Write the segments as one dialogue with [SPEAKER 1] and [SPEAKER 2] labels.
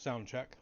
[SPEAKER 1] Sound check.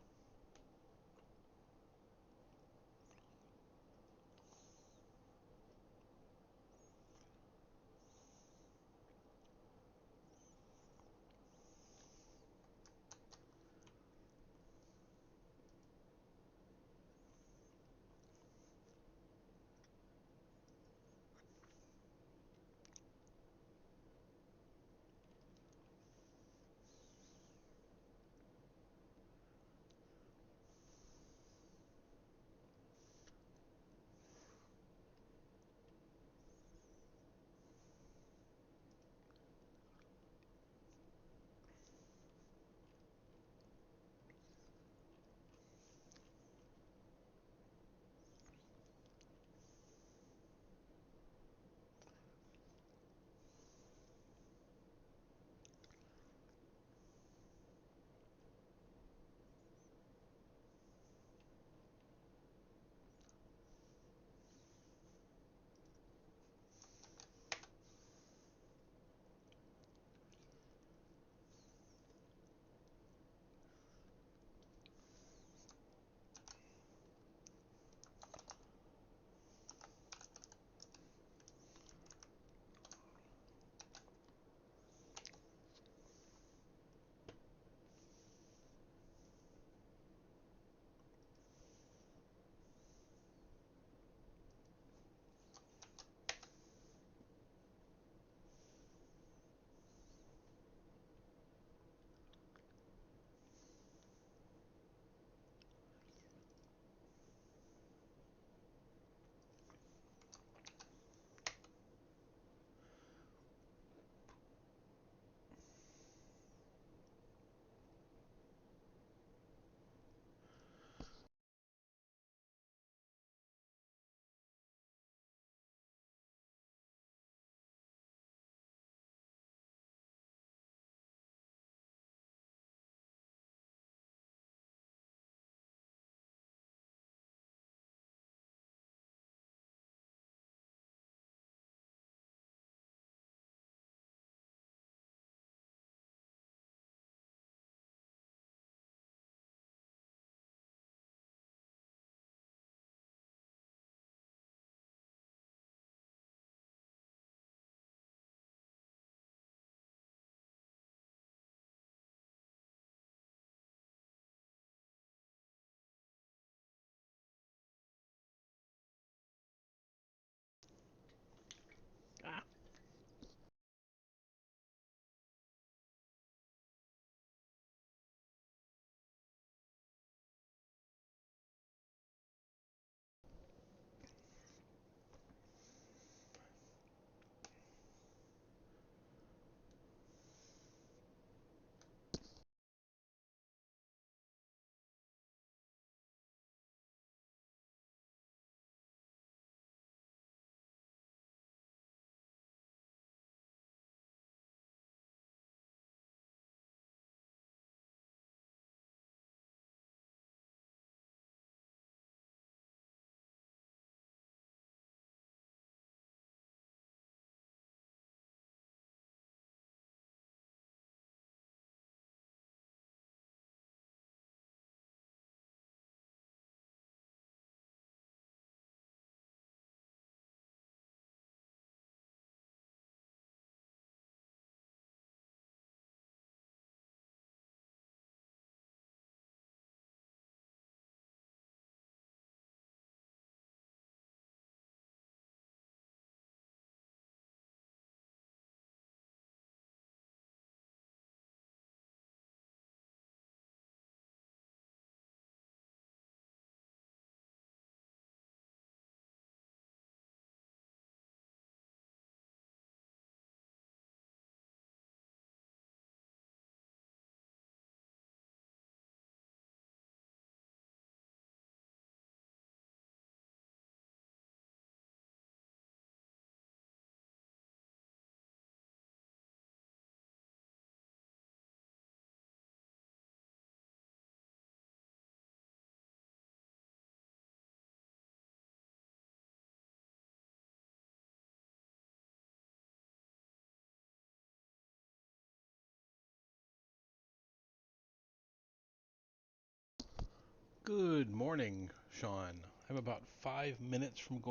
[SPEAKER 1] Good morning, Sean. I'm about 5 minutes from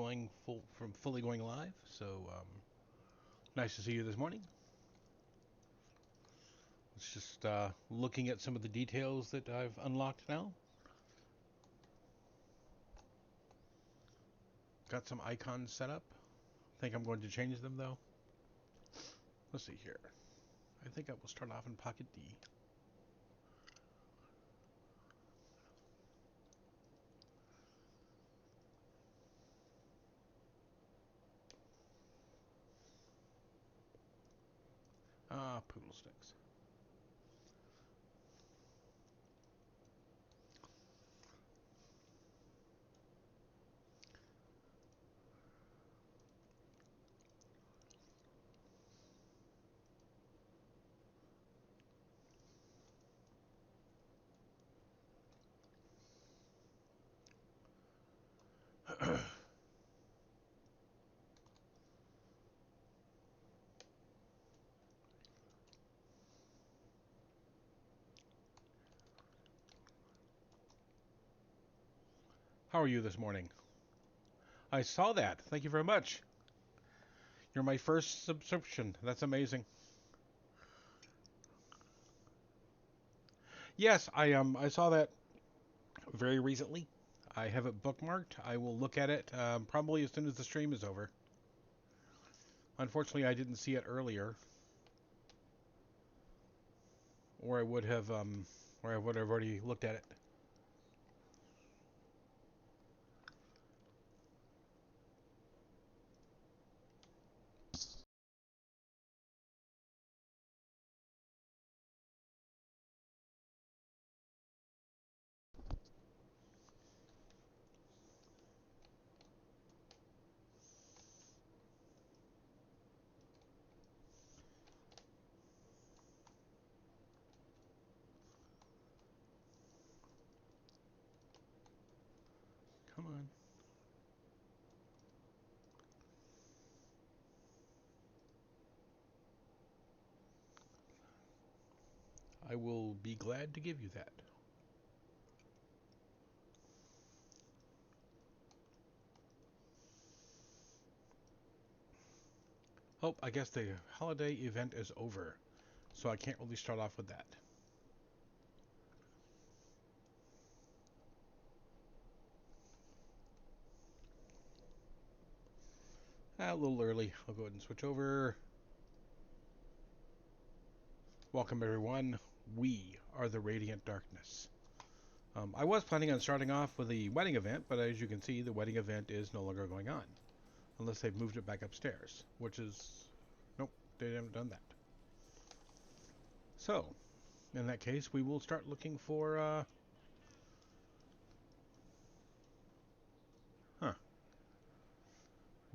[SPEAKER 1] fully going live, so nice to see you this morning. It's just looking at some of the details that I've unlocked now. Got some icons set up. Think I'm going to change them though. Let's see here. I think I will start off in Pocket D. Poodle sticks. How are you this morning? I saw that. Thank you very much. You're my first subscription. That's amazing. Yes, I saw that very recently. I have it bookmarked. I will look at it probably as soon as the stream is over. Unfortunately, I didn't see it earlier, or I would have already looked at it. Come on. I will be glad to give you that. Oh, I guess the holiday event is over, so I can't really start off with that. A little early. I'll go ahead and switch over. Welcome, everyone. We are the Radiant Darkness. I was planning on starting off with the wedding event, but as you can see, the wedding event is no longer going on. Unless they've moved it back upstairs, which is... Nope, they haven't done that. So, in that case, we will start looking for, huh,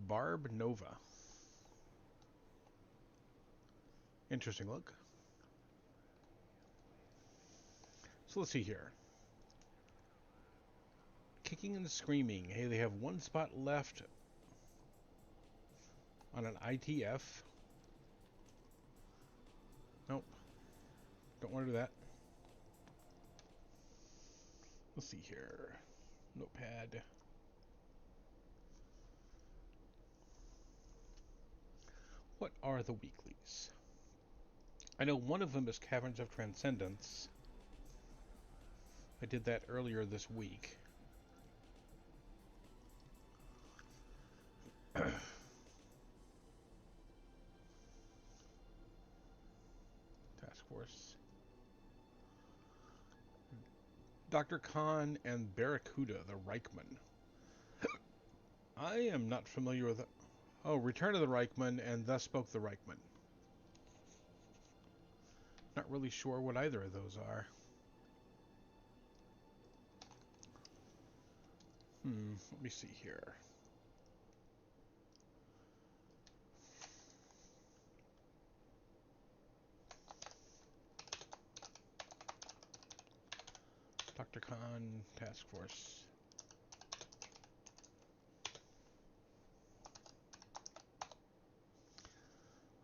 [SPEAKER 1] Barb Nova. Interesting look. So let's see here. Kicking and Screaming. Hey, they have one spot left on an ITF. Nope, don't want to do that. Let's see here. Notepad. What are the weeklies? I know one of them is Caverns of Transcendence. I did that earlier this week. Task Force. Dr. Khan and Barracuda, the Reichman. I am not familiar with... Oh, Return of the Reichman and Thus Spoke the Reichman. Not really sure what either of those are. Let me see here. Dr. Khan, Task Force.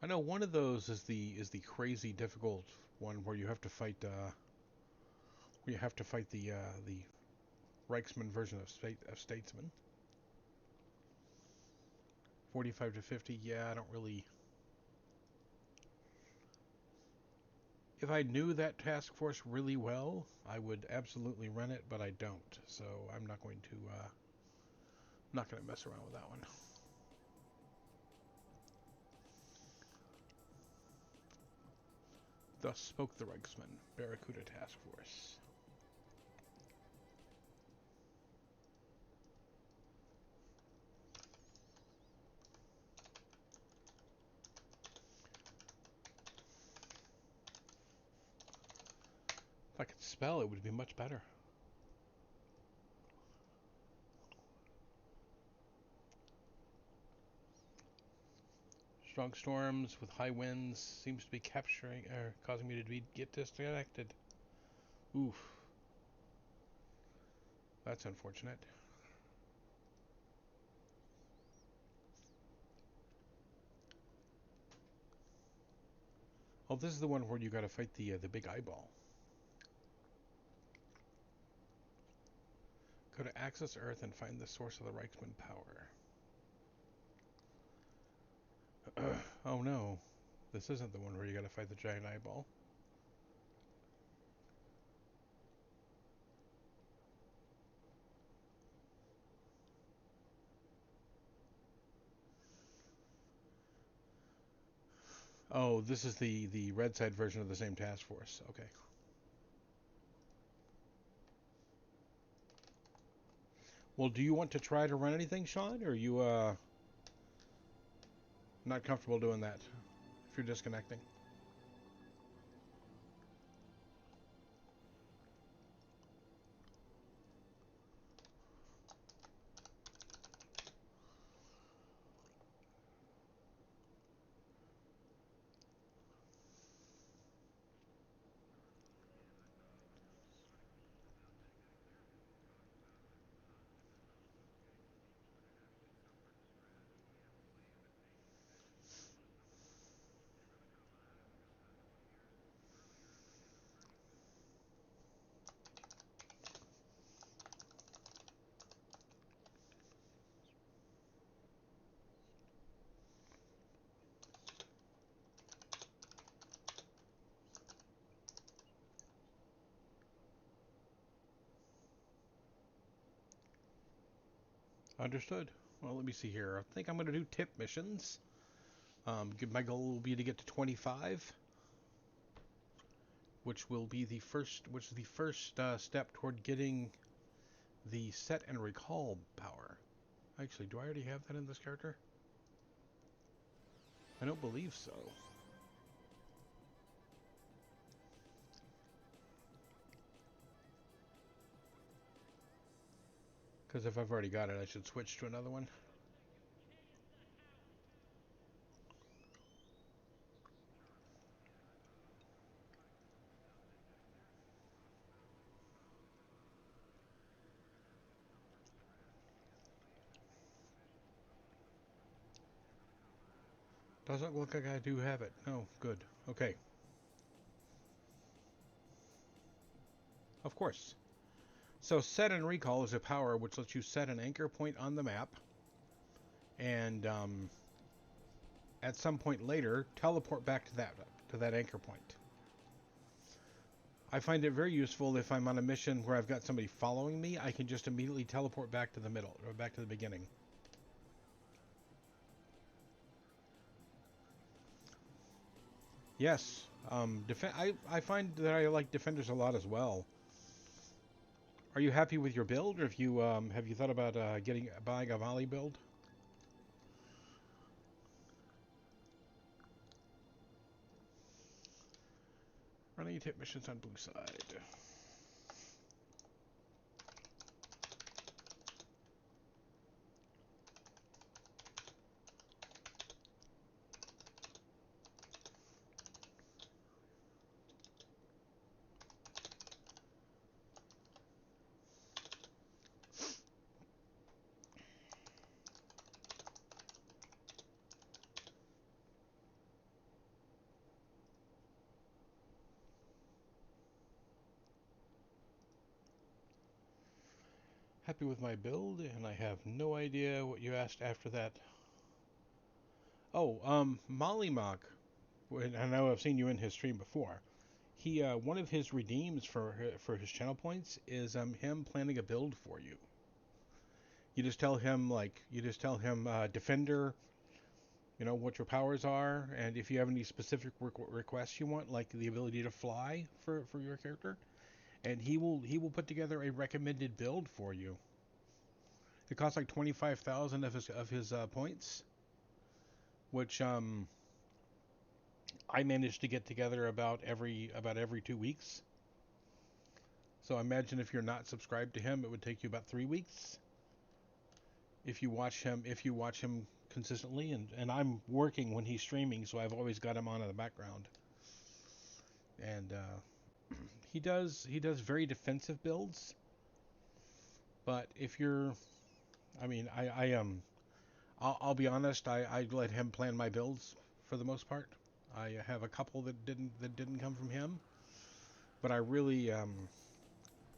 [SPEAKER 1] I know one of those is the crazy difficult one where you have to fight the Reichsman version of Statesman. 45 to 50, yeah, I don't really... If I knew that task force really well, I would absolutely run it, but I don't. So I'm not going to mess around with that one. Thus spoke the Reichsman, Barracuda Task Force. If I could spell, it would be much better. Strong storms with high winds seems to be causing me to get disconnected. Oof. That's unfortunate. Oh, this is the one where you gotta fight the big eyeball. Go to Access Earth and find the source of the Reichsman power. Oh no. This isn't the one where you gotta fight the giant eyeball. Oh, this is the red side version of the same task force. Okay. Well, do you want to try to run anything, Sean? Or are you not comfortable doing that if you're disconnecting? Understood. Well, let me see here. I think I'm going to do tip missions. My goal will be to get to 25, which will be the first step toward getting the set and recall power. Actually, do I already have that in this character? I don't believe so. Because if I've already got it, I should switch to another one. Doesn't look like I do have it. Oh, good. Okay. Of course. So set and recall is a power which lets you set an anchor point on the map and at some point later teleport back to that anchor point. I find it very useful if I'm on a mission where I've got somebody following me. I can just immediately teleport back to the middle or back to the beginning. Yes, I find that I like defenders a lot as well. Are you happy with your build, or have you thought about buying a volley build? Running tip missions on blue side. Happy with my build, and I have no idea what you asked after that. Oh, Mollymog. I know I've seen you in his stream before. He one of his redeems for his channel points is him planning a build for you. You just tell him defender, you know what your powers are, and if you have any specific requests you want, like the ability to fly for your character, and he will put together a recommended build for you. It costs like 25,000 of his points, which I managed to get together about every 2 weeks. So imagine if you're not subscribed to him, it would take you about 3 weeks. If you watch him consistently, and I'm working when he's streaming, so I've always got him on in the background. And he does very defensive builds, but if you're, I mean, I'll be honest, I let him plan my builds for the most part. I have a couple that didn't come from him, but I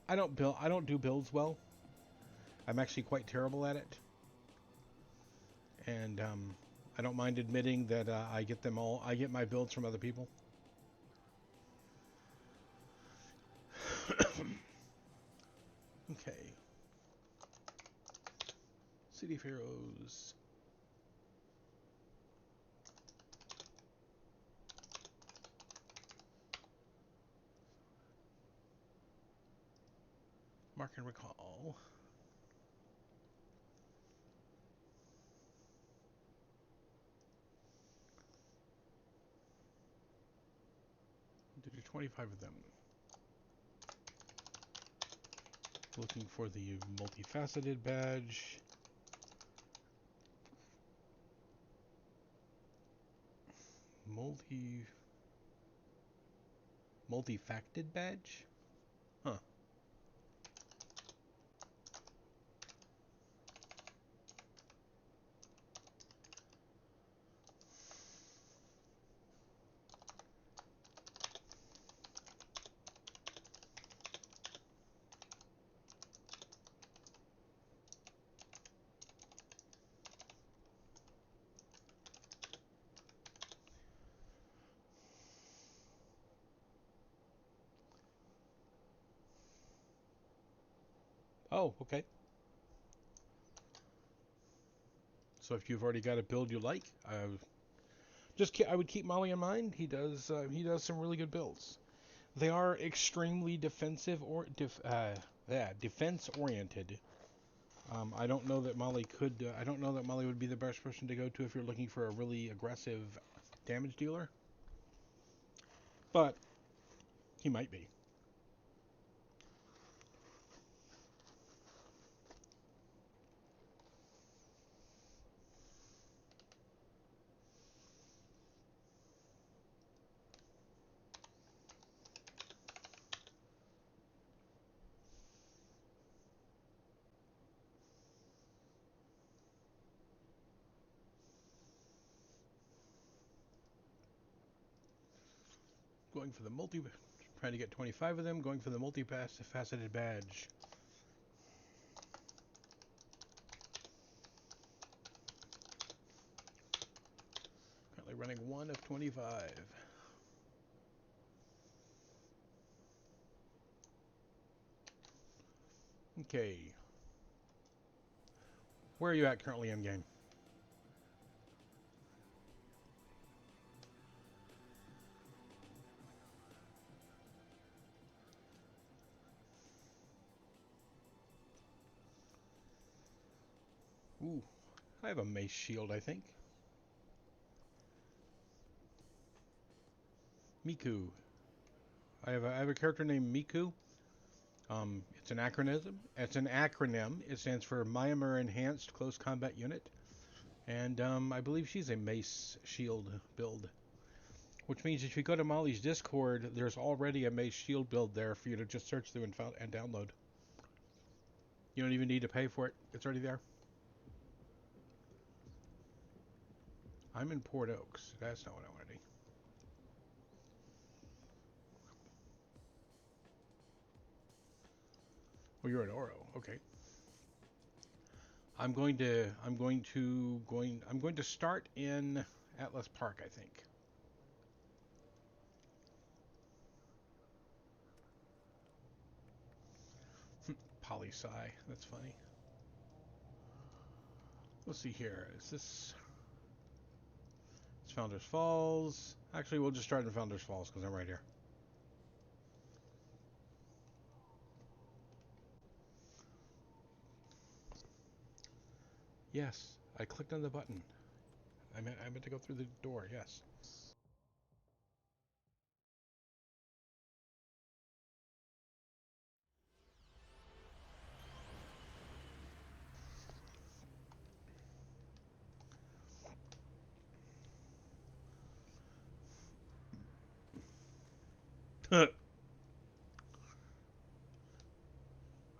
[SPEAKER 1] don't do builds well. I'm actually quite terrible at it, and I don't mind admitting that I get my builds from other people. Okay, City of Heroes. Mark and recall. To do 25 of them. Looking for the multifaceted badge. Multifacted badge? Huh. Oh, okay. So if you've already got a build you like, I would keep Molly in mind. He does some really good builds. They are extremely defense oriented. I don't know that Molly could. I don't know that Molly would be the best person to go to if you're looking for a really aggressive damage dealer. But he might be. Going for the trying to get 25 of them. Going for the multi-faceted badge. Currently running 1 of 25. Okay. Where are you at currently in game? Ooh, I have a mace shield, I think. Miku. I have a character named Miku. It's an acronym. It's an acronym. It stands for Myanmar Enhanced Close Combat Unit, and I believe she's a mace shield build. Which means if you go to Molly's Discord, there's already a mace shield build there for you to just search through and download. You don't even need to pay for it. It's already there. I'm in Port Oaks. That's not what I want to do. Well, you're in Oro. Okay. I'm going to start in Atlas Park, I think. Poli-sci. That's funny. Let's see here. Is this... It's Founders Falls. Actually, we'll just start in Founders Falls because I'm right here. Yes, I clicked on the button. I meant to go through the door, yes.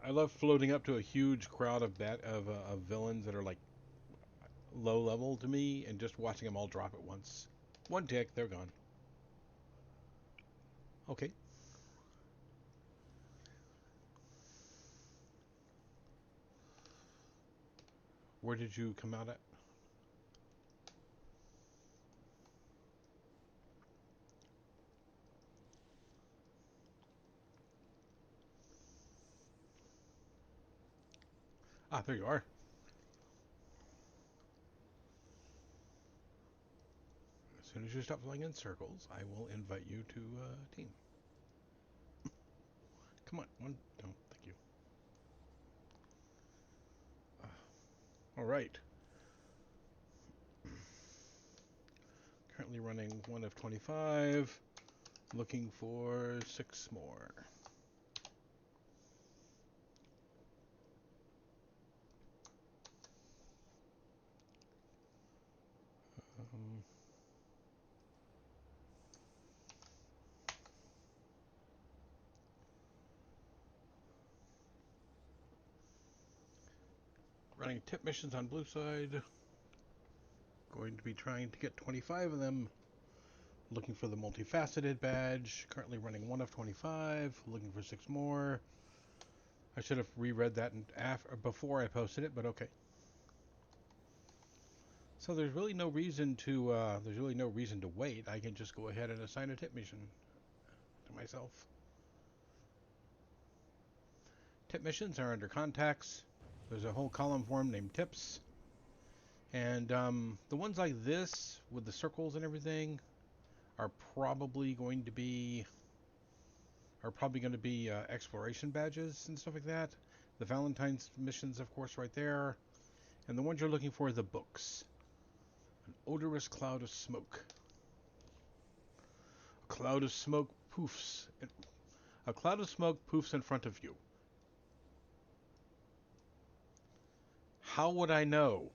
[SPEAKER 1] I love floating up to a huge crowd of villains that are like low level to me and just watching them all drop at once. One tick, they're gone. Okay. Where did you come out at? Ah, there you are. As soon as you stop flying in circles, I will invite you to team. Come on, one. No, thank you. All right. Currently running 1 of 25. Looking for 6 more. Um, Running tip missions on blue side. Going to be trying to get 25 of them. Looking for the multifaceted badge. Currently running 1 of 25. Looking for 6 more. I should have reread that before I posted it, but okay. So there's really no reason to wait. I can just go ahead and assign a tip mission to myself. Tip missions are under contacts. There's a whole column for them named tips. And the ones like this with the circles and everything are probably going to be exploration badges and stuff like that. The Valentine's missions, of course, right there. And the ones you're looking for are the books. An odorous cloud of smoke. A cloud of smoke poofs. A cloud of smoke poofs in front of you. How would I know?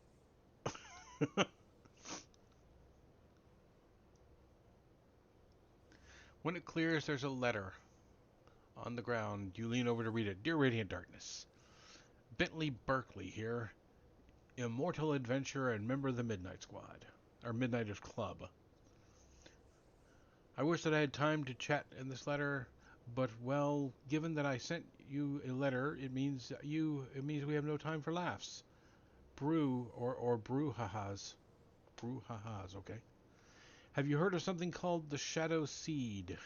[SPEAKER 1] When it clears, there's a letter on the ground. You lean over to read it. Dear Radiant Darkness, Bentley Berkeley here, immortal adventurer and member of the Midnight Squad, or Midnighters Club. I wish that I had time to chat in this letter, but well, given that I sent you a letter, it means we have no time for laughs. Or brouhahas. Brouhahas, okay. Have you heard of something called the Shadow Seed?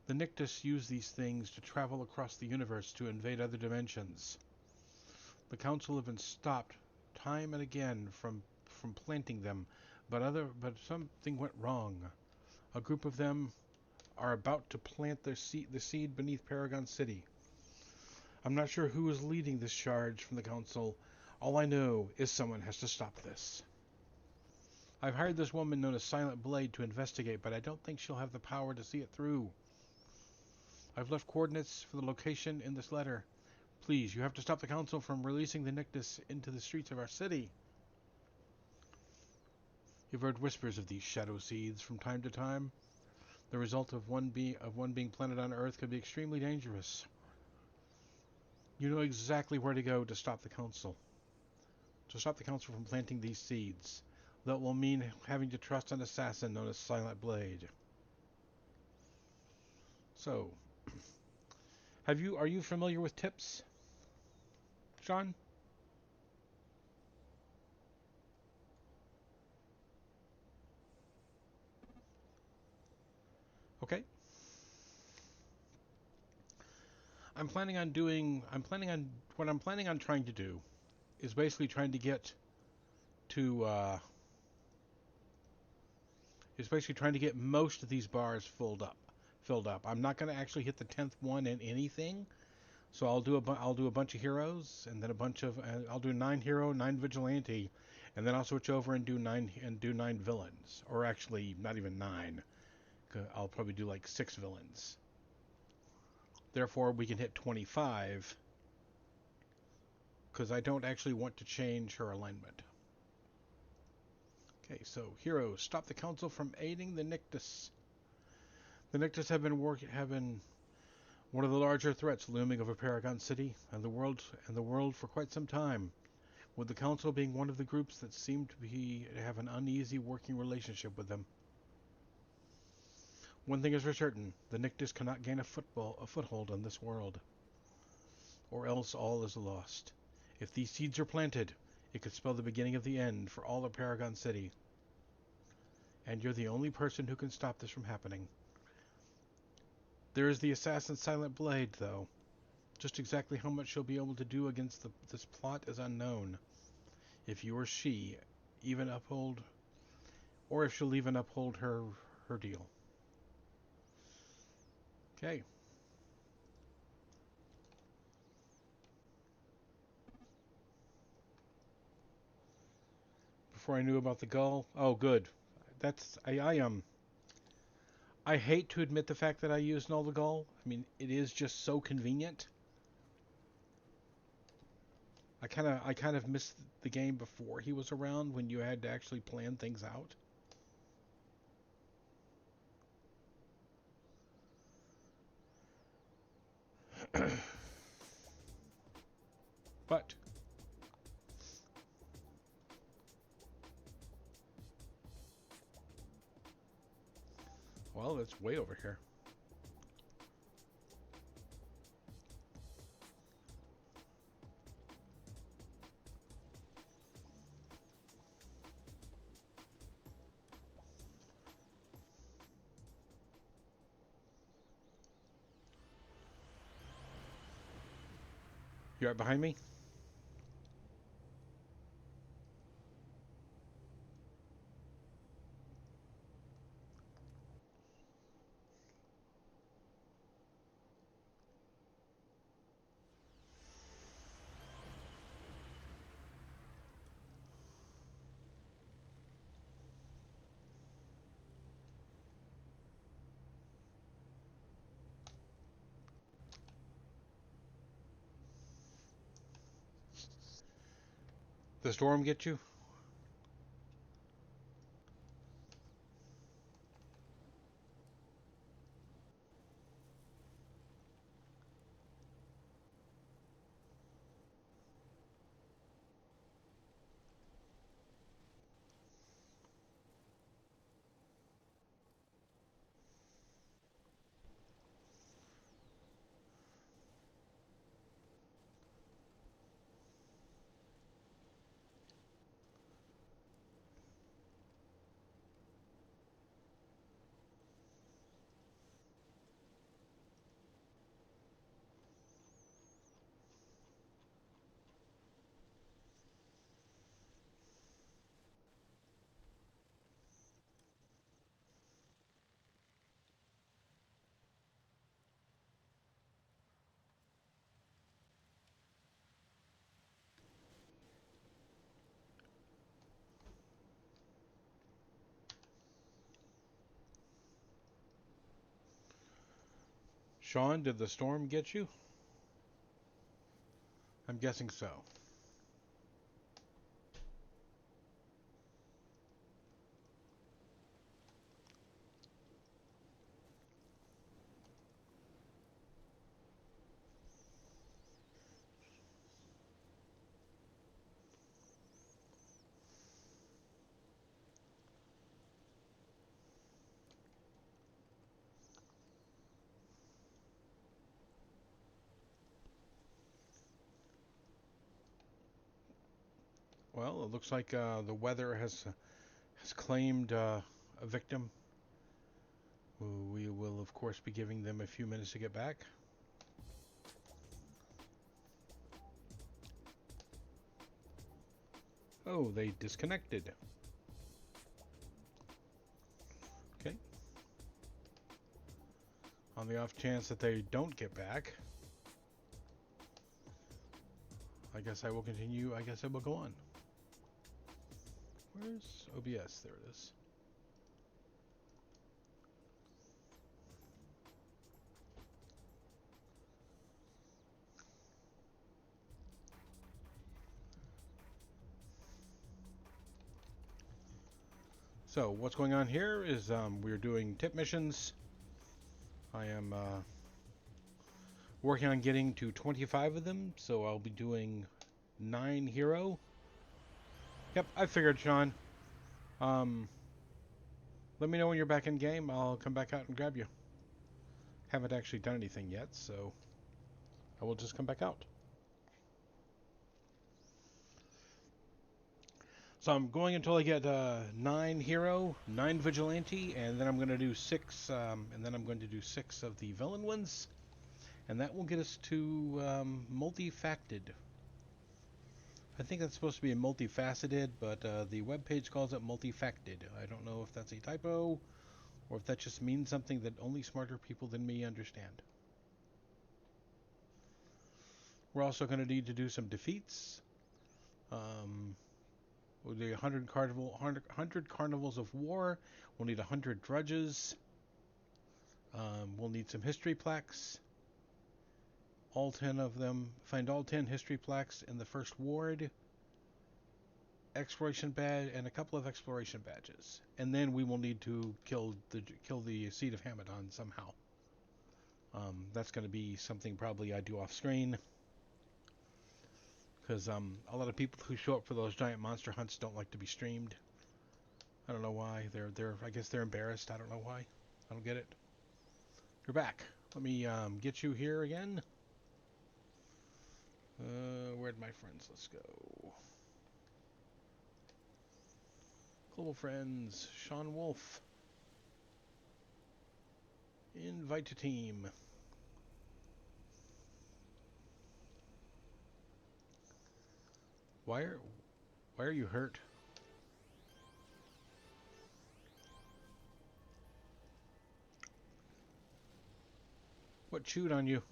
[SPEAKER 1] The Nictus use these things to travel across the universe to invade other dimensions. The Council have been stopped time and again from planting them, but something went wrong. A group of them are about to plant the seed beneath Paragon City. I'm not sure who is leading this charge from the Council. All I know is someone has to stop this. I've hired this woman known as Silent Blade to investigate, but I don't think she'll have the power to see it through. I've left coordinates for the location in this letter. Please, you have to stop the Council from releasing the Nictus into the streets of our city. You've heard whispers of these shadow seeds from time to time. The result of one being planted on Earth could be extremely dangerous. You know exactly where to go to stop the Council. To stop the Council from planting these seeds. That will mean having to trust an assassin known as Silent Blade. So, are you familiar with tips, Sean? Okay. I'm planning on doing. I'm planning on what I'm planning on trying to do is basically trying to get to. Is basically trying to get most of these bars filled up. Filled up. I'm not going to actually hit the 10th one in anything. So I'll do a bunch of heroes and then a bunch of I'll do 9 hero, 9 vigilante, and then I'll switch over and do 9 villains, or actually not even 9. I'll probably do like 6 villains. Therefore, we can hit 25 because I don't actually want to change her alignment. Okay, so heroes stop the council from aiding the Nictus. The Nictus have been one of the larger threats looming over Paragon City and the world for quite some time, with the Council being one of the groups that seem to have an uneasy working relationship with them. One thing is for certain, the Nictus cannot gain a foothold on this world, or else all is lost. If these seeds are planted, it could spell the beginning of the end for all of Paragon City. And you're the only person who can stop this from happening. There is the assassin Silent Blade, though. Just exactly how much she'll be able to do against this plot is unknown. If you or she even uphold, or if she'll even uphold her deal. Okay. Before I knew about the gull, oh good. That's I hate to admit the fact that I used Null the Gull. I mean, it is just so convenient. I kind of missed the game before he was around when you had to actually plan things out. But well, it's way over here. You right behind me? The storm get you? Sean, did the storm get you? I'm guessing so. Well, it looks like the weather has claimed a victim. We will, of course, be giving them a few minutes to get back. Oh, they disconnected. Okay. On the off chance that they don't get back, I guess I will continue. I guess I will go on. Where's OBS? There it is. So what's going on here is we're doing tip missions. I am working on getting to 25 of them, so I'll be doing 9 hero. Yep, I figured, Sean. Let me know when you're back in game. I'll come back out and grab you. Haven't actually done anything yet, so I will just come back out. So I'm going until I get 9 hero, 9 vigilante, and then I'm going to do 6, and then I'm going to do 6 of the villain ones, and that will get us to multifacted. I think that's supposed to be a multifaceted, but the webpage calls it multifacted. I don't know if that's a typo, or if that just means something that only smarter people than me understand. We're also going to need to do some defeats. We'll do 100 carnivals of war. We'll need 100 drudges. We'll need some history plaques. All 10 of them. Find all 10 history plaques in the first ward. Exploration badge and a couple of exploration badges. And then we will need to kill the Seed of Hamadon somehow. That's going to be something probably I do off screen. Because a lot of people who show up for those giant monster hunts don't like to be streamed. I don't know why. I guess they're embarrassed. I don't know why. I don't get it. You're back. Let me get you here again. Where'd my friends? Let's go. Global friends. Sean Wolf. Invite to team. Why are you hurt? What chewed on you?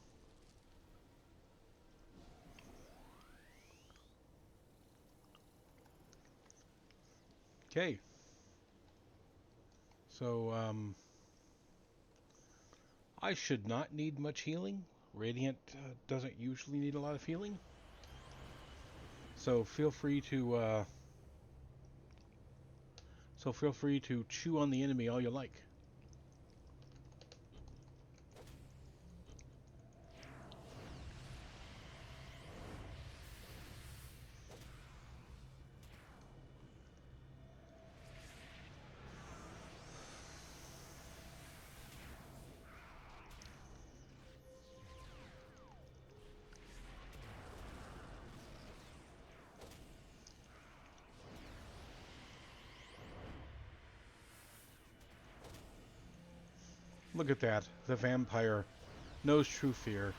[SPEAKER 1] Okay. So, I should not need much healing. Radiant doesn't usually need a lot of healing. So feel free to chew on the enemy all you like. Look at that. The vampire knows true fear.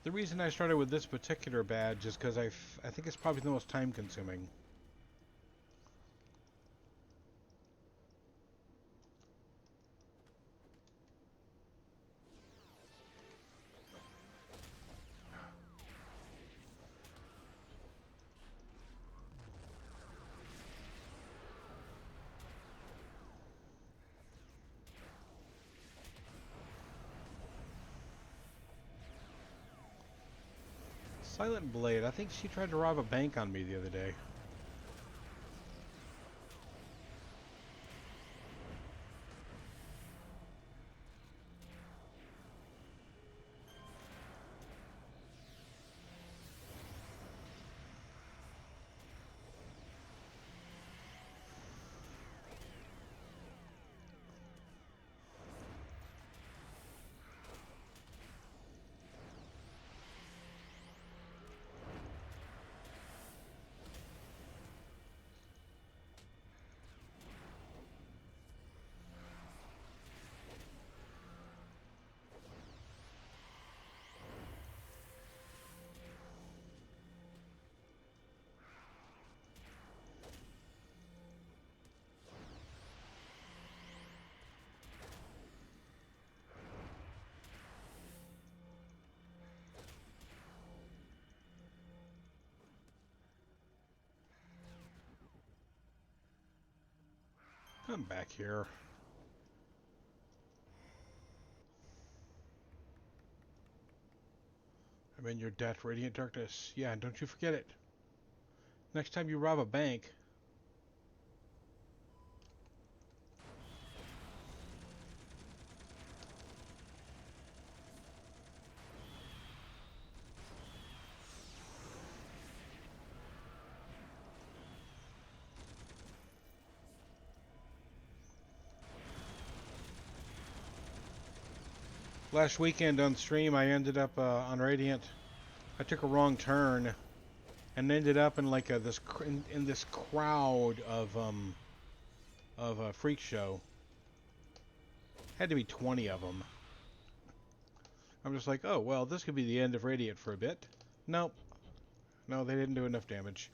[SPEAKER 1] The reason I started with this particular badge is because I think it's probably the most time consuming. Silent Blade, I think she tried to rob a bank on me the other day. I'm back here. I'm in your debt, Radiant Darkness. Yeah, and don't you forget it. Next time you rob a bank, last weekend on stream I ended up on Radiant. I took a wrong turn and ended up in like in this crowd of a freak show. Had to be 20 of them. I'm just like, oh well, this could be the end of Radiant for a bit. Nope. No, they didn't do enough damage.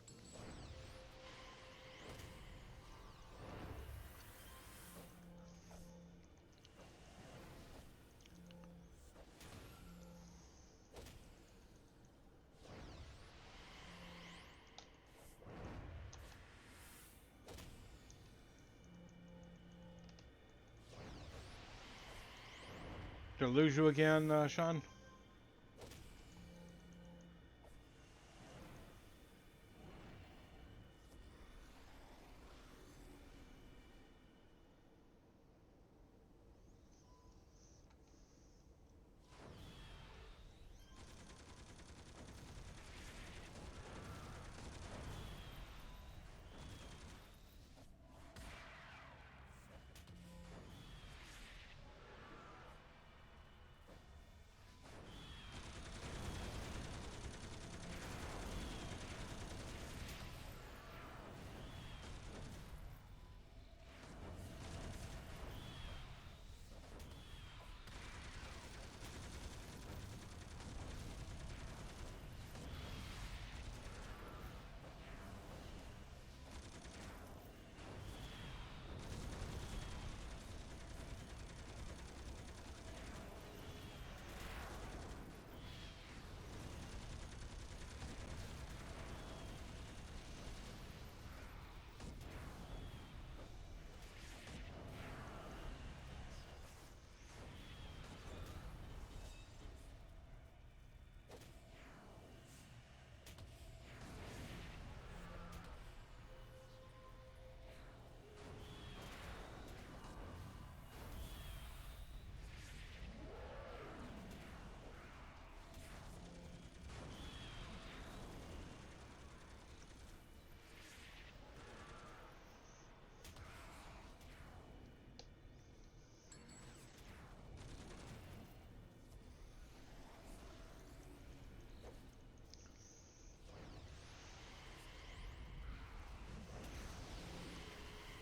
[SPEAKER 1] Did I lose you again, Sean?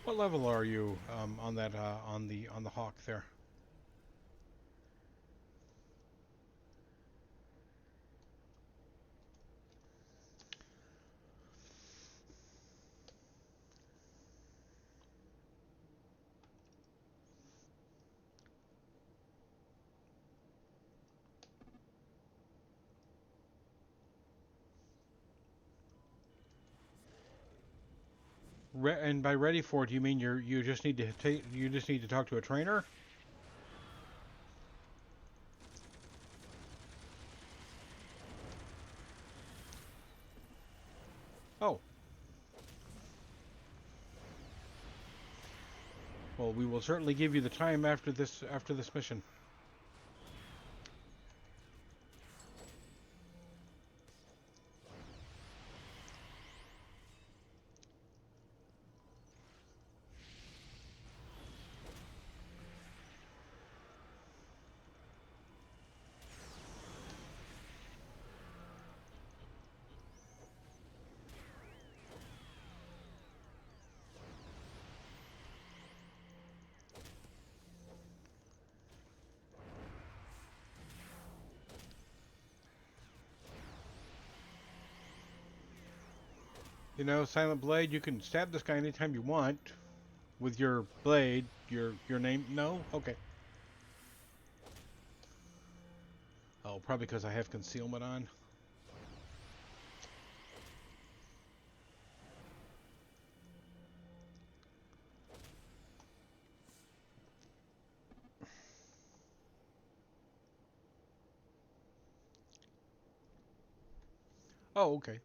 [SPEAKER 1] What level are you on that on the hawk there? And by ready for it, you mean you just need to you just need to talk to a trainer? Oh, well, we will certainly give you the time after this mission. You know, Silent Blade, you can stab this guy anytime you want with your blade. Your name? No? Okay. Oh, probably because I have concealment on. Oh, okay.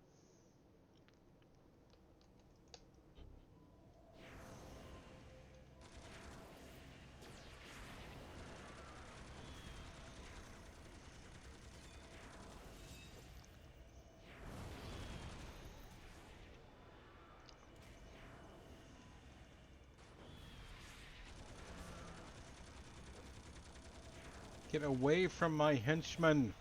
[SPEAKER 1] Get away from my henchman.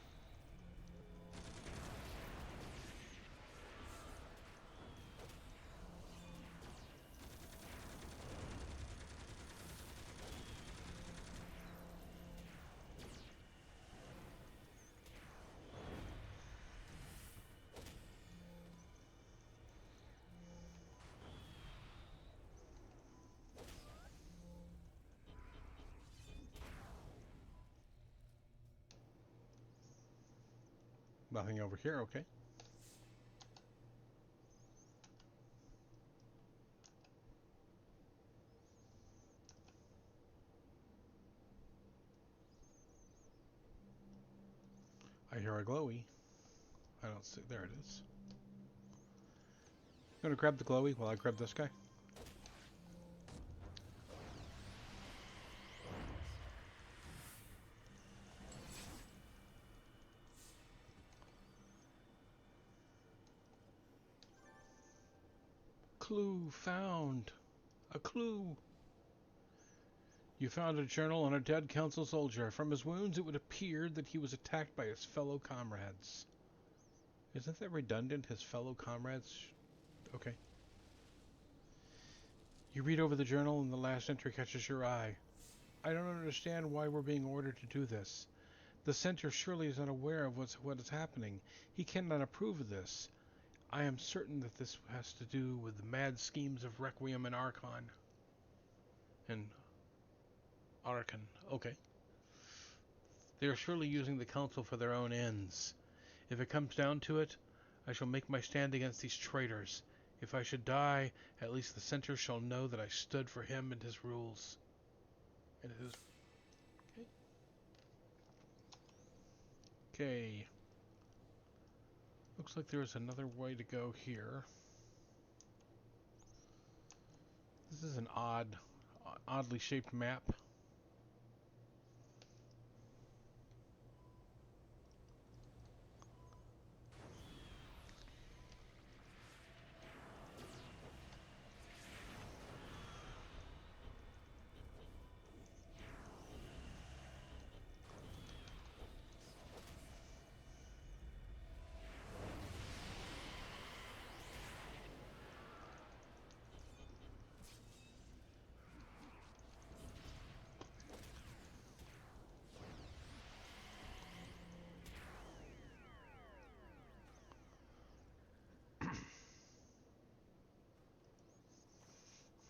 [SPEAKER 1] Nothing over here, okay. I hear a glowy. I don't see. There it is. You want to grab the glowy while I grab this guy? Clue found. A clue. You found a journal on a dead council soldier. From his wounds, it would appear that he was attacked by his fellow comrades. Isn't that redundant? His fellow comrades? Okay. You read over the journal and the last entry catches your eye. I don't understand why we're being ordered to do this. The center surely is unaware of what is happening. He cannot approve of this. I am certain that this has to do with the mad schemes of Requiem and Archon. And Archon. Okay. They are surely using the council for their own ends. If it comes down to it, I shall make my stand against these traitors. If I should die, at least the center shall know that I stood for him and his rules. And his... Okay. Okay. Looks like there's another way to go here. This is an oddly shaped map.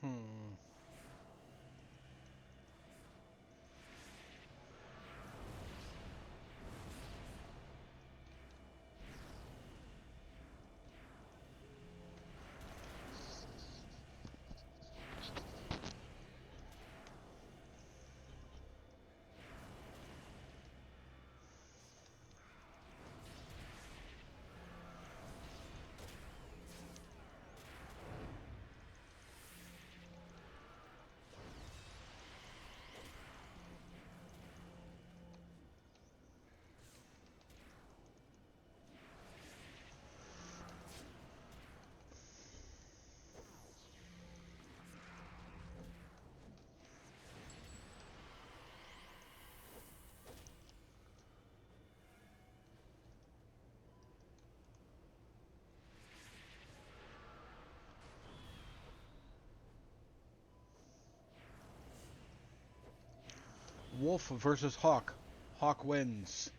[SPEAKER 1] Hmm. Wolf versus Hawk. Hawk wins.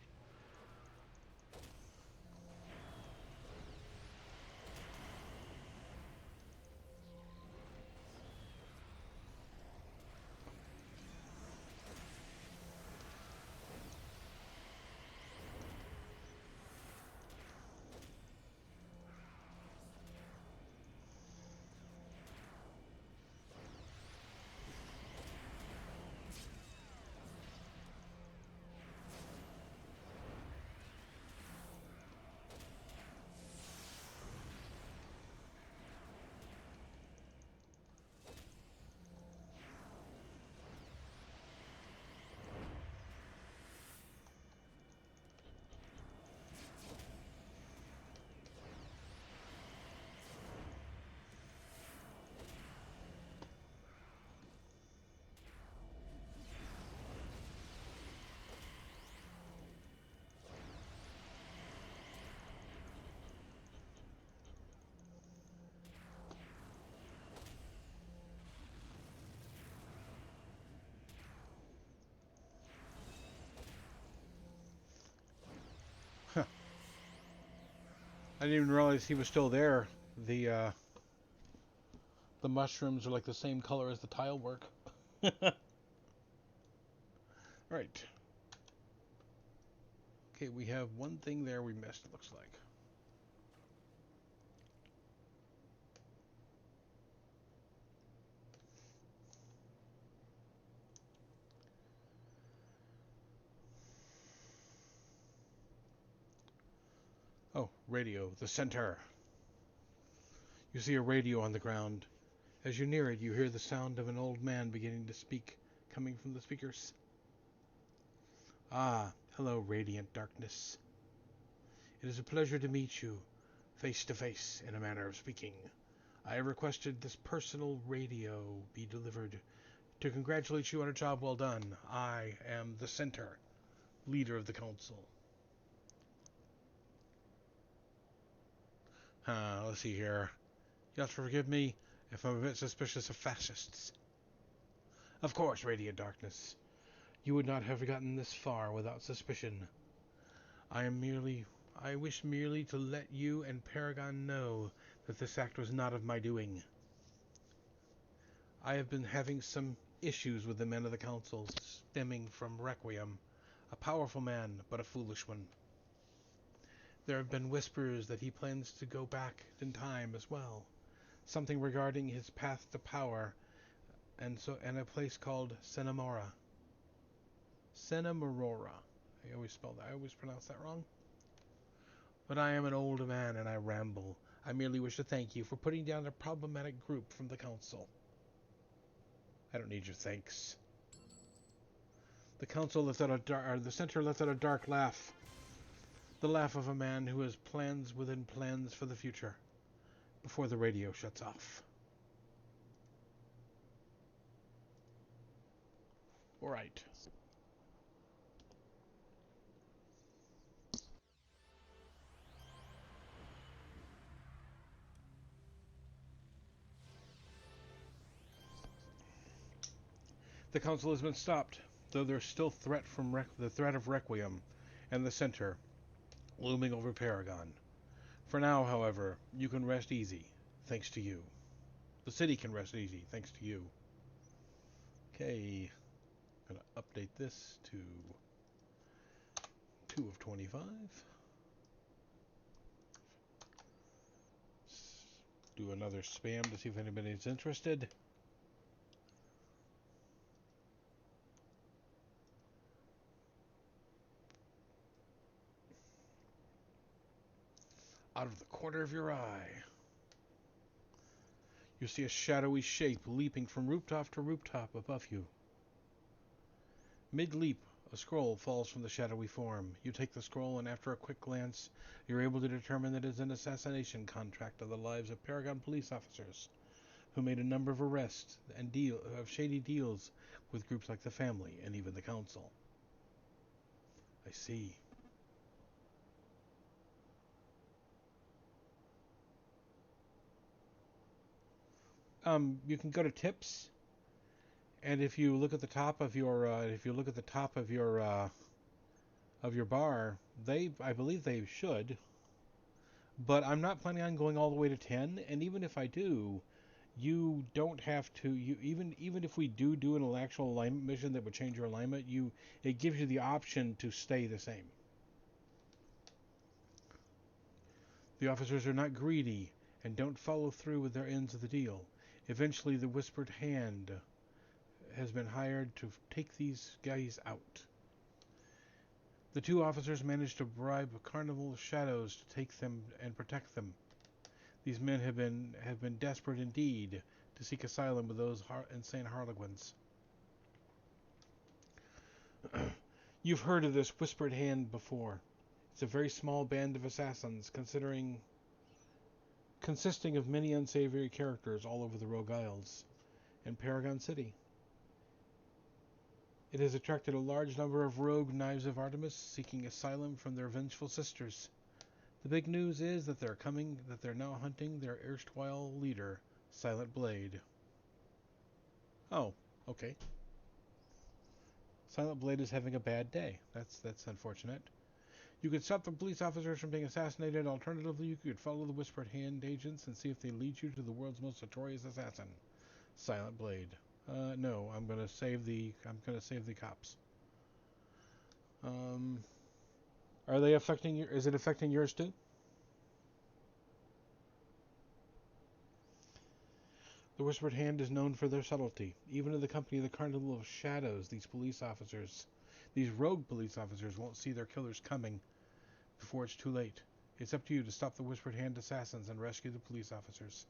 [SPEAKER 1] I didn't even realize he was still there. The mushrooms are like the same color as the tile work. Right. Okay, we have one thing there we missed, it looks like. Oh, radio, the center. You see a radio on the ground. As you near it, you hear the sound of an old man beginning to speak, coming from the speakers. Ah, hello, radiant darkness. It is a pleasure to meet you, face to face, in a manner of speaking. I have requested this personal radio be delivered to congratulate you on a job well done. I am the center, leader of the council. Let's see here. You'll have to forgive me if I'm a bit suspicious of fascists. Of course, radiant darkness. You would not have gotten this far without suspicion. I wish merely to let you and Paragon know that this act was not of my doing. I have been having some issues with the men of the council, stemming from Requiem, a powerful man, but a foolish one. There have been whispers that he plans to go back in time as well, something regarding his path to power, and a place called Senamora. Senamorora. I always pronounce that wrong. But I am an old man and I ramble. I merely wish to thank you for putting down a problematic group from the council. I don't need your thanks. The center let out a dark laugh. The laugh of a man who has plans within plans for the future. Before the radio shuts off. Alright. The council has been stopped, though there's still the threat of Requiem and the center looming over Paragon. For now, however, you can rest easy, thanks to you. The city can rest easy, thanks to you. Okay, I'm gonna update this to 2 of 25. Do another spam to see if anybody's interested. Out of the corner of your eye, you see a shadowy shape leaping from rooftop to rooftop above you. Mid-leap, a scroll falls from the shadowy form. You take the scroll, and after a quick glance, you're able to determine that it is an assassination contract of the lives of Paragon police officers, who made a number of arrests and shady deals with groups like the family and even the council. I see. You can go to tips, and if you look at the top of your bar, I believe they should, but I'm not planning on going all the way to 10. And even if I do, you don't have to. Even if we do an actual alignment mission that would change your alignment, it gives you the option to stay the same. The officers are not greedy and don't follow through with their ends of the deal. Eventually, the Whispered Hand has been hired to take these guys out. The two officers managed to bribe Carnival Shadows to take them and protect them. These men have been desperate indeed to seek asylum with those insane Harlequins. You've heard of this Whispered Hand before. It's a very small band of assassins, consisting of many unsavory characters all over the Rogue Isles and Paragon City. It has attracted a large number of rogue Knives of Artemis seeking asylum from their vengeful sisters. The big news is that they're now hunting their erstwhile leader, Silent Blade. Oh, okay. Silent Blade is having a bad day. That's unfortunate. You could stop the police officers from being assassinated. Alternatively, you could follow the Whispered Hand agents and see if they lead you to the world's most notorious assassin, Silent Blade. No, I'm gonna save the. I'm gonna save the cops. Um, are they affecting your? Is it affecting yours too? The Whispered Hand is known for their subtlety. Even in the company of the Carnival of Shadows, these rogue police officers, won't see their killers coming before it's too late. It's up to you to stop the Whispered Hand assassins and rescue the police officers,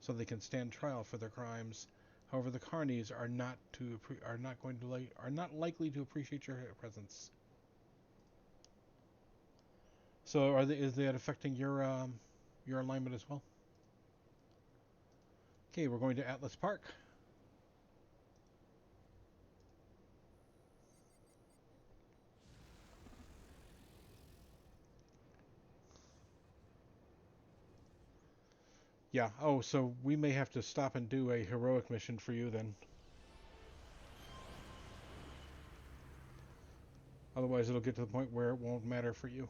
[SPEAKER 1] so they can stand trial for their crimes. However, the Carnies are not likely to appreciate your presence. So, is that affecting your alignment as well? Okay, we're going to Atlas Park. Yeah. Oh, so we may have to stop and do a heroic mission for you then. Otherwise, it'll get to the point where it won't matter for you.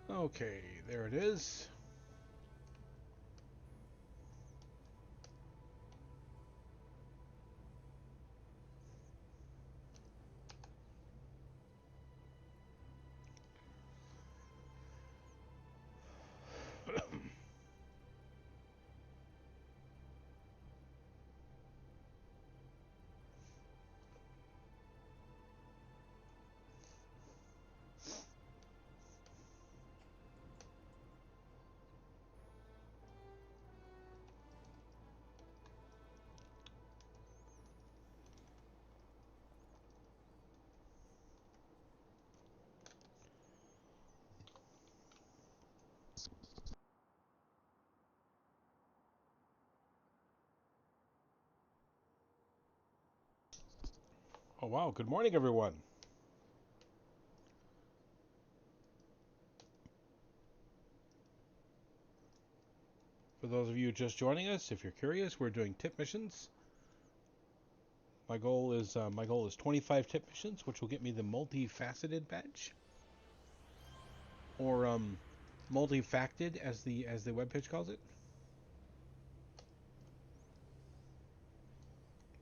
[SPEAKER 1] Okay, there it is. Oh wow, good morning everyone. For those of you just joining us, if you're curious, we're doing tip missions. My goal is 25 tip missions, which will get me the multifaceted badge, or multifacted as the webpage calls it.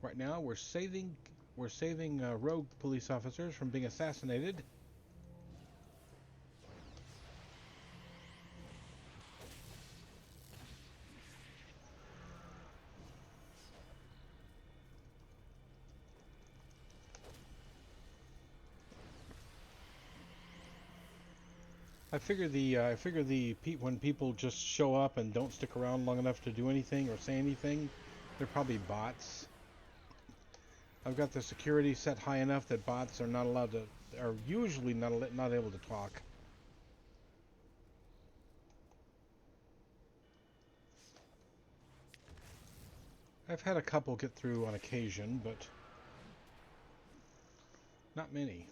[SPEAKER 1] Right now, we're saving rogue police officers from being assassinated. When people just show up and don't stick around long enough to do anything or say anything, they're probably bots. I've got the security set high enough that bots are usually not able to talk. I've had a couple get through on occasion, but not many.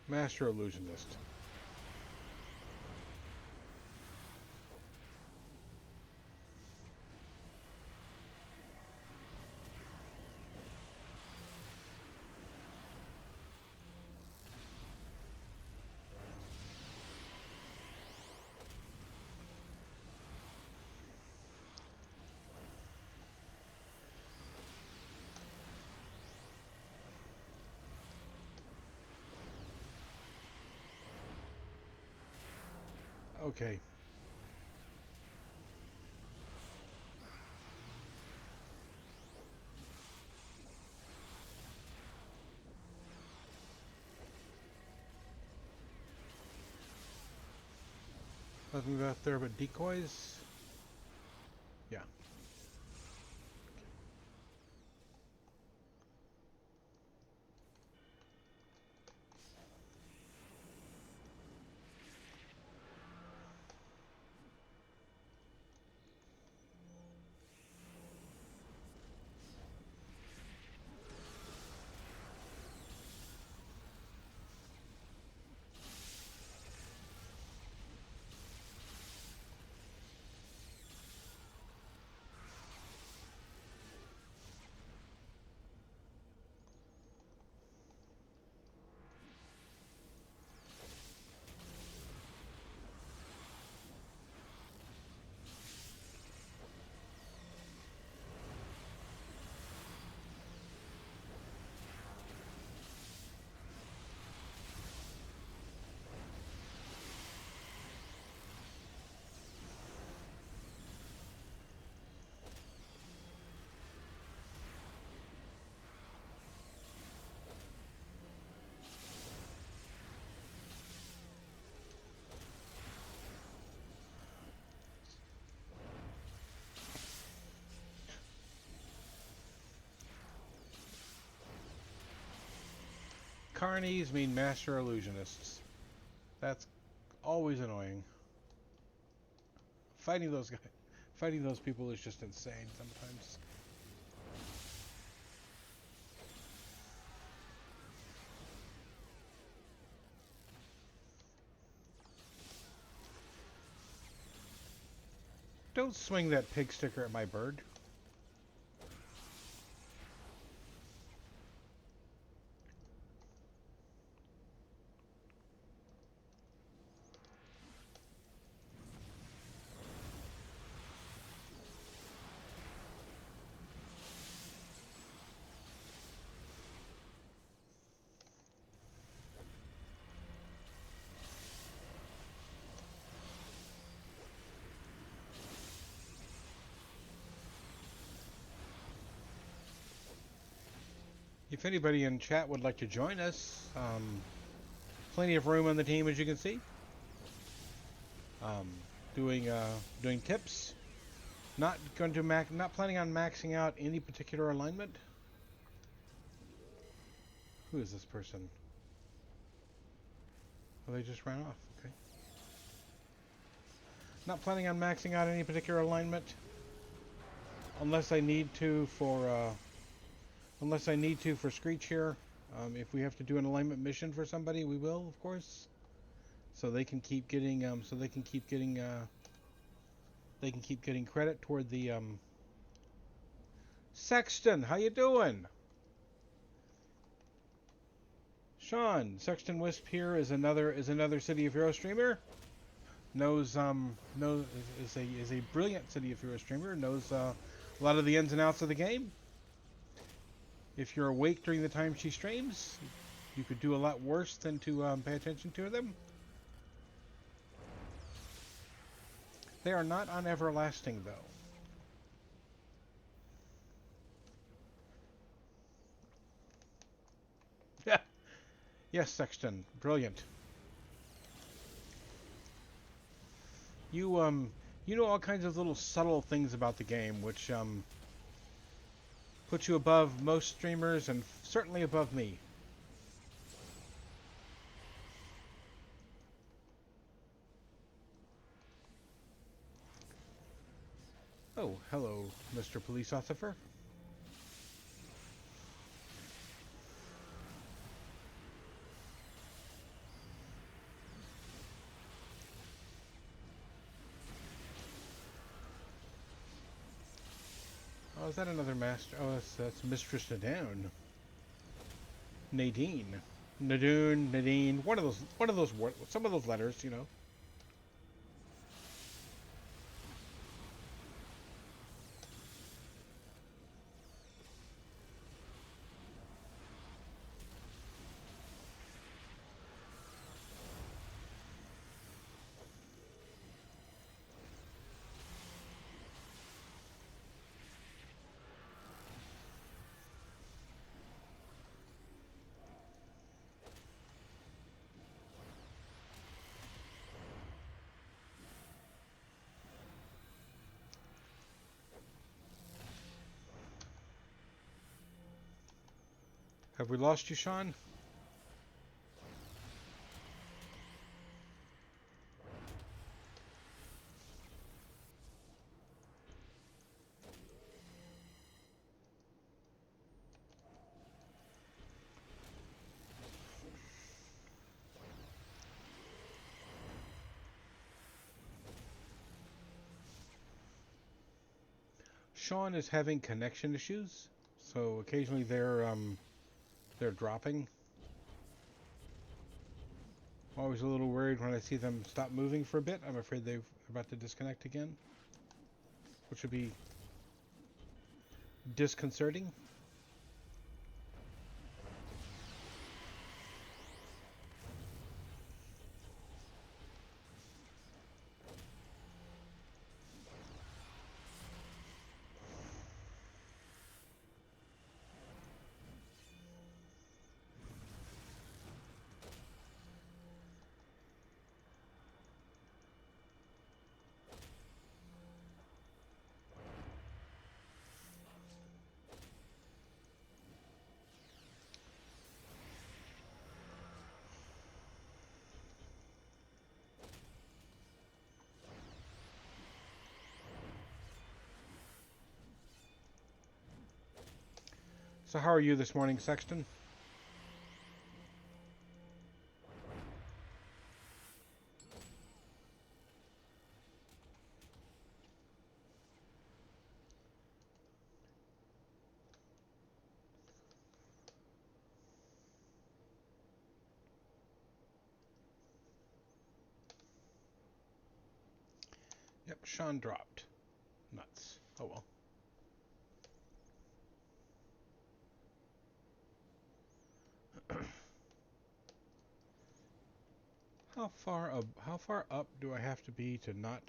[SPEAKER 1] Master Illusionist. Okay. Nothing out there but decoys. Yeah. Carnies mean master illusionists. That's always annoying. Fighting those people is just insane sometimes. Don't swing that pig sticker at my bird. If anybody in chat would like to join us, plenty of room on the team, as you can see. Um, doing tips. Not planning on maxing out any particular alignment. Who is this person? Oh, they just ran off. Okay. Not planning on maxing out any particular alignment, unless I need to for Screech here. If we have to do an alignment mission for somebody, we will, of course. So they can keep getting credit toward the Sexton. How you doing? Sean, Sexton Wisp here is another City of Hero streamer. Knows is a brilliant City of Hero streamer. Knows a lot of the ins and outs of the game. If you're awake during the time she streams, you could do a lot worse than to pay attention to them. They are not on Everlasting, though. Yeah. Yes, Sexton. Brilliant. You know all kinds of little subtle things about the game, which put you above most streamers and certainly above me. Oh, hello, Mr. Police Officer. Oh, is that another master? Oh, that's Mistress Nadine. Nadine. Nadoon, Nadine. Some of those letters, you know. Have we lost you, Sean? Sean is having connection issues, so occasionally they're dropping. I'm always a little worried when I see them stop moving for a bit. I'm afraid they're about to disconnect again, which would be disconcerting. So how are you this morning, Sexton? Yep, Sean dropped. Nuts. Oh well. How far up do I have to be to not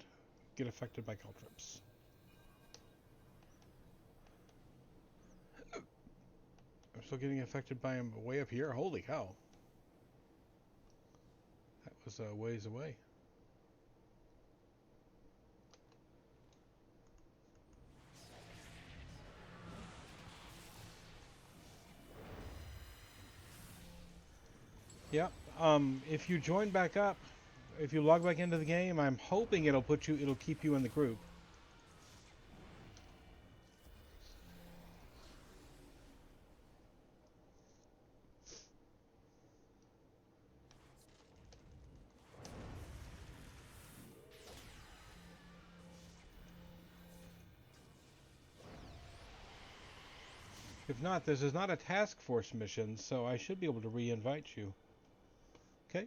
[SPEAKER 1] get affected by caltrips? I'm still getting affected by them way up here. Holy cow. That was a ways away. Yep. If you join back up, if you log back into the game, I'm hoping it'll keep you in the group. If not, this is not a task force mission, so I should be able to re-invite you. Okay.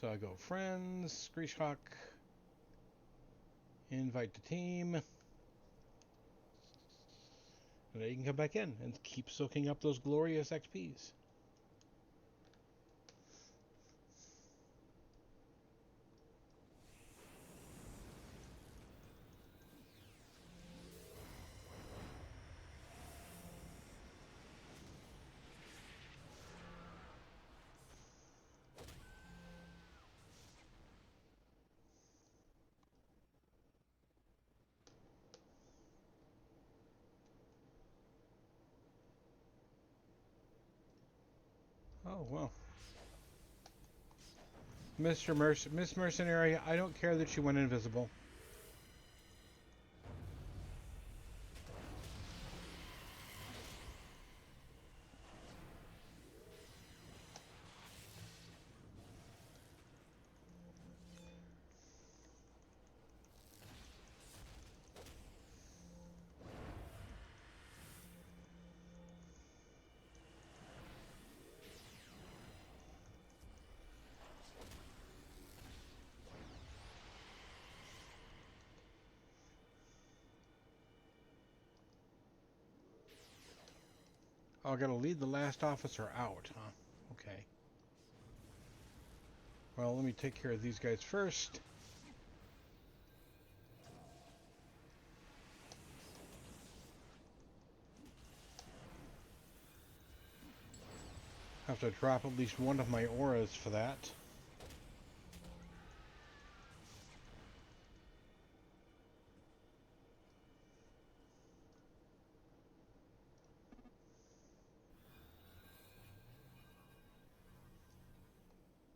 [SPEAKER 1] So I go friends, Screechhawk, invite to team. And then you can come back in and keep soaking up those glorious XPs. Oh, well. Miss Mercenary, I don't care that you went invisible. Oh, I gotta lead the last officer out, huh? Okay. Well, let me take care of these guys first. Have to drop at least one of my auras for that.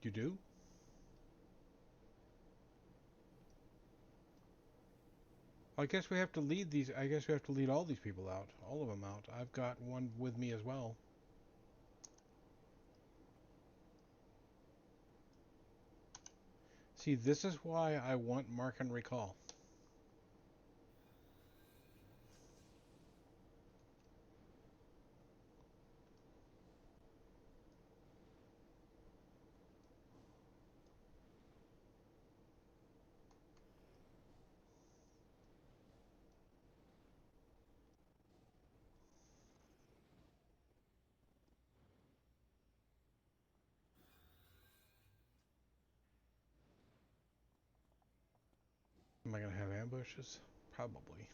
[SPEAKER 1] You do? I guess we have to lead these. I guess we have to lead all these people out. All of them out. I've got one with me as well. See, this is why I want mark and recall. Am I going to have ambushes? Probably.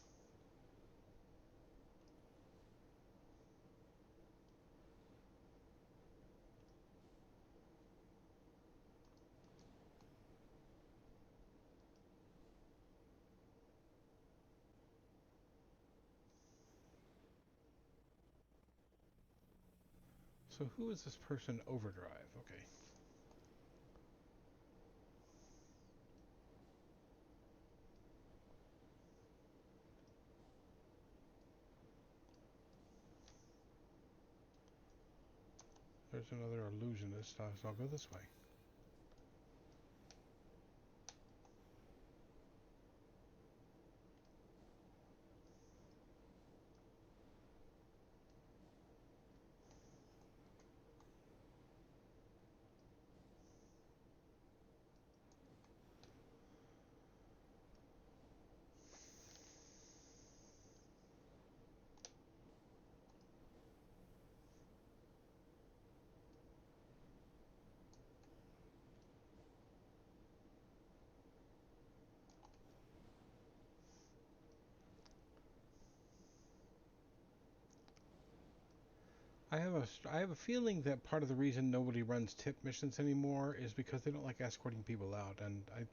[SPEAKER 1] So who is this person overdrive? Okay. There's another illusionist, so I'll go this way. I have a feeling that part of the reason nobody runs tip missions anymore is because they don't like escorting people out, and I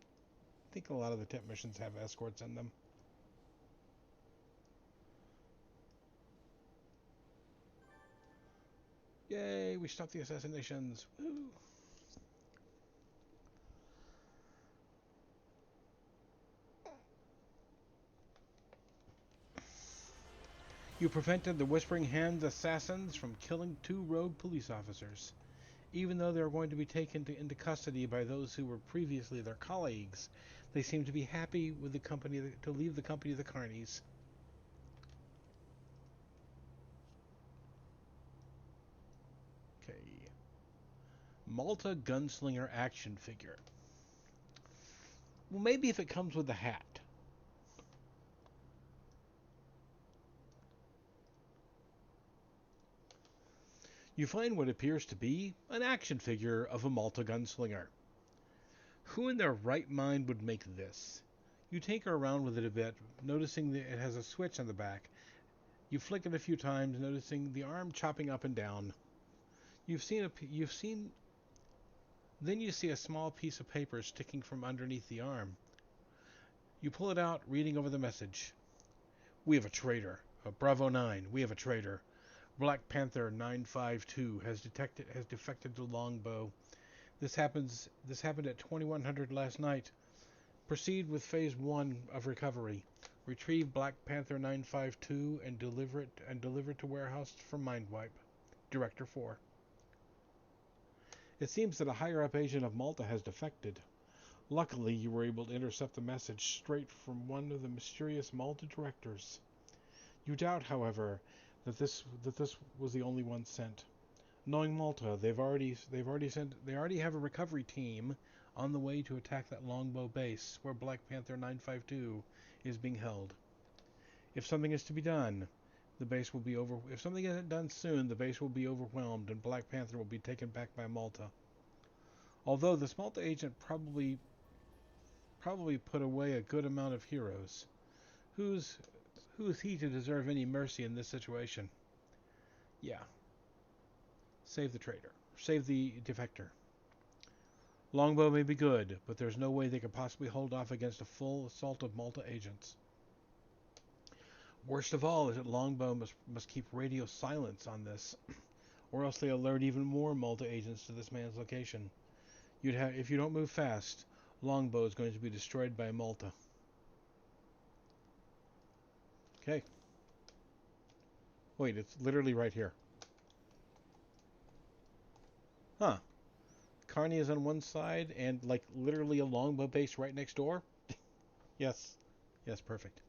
[SPEAKER 1] think a lot of the tip missions have escorts in them. Yay, we stopped the assassinations. Woo. You prevented the Whispering Hand assassins from killing 2 rogue police officers. Even though they were going to be taken into custody by those who were previously their colleagues, they seemed to be happy with the company to leave the company of the Carnies. Okay. Malta Gunslinger action figure. Well, maybe if it comes with the hat. You find what appears to be an action figure of a Malta Gunslinger. Who in their right mind would make this? You tinker around with it a bit, noticing that it has a switch on the back. You flick it a few times, noticing the arm chopping up and down. You've seen Then you see a small piece of paper sticking from underneath the arm. You pull it out, reading over the message. We have a traitor. Bravo 9, we have a traitor. Black Panther 952 has defected to Longbow. This happened at 2100 last night. Proceed with phase 1 of recovery. Retrieve Black Panther 952 and deliver it to warehouse for mind wipe. Director 4. It seems that a higher up agent of Malta has defected. Luckily, you were able to intercept the message straight from one of the mysterious Malta directors. You doubt, however, that this was the only one sent. Knowing Malta, they already have a recovery team on the way to attack that Longbow base where Black Panther 952 is being held. If something is to be done, the base will be over. If something isn't done soon, the base will be overwhelmed and Black Panther will be taken back by Malta. Although this Malta agent probably put away a good amount of heroes. Who's who's he to deserve any mercy in this situation? Yeah, save the traitor. Save the defector. Longbow may be good, but there's no way they could possibly hold off against a full assault of Malta agents. Worst of all is that Longbow must keep radio silence on this, or else they alert even more Malta agents to this man's location. You'd have if you don't move fast, longbow is going to be destroyed by Malta. Okay. Wait, it's literally right here. Huh. Carney is on one side and like literally a longbow base right next door? Yes. Yes, perfect.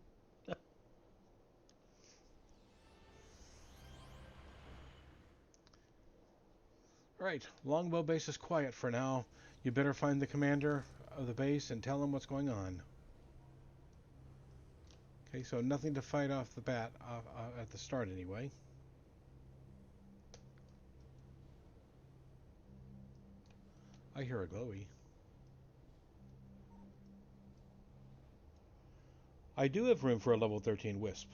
[SPEAKER 1] Right. Longbow base is quiet for now. You better find the commander of the base and tell him what's going on. Okay, so nothing to fight off the bat at the start anyway. I hear a glowy. I do have room for a level 13 wisp.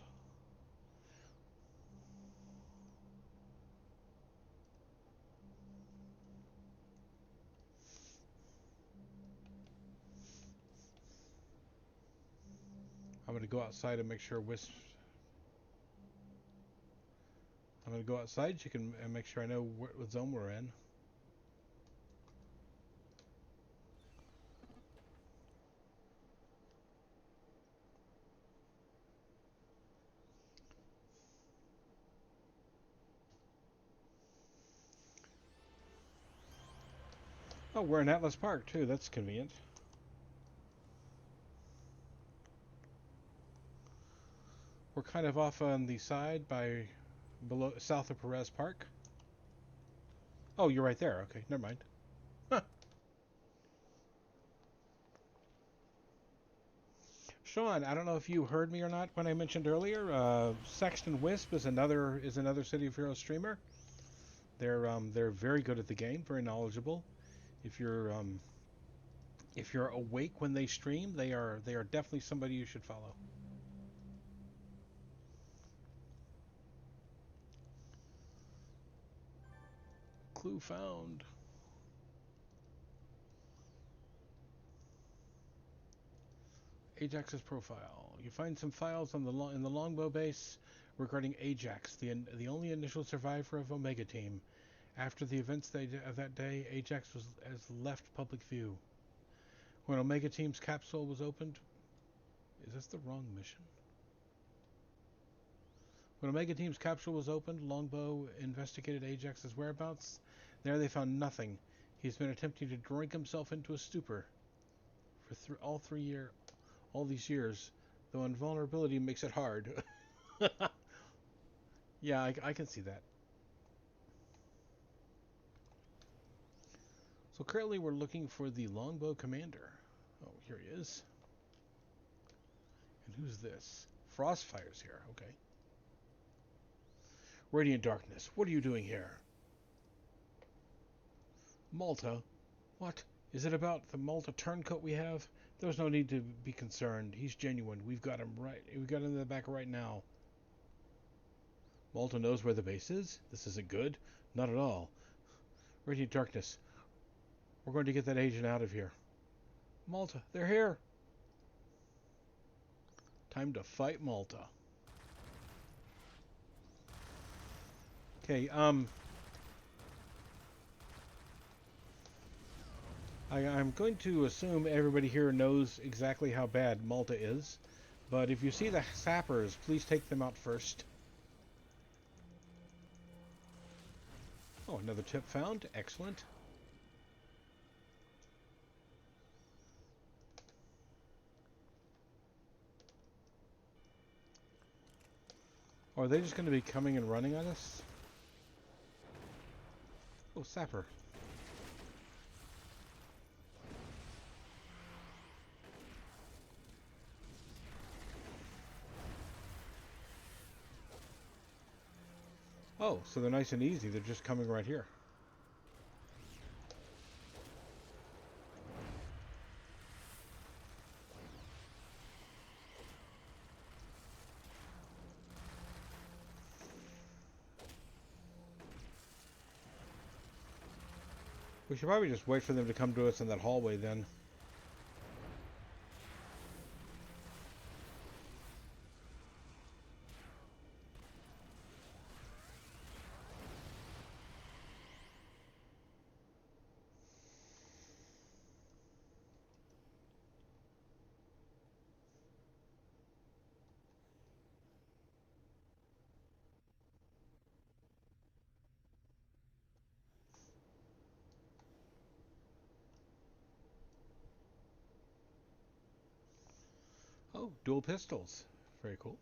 [SPEAKER 1] I'm going to go outside and make sure wisps. I'm going to go outside so you can make sure I know what zone we're in. Oh, we're in Atlas Park too. That's convenient. We're kind of off on the side by below south of Perez Park. Oh, you're right there. Okay, never mind. Huh. Sean, I don't know if you heard me or not when I mentioned earlier. Sexton Wisp is another City of Heroes streamer. They're very good at the game, very knowledgeable. If you're if you're awake when they stream, they are definitely somebody you should follow. Clue found. Ajax's profile. You find some files on in the longbow base regarding Ajax, the only initial survivor of Omega Team. After the events of that day, Ajax has left public view. When Omega Team's capsule was opened, is this the wrong mission? When Omega Team's capsule was opened, Longbow investigated Ajax's whereabouts. There they found nothing. He's been attempting to drink himself into a stupor for all these years, though invulnerability makes it hard. Yeah, I can see that. So currently we're looking for the Longbow Commander. Oh, here he is. And who's this? Frostfire's here. Okay. Radiant Darkness, what are you doing here? Malta? What? Is it about the Malta turncoat we have? There's no need to be concerned. He's genuine. We've got him right. We've got him in the back right now. Malta knows where the base is? This isn't good. Not at all. Radiant Darkness, we're going to get that agent out of here. Malta, they're here. Time to fight Malta. Okay, I'm going to assume everybody here knows exactly how bad Malta is, but if you see the sappers, please take them out first. Oh, another tip found. Excellent. Or are they just going to be coming and running on us? Oh, sapper. Oh, so they're nice and easy. They're just coming right here. We should probably just wait for them to come to us in that hallway then. Oh, dual pistols. Very cool.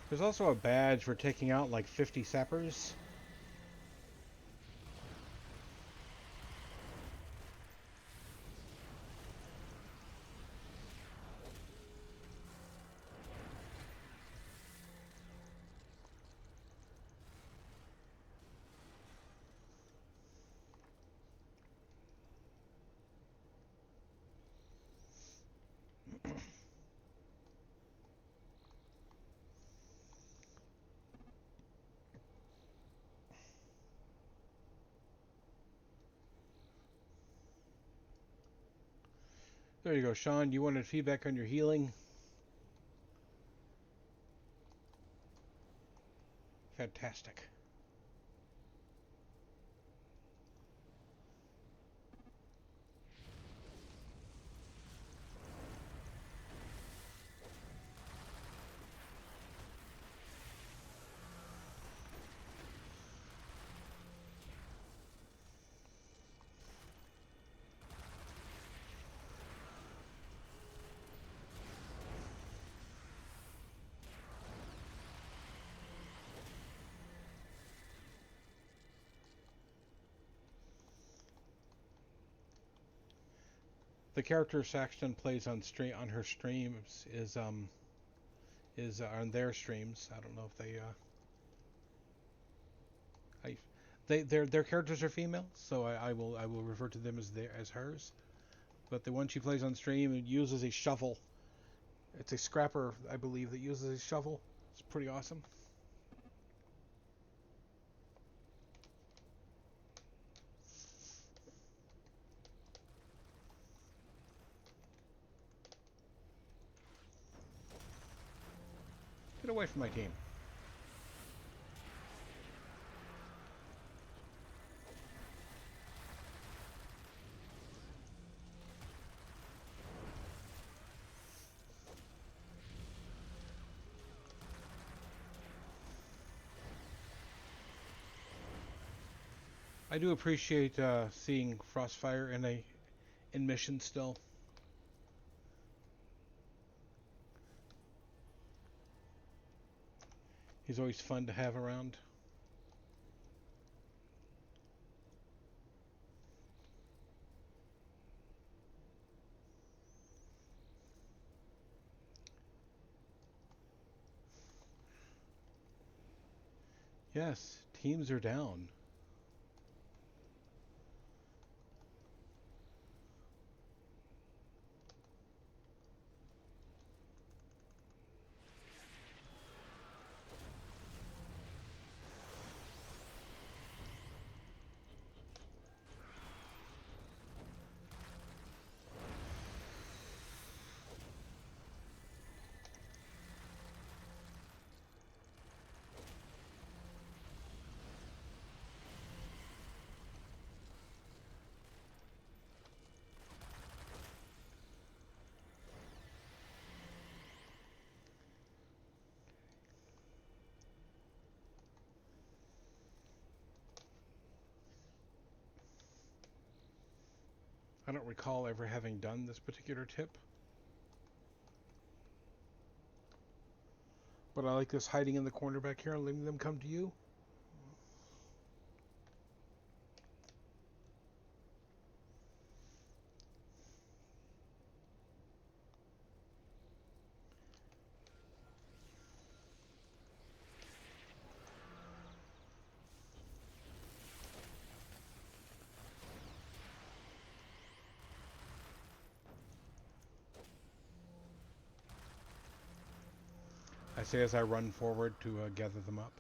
[SPEAKER 1] There's also a badge for taking out like 50 sappers. There you go, Sean. You wanted feedback on your healing? Fantastic. The character Saxton plays on her streams is on their streams. I don't know if I their characters are female, so I will refer to them as hers. But the one she plays on stream uses a shovel. It's a scrapper, I believe, that uses a shovel. It's pretty awesome. Get away from my team. I do appreciate seeing Frostfire in mission still. He's always fun to have around. Yes, teams are down. I don't recall ever having done this particular tip. But I like this hiding in the corner back here and letting them come to you. I say as I run forward to gather them up.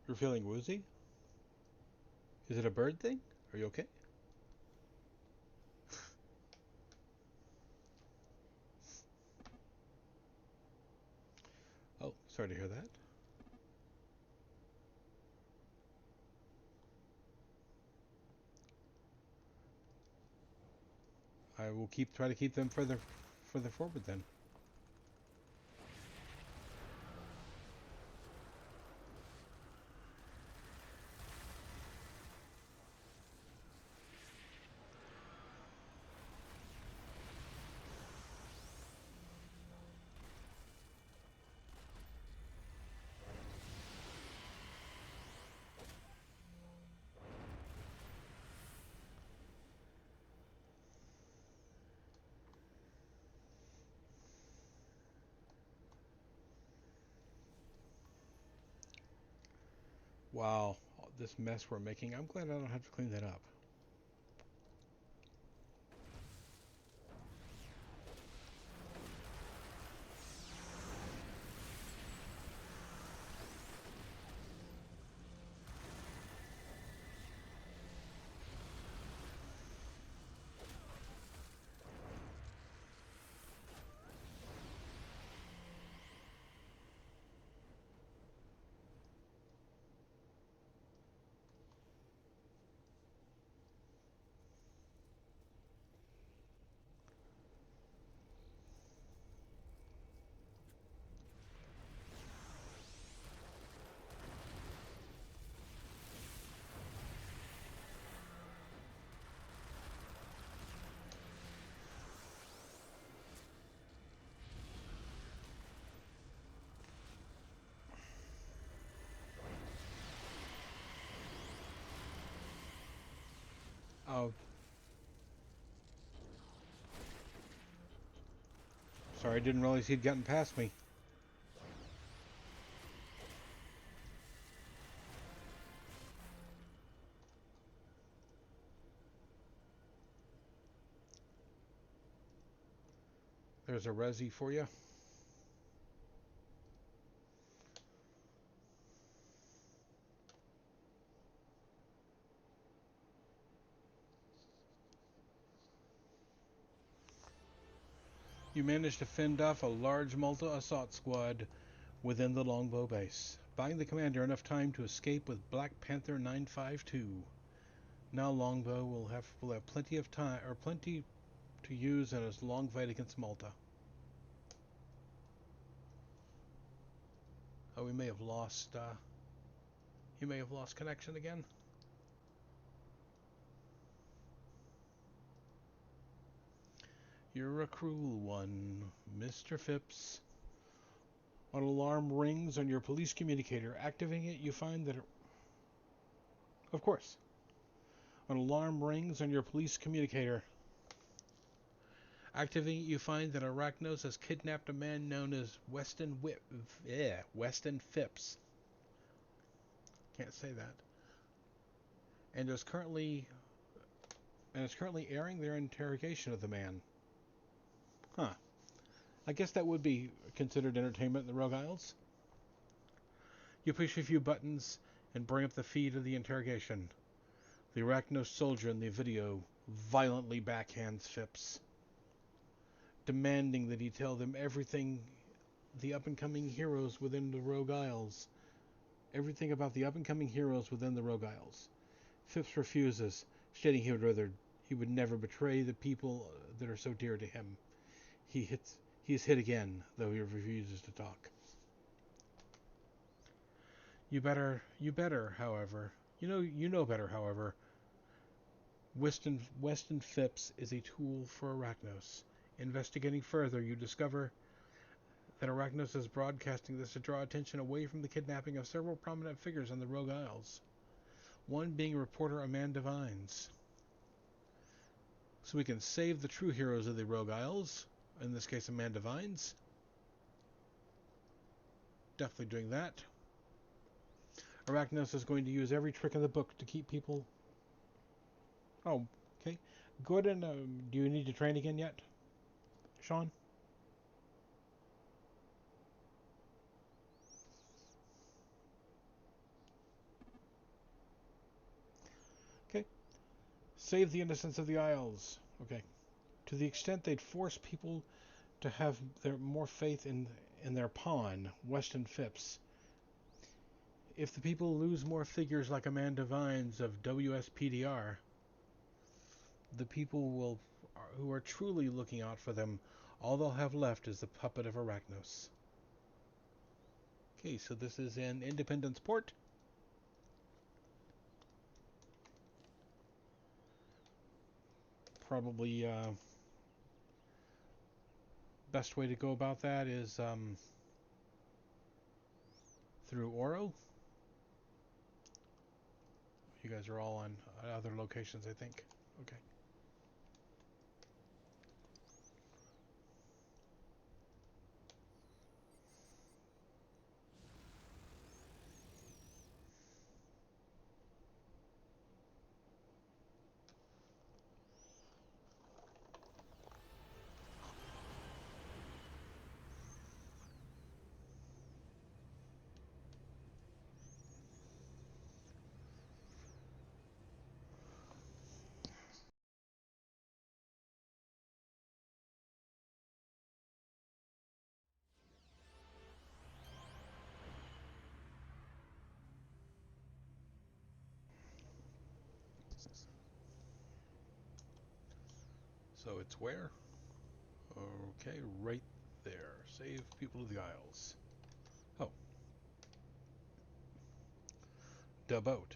[SPEAKER 1] You're feeling woozy? Is it a bird thing? Are you okay? Oh, sorry to hear that. I will try to keep them further forward then. Wow, this mess we're making. I'm glad I don't have to clean that up. Oh, sorry, I didn't realize he'd gotten past me. There's a resi for you. You managed to fend off a large Malta assault squad within the Longbow base, buying the commander enough time to escape with Black Panther 952. Now Longbow will have plenty of time or plenty to use in his long fight against Malta. Oh, he may have lost connection again. You're a cruel one, Mr. Phipps. An alarm rings on your police communicator. Activating it, you find that of course. An alarm rings on your police communicator. Activating it, you find that Arachnos has kidnapped a man known as Weston Phipps. Can't say that. And is currently airing their interrogation of the man. Huh. I guess that would be considered entertainment in the Rogue Isles. You push a few buttons and bring up the feed of the interrogation. The Arachnos soldier in the video violently backhands Phipps, demanding that he tell them everything the up-and-coming heroes within the Rogue Isles. Everything about the up-and-coming heroes within the Rogue Isles. Phipps refuses, stating he would never betray the people that are so dear to him. He is hit again, though he refuses to talk. You better, however. You know better, however. Weston Phipps is a tool for Arachnos. Investigating further, you discover that Arachnos is broadcasting this to draw attention away from the kidnapping of several prominent figures on the Rogue Isles. One being reporter Amanda Vines. So we can save the true heroes of the Rogue Isles, in this case Amanda Vines. Definitely doing that. Arachnos is going to use every trick in the book to keep people... Oh, okay. Go ahead and... do you need to train again yet, Sean? save the innocence of the Isles. Okay. To the extent they'd force people to have their more faith in their pawn, Weston Phipps. If the people lose more figures like Amanda Vines of WSPDR, the people will who are truly looking out for them, all they'll have left is the puppet of Arachnos. Okay, so this is in Independence Port. Probably best way to go about that is through Oro. You guys are all on other locations, I think. Okay. So it's where? Okay, right there. Save people of the Isles. Oh, the boat.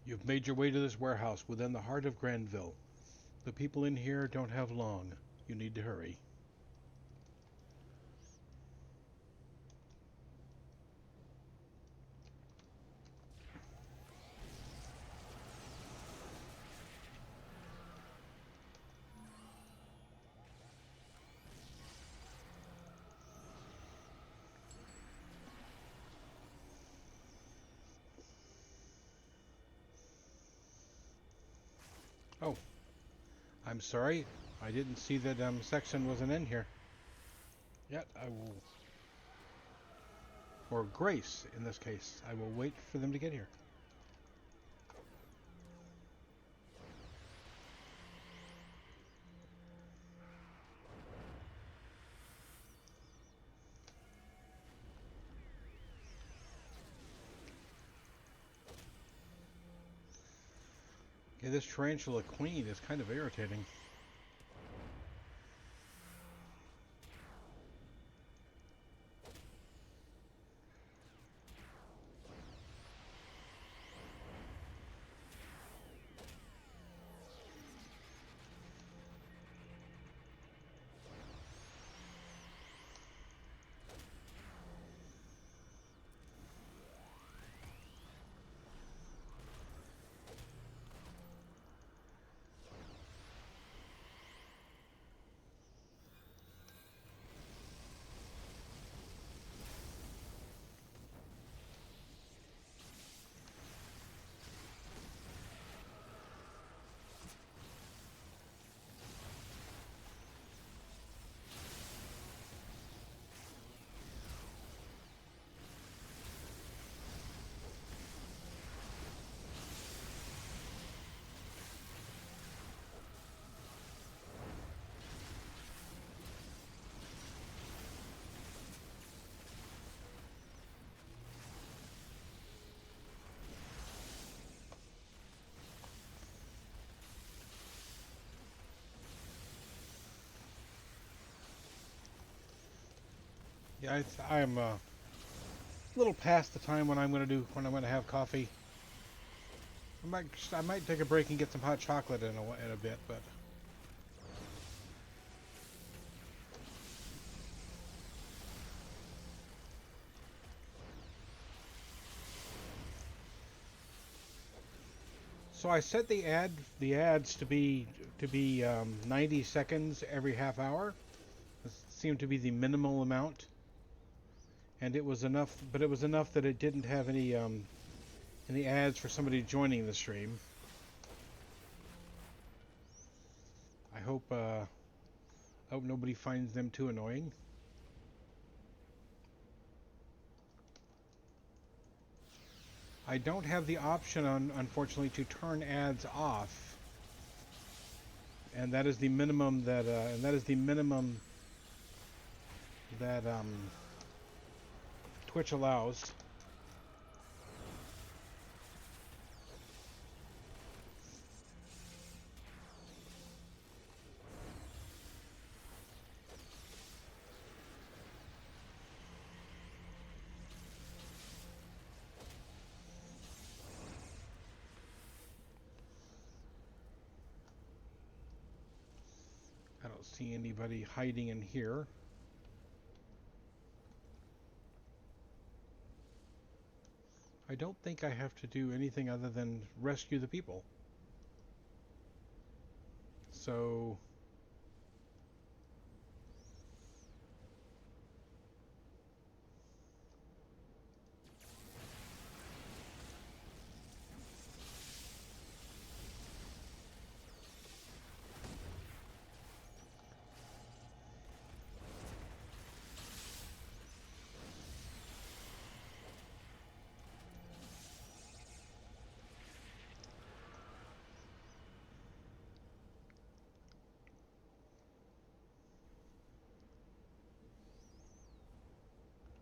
[SPEAKER 1] You've made your way to this warehouse within the heart of Granville. The people in here don't have long. You need to hurry. Oh, I'm sorry. I didn't see that section wasn't in here. Yet I will, or Grace in this case. I will wait for them to get here. Okay, this tarantula queen is kind of irritating. Yeah, I'm a little past the time when I'm going to have coffee. I might take a break and get some hot chocolate in a bit, but so I set the ads to be 90 seconds every half hour. This seemed to be the minimal amount. and it was enough, but it was enough that it didn't have any ads for somebody joining the stream. I hope nobody finds them too annoying. I don't have the option, unfortunately, to turn ads off, and that is the minimum that Twitch allows. I don't see anybody hiding in here. I don't think I have to do anything other than rescue the people. So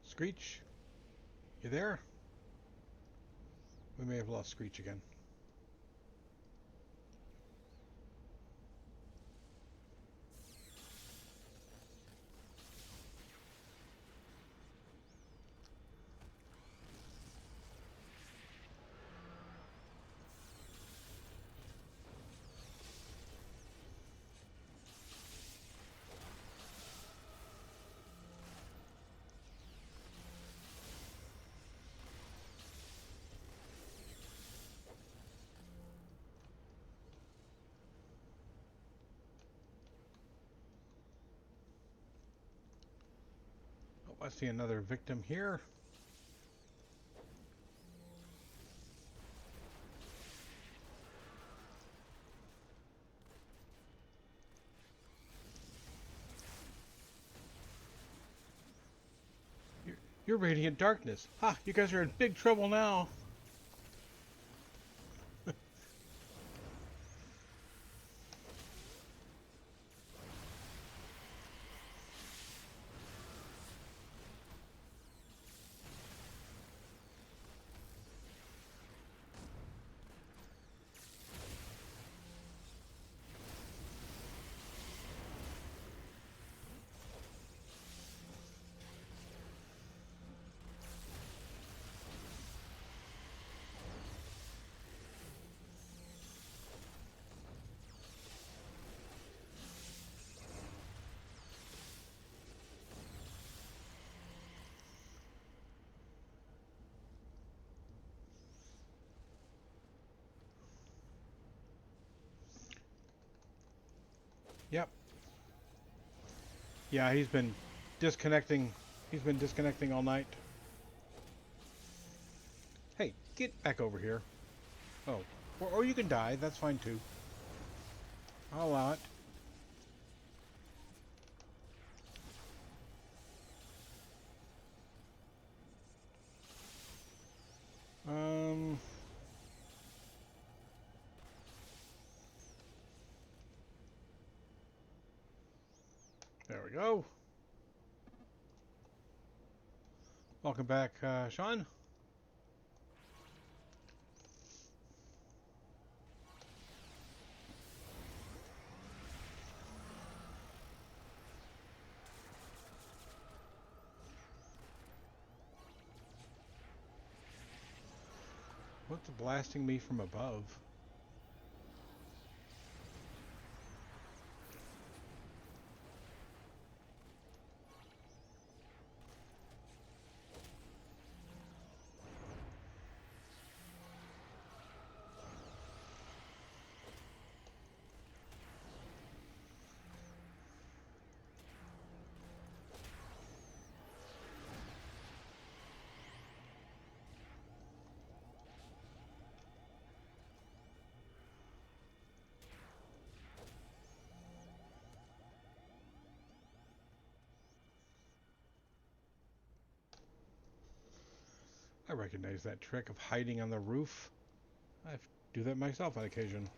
[SPEAKER 1] Screech, you there? We may have lost Screech again. Oh, I see another victim here. You're Radiant Darkness. Ha! You guys are in big trouble now. Yep. Yeah, he's been disconnecting. He's been disconnecting all night. Hey, get back over here. Oh, or you can die. That's fine too. I'll allow it. Um. There we go. Welcome back, Sean. What's blasting me from above? I recognize that trick of hiding on the roof. I do that myself on occasion.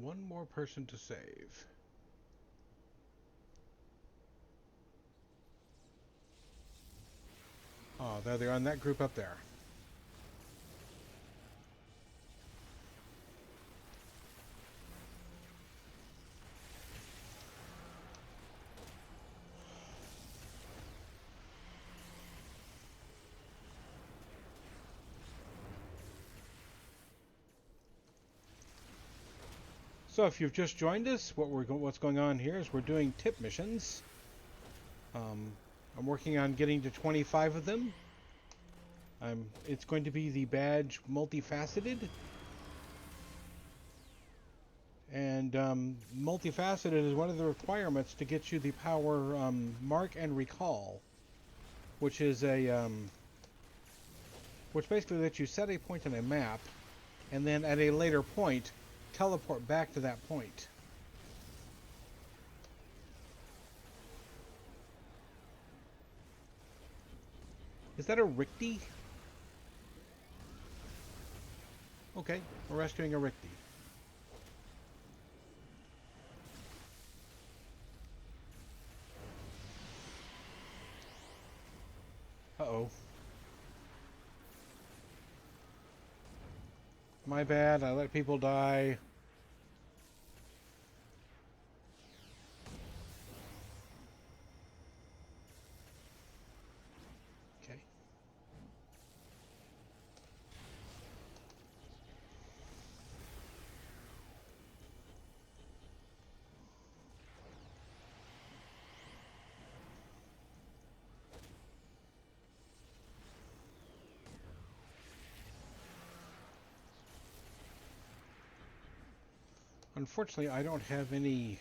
[SPEAKER 1] One more person to save. Oh, there they are in that group up there. So if you've just joined us, what's going on here is we're doing tip missions. I'm working on getting to 25 of them. It's going to be the badge multifaceted. And multifaceted is one of the requirements to get you the power mark and recall, which is which basically lets you set a point on a map, and then at a later point, teleport back to that point. Is that a Ricti? Okay, we're rescuing a Ricti. Uh-oh. My bad, I let people die. Okay. Unfortunately, I don't have any...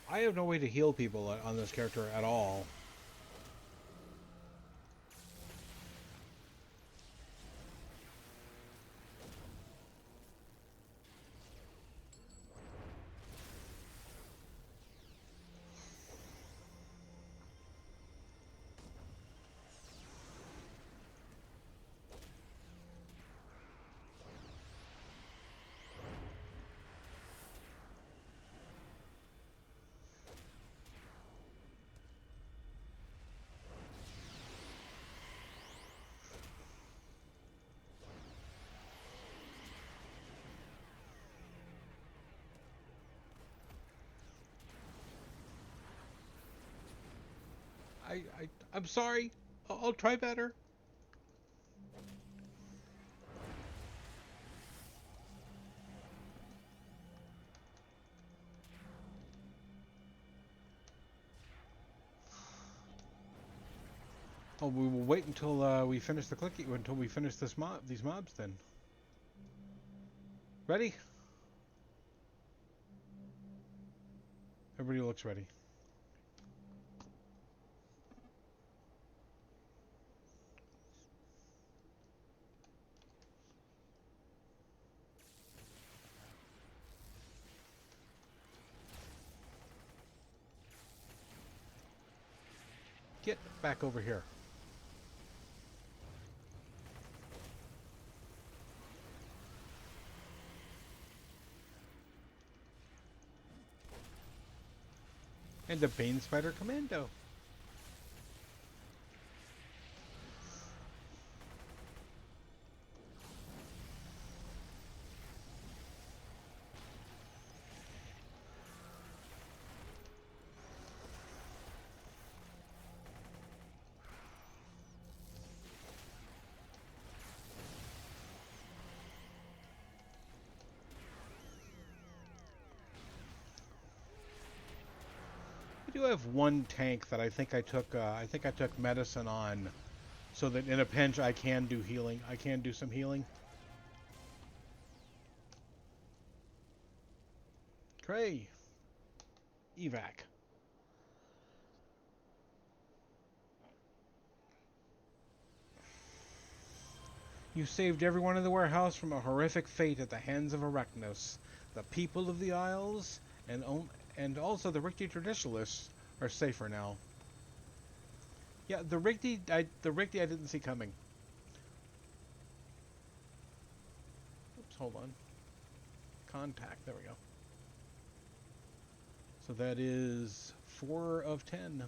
[SPEAKER 1] I have no way to heal people on this character at all. I'm sorry. I'll try better. Oh, we will wait until we finish the clicking, until we finish these mobs then. Ready? Everybody looks ready. Get back over here. the Bane Spider Commando. I do have one tank that I think I took. I think I took medicine on, so that in a pinch I can do healing. I can do some healing. Cray, evac. You saved everyone in the warehouse from a horrific fate at the hands of Arachnos. The people of the Isles and also the Ricti traditionalists are safer now. Yeah, the Ricti I didn't see coming. Oops, hold on. Contact. There we go. So that is 4 of 10.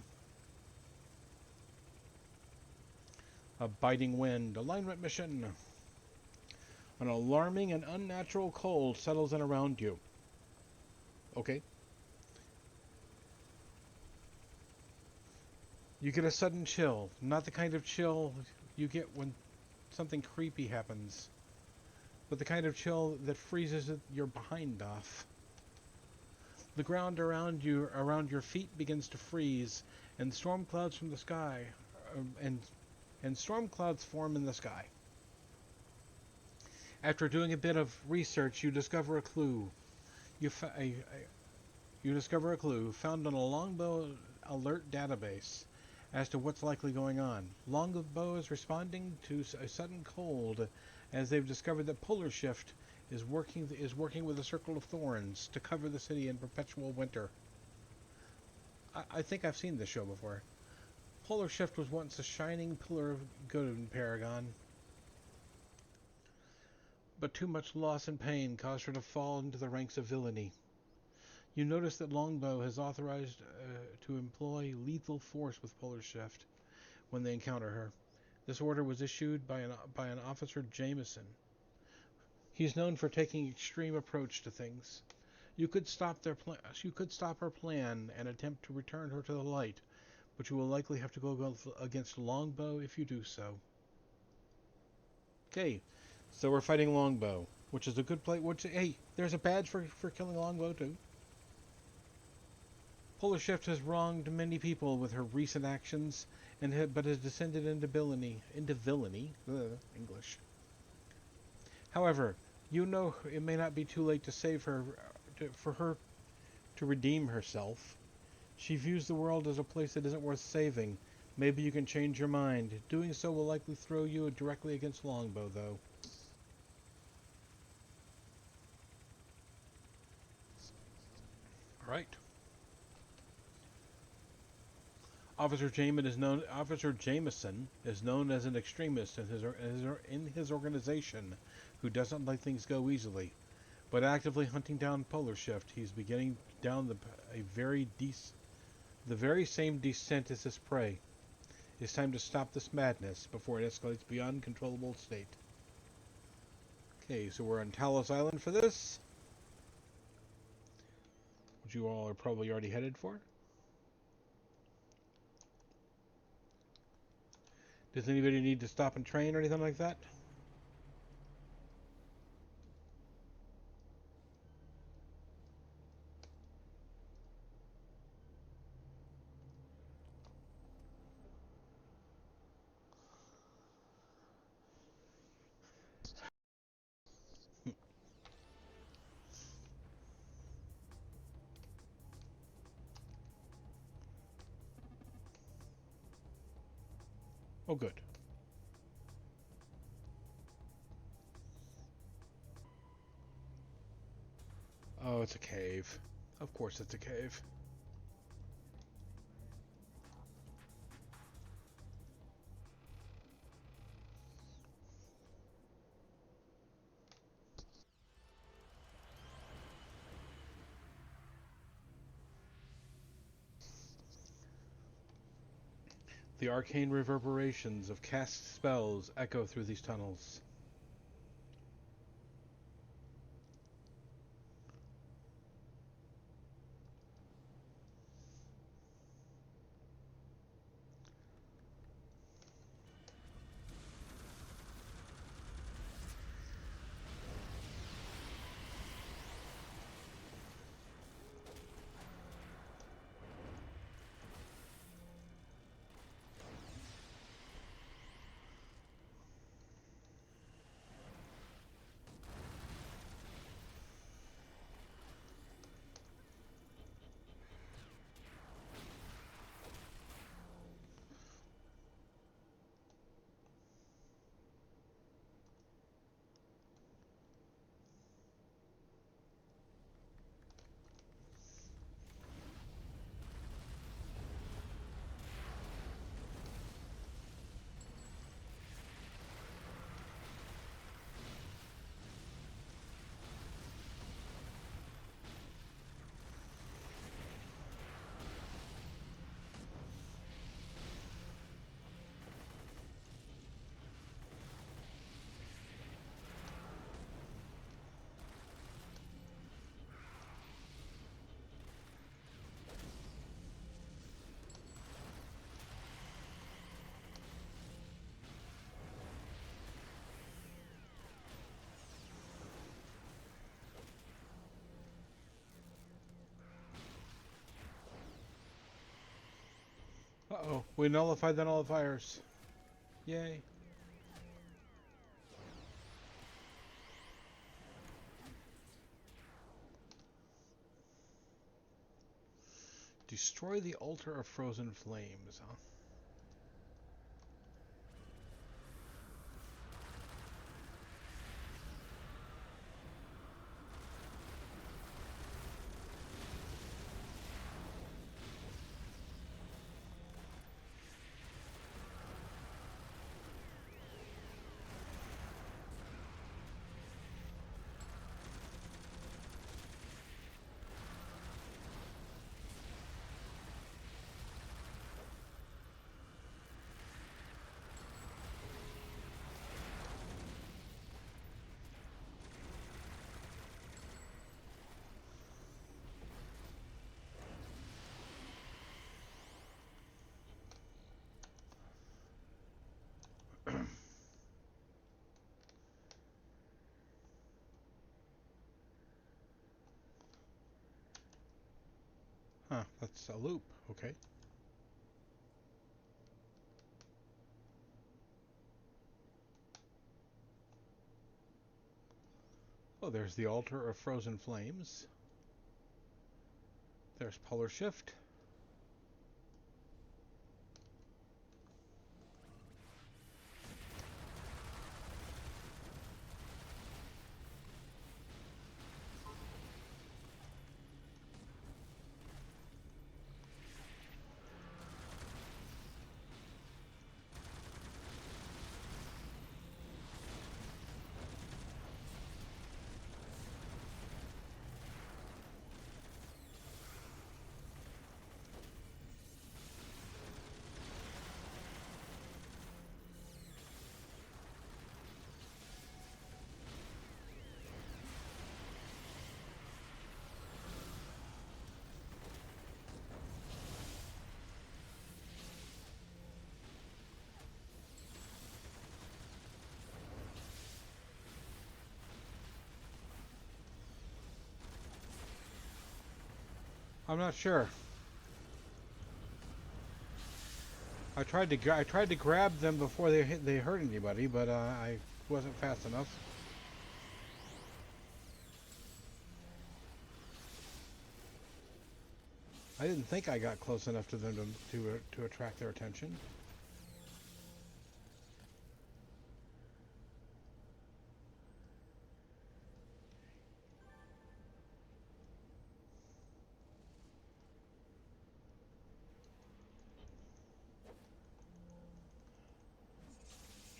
[SPEAKER 1] A biting wind. Alignment mission. An alarming and unnatural cold settles in around you. Okay. You get a sudden chill. Not the kind of chill you get when something creepy happens, but the kind of chill that freezes your behind off. The ground around you, around your feet, begins to freeze, and storm clouds from the sky, and storm clouds form in the sky. After doing a bit of research, you discover a clue. You discover a clue found on a longbow alert database as to what's likely going on. Longbow is responding to a sudden cold, as they've discovered that Polar Shift is working with a Circle of Thorns to cover the city in perpetual winter. I think I've seen this show before. Polar Shift was once a shining pillar of good in Paragon, but too much loss and pain caused her to fall into the ranks of villainy. You notice that Longbow has authorized to employ lethal force with Polar Shift when they encounter her. This order was issued by an officer Jameson. He's known for taking extreme approach to things. You could stop her plan and attempt to return her to the light, but you will likely have to go against Longbow if you do so. Okay, so we're fighting Longbow, which is a good play. Hey, there's a badge for killing Longbow too. Polar Shift has wronged many people with her recent actions, but has descended into villainy. English. However, you know it may not be too late to save her, for her to redeem herself. She views the world as a place that isn't worth saving. Maybe you can change your mind. Doing so will likely throw you directly against Longbow, though. All right. Officer Jameson is known as an extremist in his organization who doesn't let things go easily. But actively hunting down Polar Shift, he's beginning down the very same descent as his prey. It's time to stop this madness before it escalates beyond controllable state. Okay, so we're on Talos Island for this, which you all are probably already headed for. Does anybody need to stop and train or anything like that? Oh, good. Oh, it's a cave. Of course it's a cave. The arcane reverberations of cast spells echo through these tunnels. Uh-oh, we nullified the nullifiers. Yay. Destroy the altar of frozen flames, huh? Huh, that's a loop. Okay. Oh, there's the altar of frozen flames. There's polar shift. I'm not sure. I tried to grab them before they hurt anybody, but I wasn't fast enough. I didn't think I got close enough to them to attract their attention.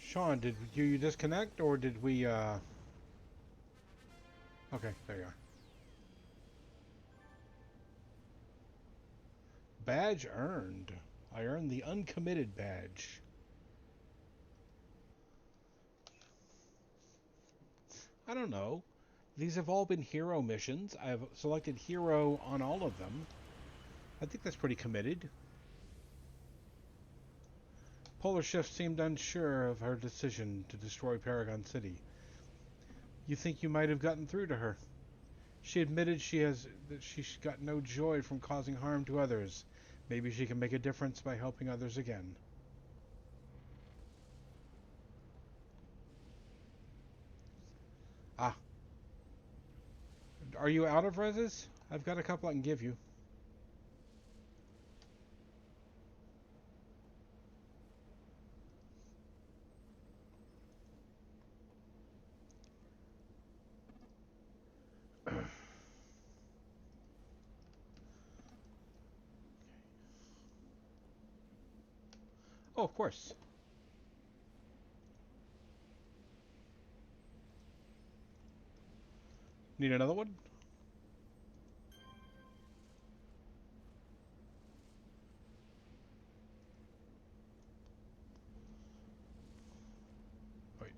[SPEAKER 1] Sean, did you disconnect or did we? Okay, there you are. Badge earned. I earned the uncommitted badge. I don't know. These have all been hero missions. I've selected hero on all of them. I think that's pretty committed. Polar Shift seemed unsure of her decision to destroy Paragon City. You think you might have gotten through to her? She admitted that she's got no joy from causing harm to others. Maybe she can make a difference by helping others again. Ah, are you out of reses? I've got a couple I can give you. Oh, of course. Need another one? Wait.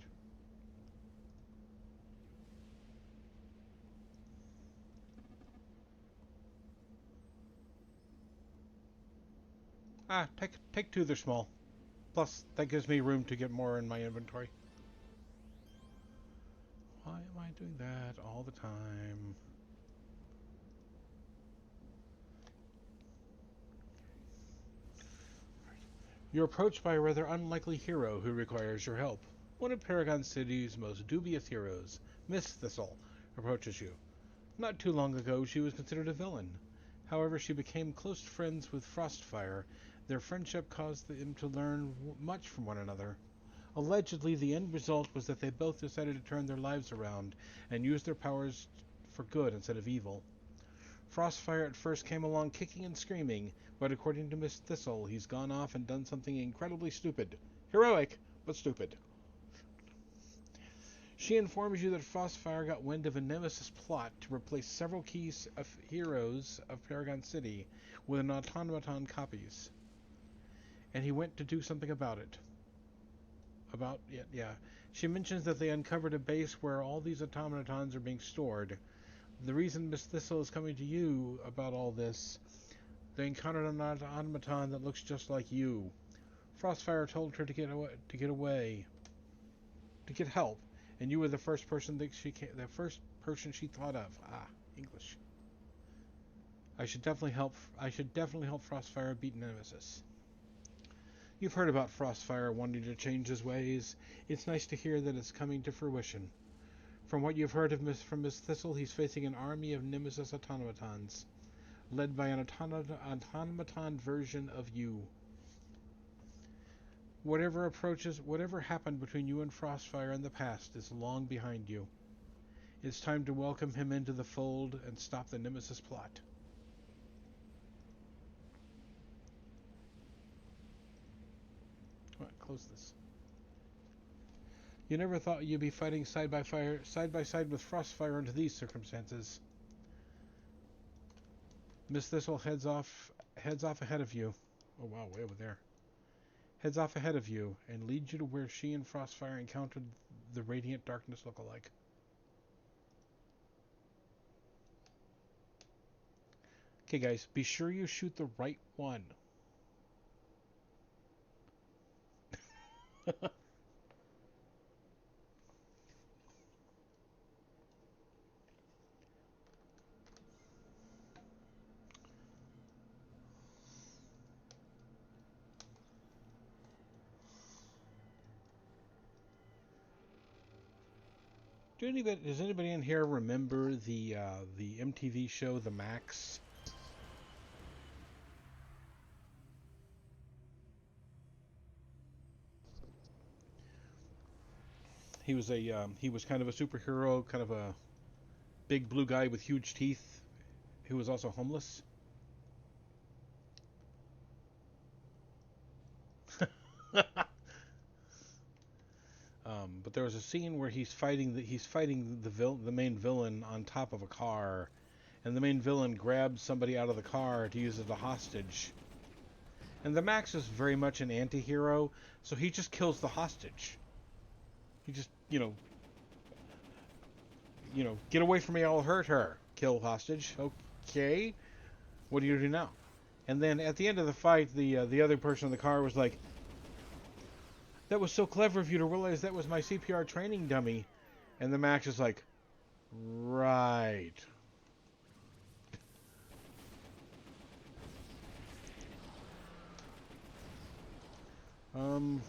[SPEAKER 1] Ah, take two. They're small. Plus, that gives me room to get more in my inventory. Why am I doing that all the time? You're approached by a rather unlikely hero who requires your help. One of Paragon City's most dubious heroes, Miss Thistle, approaches you. Not too long ago, she was considered a villain. However, she became close friends with Frostfire. Their friendship caused them to learn much from one another. Allegedly, the end result was that they both decided to turn their lives around and use their powers for good instead of evil. Frostfire at first came along kicking and screaming, but according to Miss Thistle, he's gone off and done something incredibly stupid. Heroic, but stupid. She informs you that Frostfire got wind of a nemesis plot to replace several key heroes of Paragon City with an automaton copies. And he went to do something about it. Yeah. She mentions that they uncovered a base where all these automatons are being stored. The reason Miss Thistle is coming to you about all this, they encountered an automaton that looks just like you. Frostfire told her to get help, and you were the first person she thought of. Ah, English. I should definitely help Frostfire beat Nemesis. You've heard about Frostfire wanting to change his ways. It's nice to hear that it's coming to fruition. From what you've heard from Miss Thistle, he's facing an army of Nemesis automatons, led by an automaton version of you. Whatever happened between you and Frostfire in the past is long behind you. It's time to welcome him into the fold and stop the Nemesis plot. Right, close this. You never thought you'd be fighting side by side with Frostfire under these circumstances. Miss Thistle heads off ahead of you. Oh wow, way over there. Heads off ahead of you and leads you to where she and Frostfire encountered the Radiant Darkness look-alike. Okay, guys, be sure you shoot the right one. Does anybody in here remember the MTV show The Max? He was kind of a superhero, kind of a big blue guy with huge teeth, who was also homeless. But there was a scene where the main villain on top of a car, and the main villain grabs somebody out of the car to use as a hostage. And the Max is very much an anti-hero, so he just kills the hostage. He just, get away from me, I'll hurt her. Kill hostage. Okay. What do you do now? And then at the end of the fight, the other person in the car was like, "That was so clever of you to realize that was my CPR training dummy." And the Max is like, "Right." Um,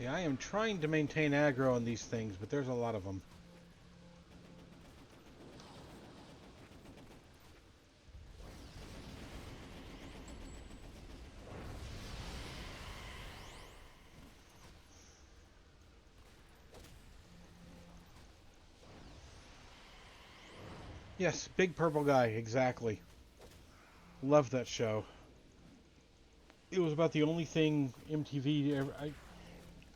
[SPEAKER 1] yeah, I am trying to maintain aggro on these things, but there's a lot of them. Yes, big purple guy, exactly. Love that show. It was about the only thing MTV ever.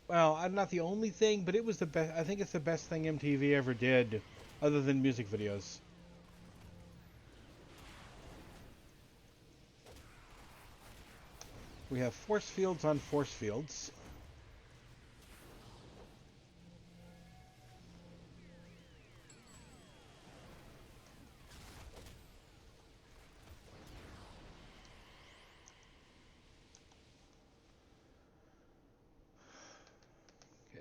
[SPEAKER 1] Well, I'm not the only thing, but it was the best. I think it's the best thing MTV ever did, other than music videos. We have force fields on force fields. Okay.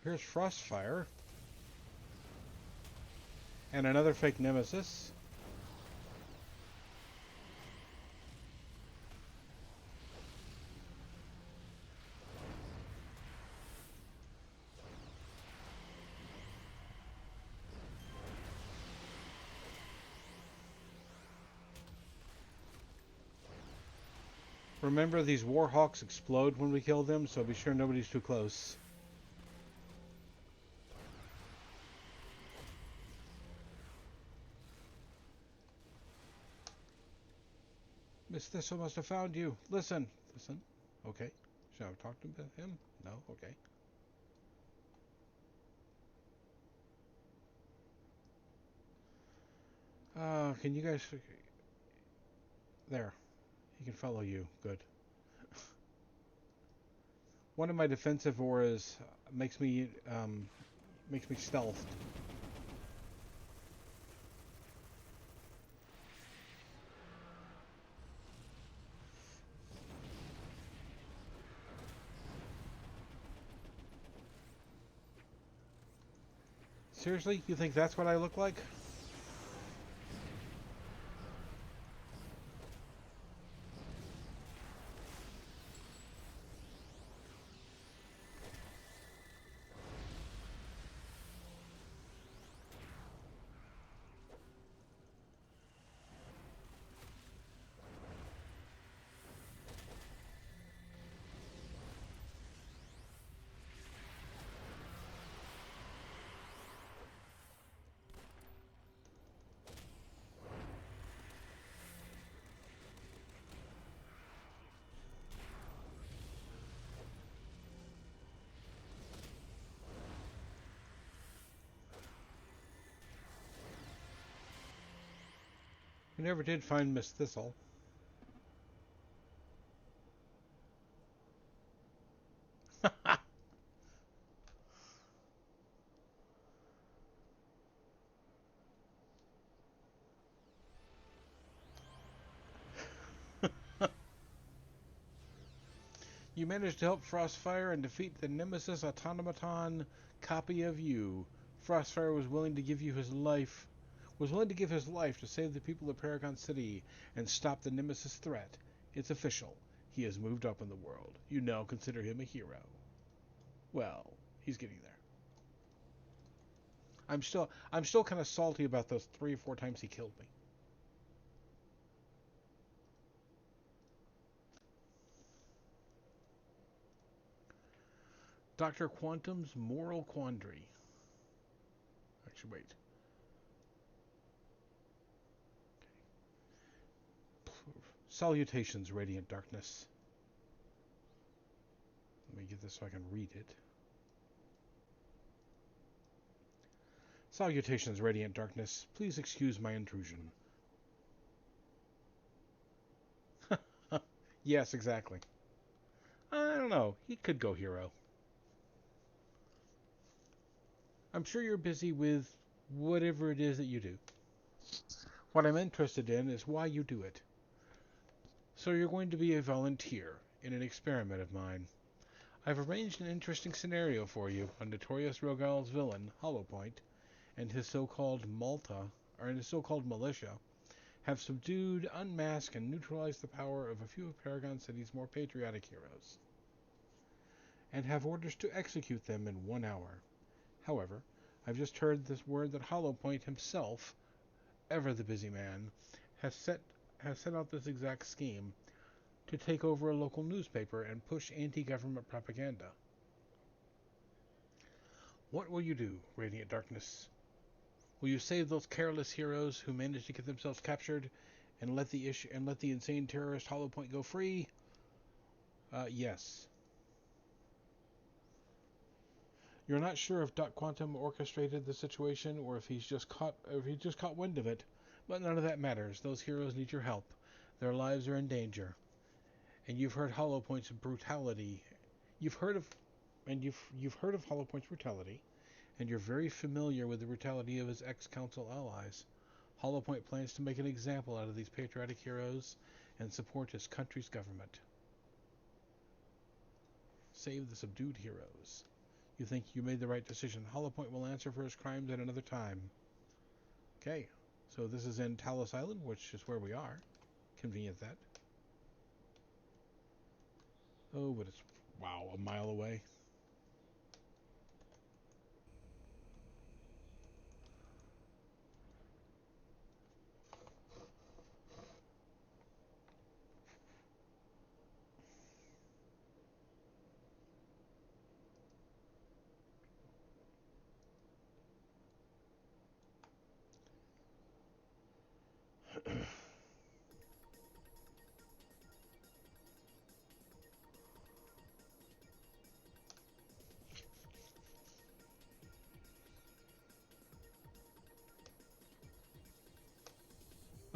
[SPEAKER 1] Here's Frostfire. And another fake nemesis. Remember, these Warhawks explode when we kill them, so be sure nobody's too close. Miss Thistle must have found you. Listen. Listen. Okay. Should I talk to him? No? Okay. Can you guys... There. He can follow you. Good. One of my defensive auras makes me stealthed. Seriously? You think that's what I look like? We never did find Miss Thistle. You managed to help Frostfire and defeat the Nemesis automaton copy of you. Frostfire was willing to give his life to save the people of Paragon City and stop the Nemesis threat. It's official. He has moved up in the world. You now consider him a hero. Well, he's getting there. I'm still kind of salty about those 3 or 4 times he killed me. Dr. Quantum's moral quandary. Actually, wait. Salutations, Radiant Darkness. me get this so I can read it. Salutations, Radiant Darkness. Please excuse my intrusion. Yes, exactly. I don't know. He could go hero. I'm sure you're busy with whatever it is that you do. What I'm interested in is why you do it. So you're going to be a volunteer in an experiment of mine. I've arranged an interesting scenario for you. A notorious Rogal's villain, Hollowpoint, and his so-called his so-called militia, have subdued, unmasked, and neutralized the power of a few of Paragon City's more patriotic heroes, and have orders to execute them in 1 hour. However, I've just heard this word that Hollowpoint himself, ever the busy man, has set out this exact scheme to take over a local newspaper and push anti-government propaganda. What will you do, Radiant Darkness? Will you save those careless heroes who managed to get themselves captured and let the insane terrorist Hollowpoint go free? Yes. You're not sure if Dot Quantum orchestrated the situation or if he just caught wind of it, but none of that matters. Those heroes need your help. Their lives are in danger. And you've heard Hollowpoint's brutality. You've heard of Hollowpoint's brutality, and you're very familiar with the brutality of his ex-council allies. Hollowpoint plans to make an example out of these patriotic heroes and support his country's government. Save the subdued heroes. You think you made the right decision. Hollowpoint will answer for his crimes at another time. Okay, so this is in Talos Island, which is where we are. Convenient that. Oh, but it's, wow, a mile away.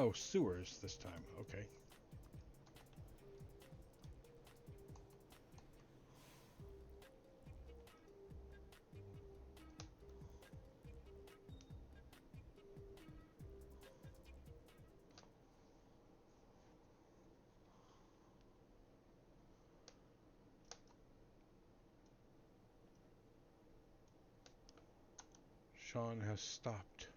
[SPEAKER 1] Oh, sewers this time. Okay. Sean has stopped.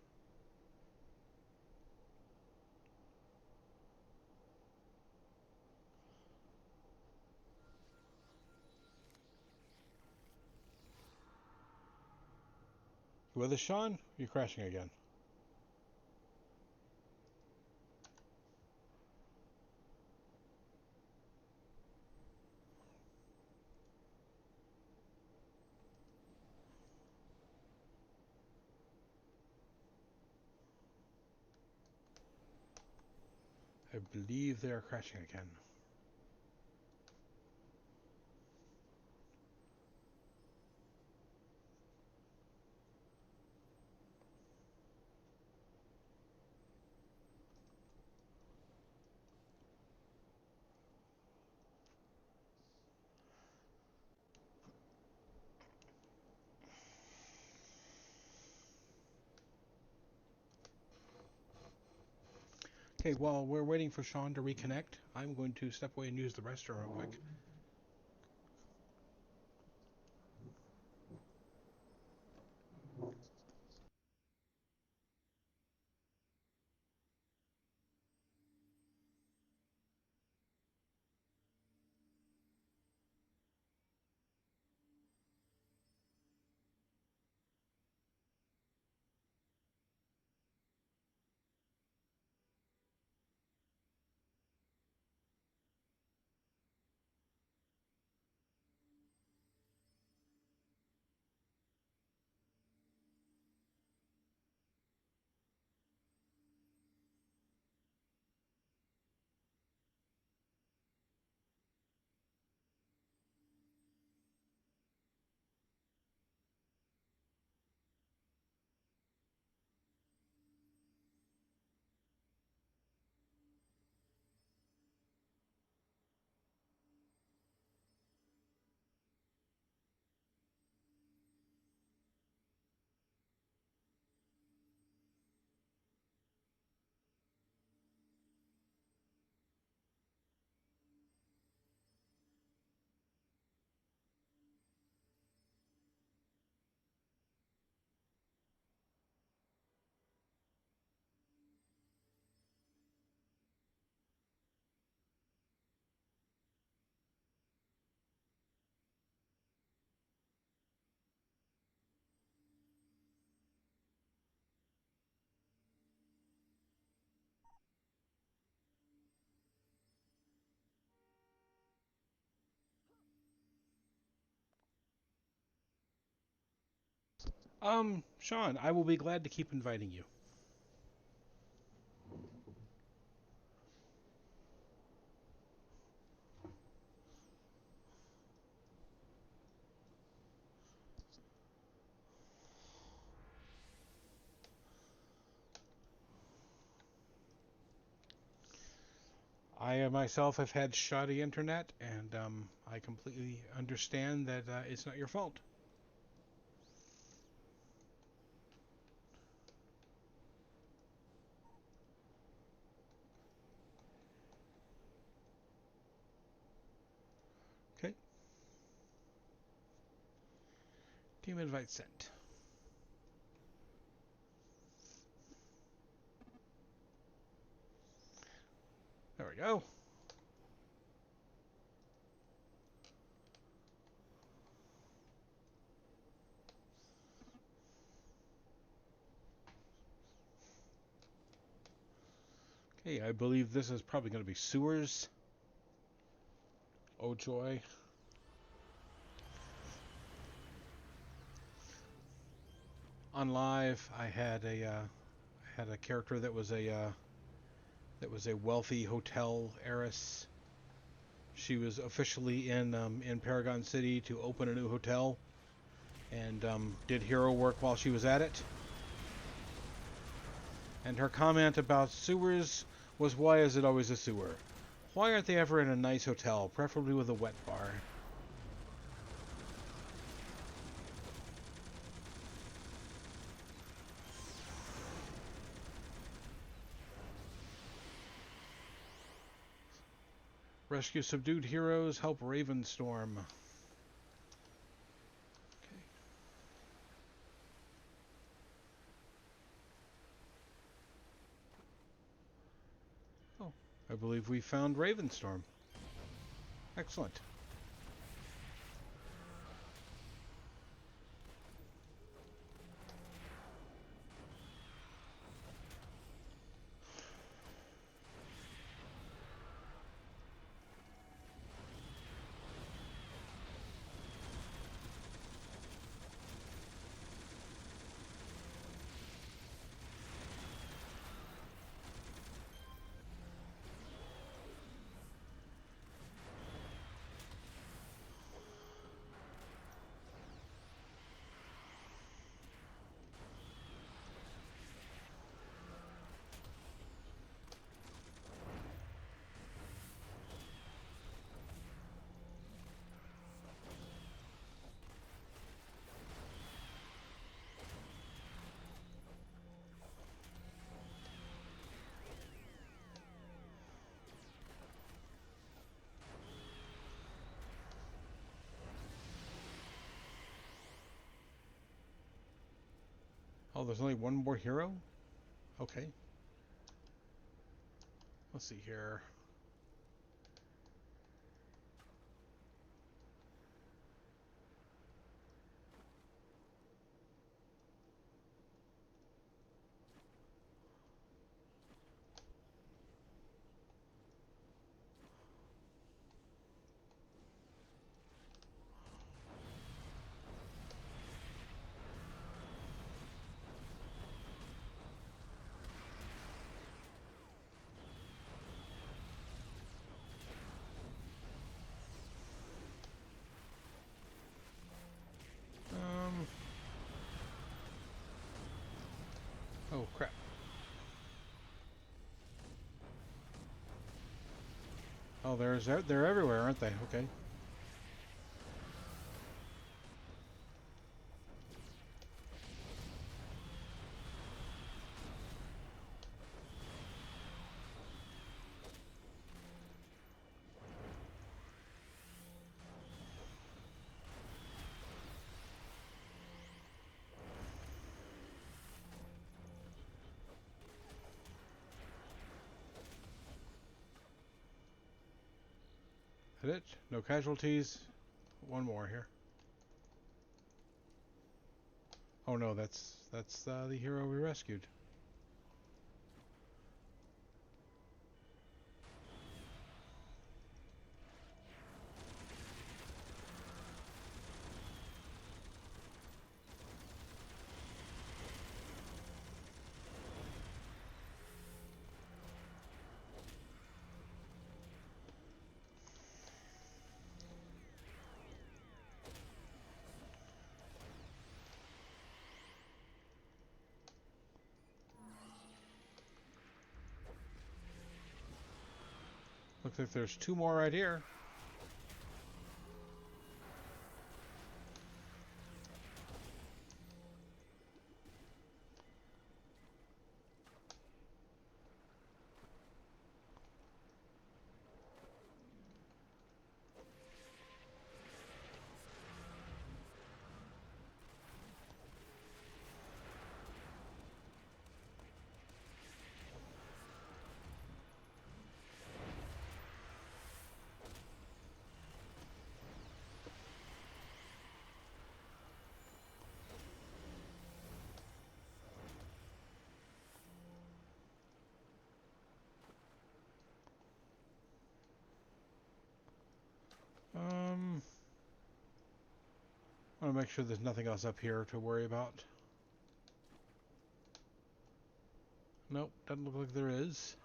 [SPEAKER 1] You with us, Sean? You're crashing again. I believe they are crashing again. Okay, while we're waiting for Sean to reconnect, I'm going to step away and use the restroom real quick. Sean, I will be glad to keep inviting you. I myself have had shoddy internet, and I completely understand that it's not your fault. Okay. Team invite sent. There we go. Okay, I believe this is probably going to be sewers. Oh joy. On live, I had a character that was a wealthy hotel heiress. She was officially in Paragon City to open a new hotel, and did hero work while she was at it. And her comment about sewers was, "Why is it always a sewer? Why aren't they ever in a nice hotel, preferably with a wet bar?" Rescue subdued heroes, help Ravenstorm. Okay. Oh, I believe we found Ravenstorm. Excellent. Oh, there's only one more hero? Okay. Let's see here. Um. Oh crap. Oh, they're everywhere, aren't they? Okay. Hit it. No casualties. One more here. Oh no, that's the hero we rescued. Looks like there's two more right here. I want to make sure there's nothing else up here to worry about. Nope, doesn't look like there is.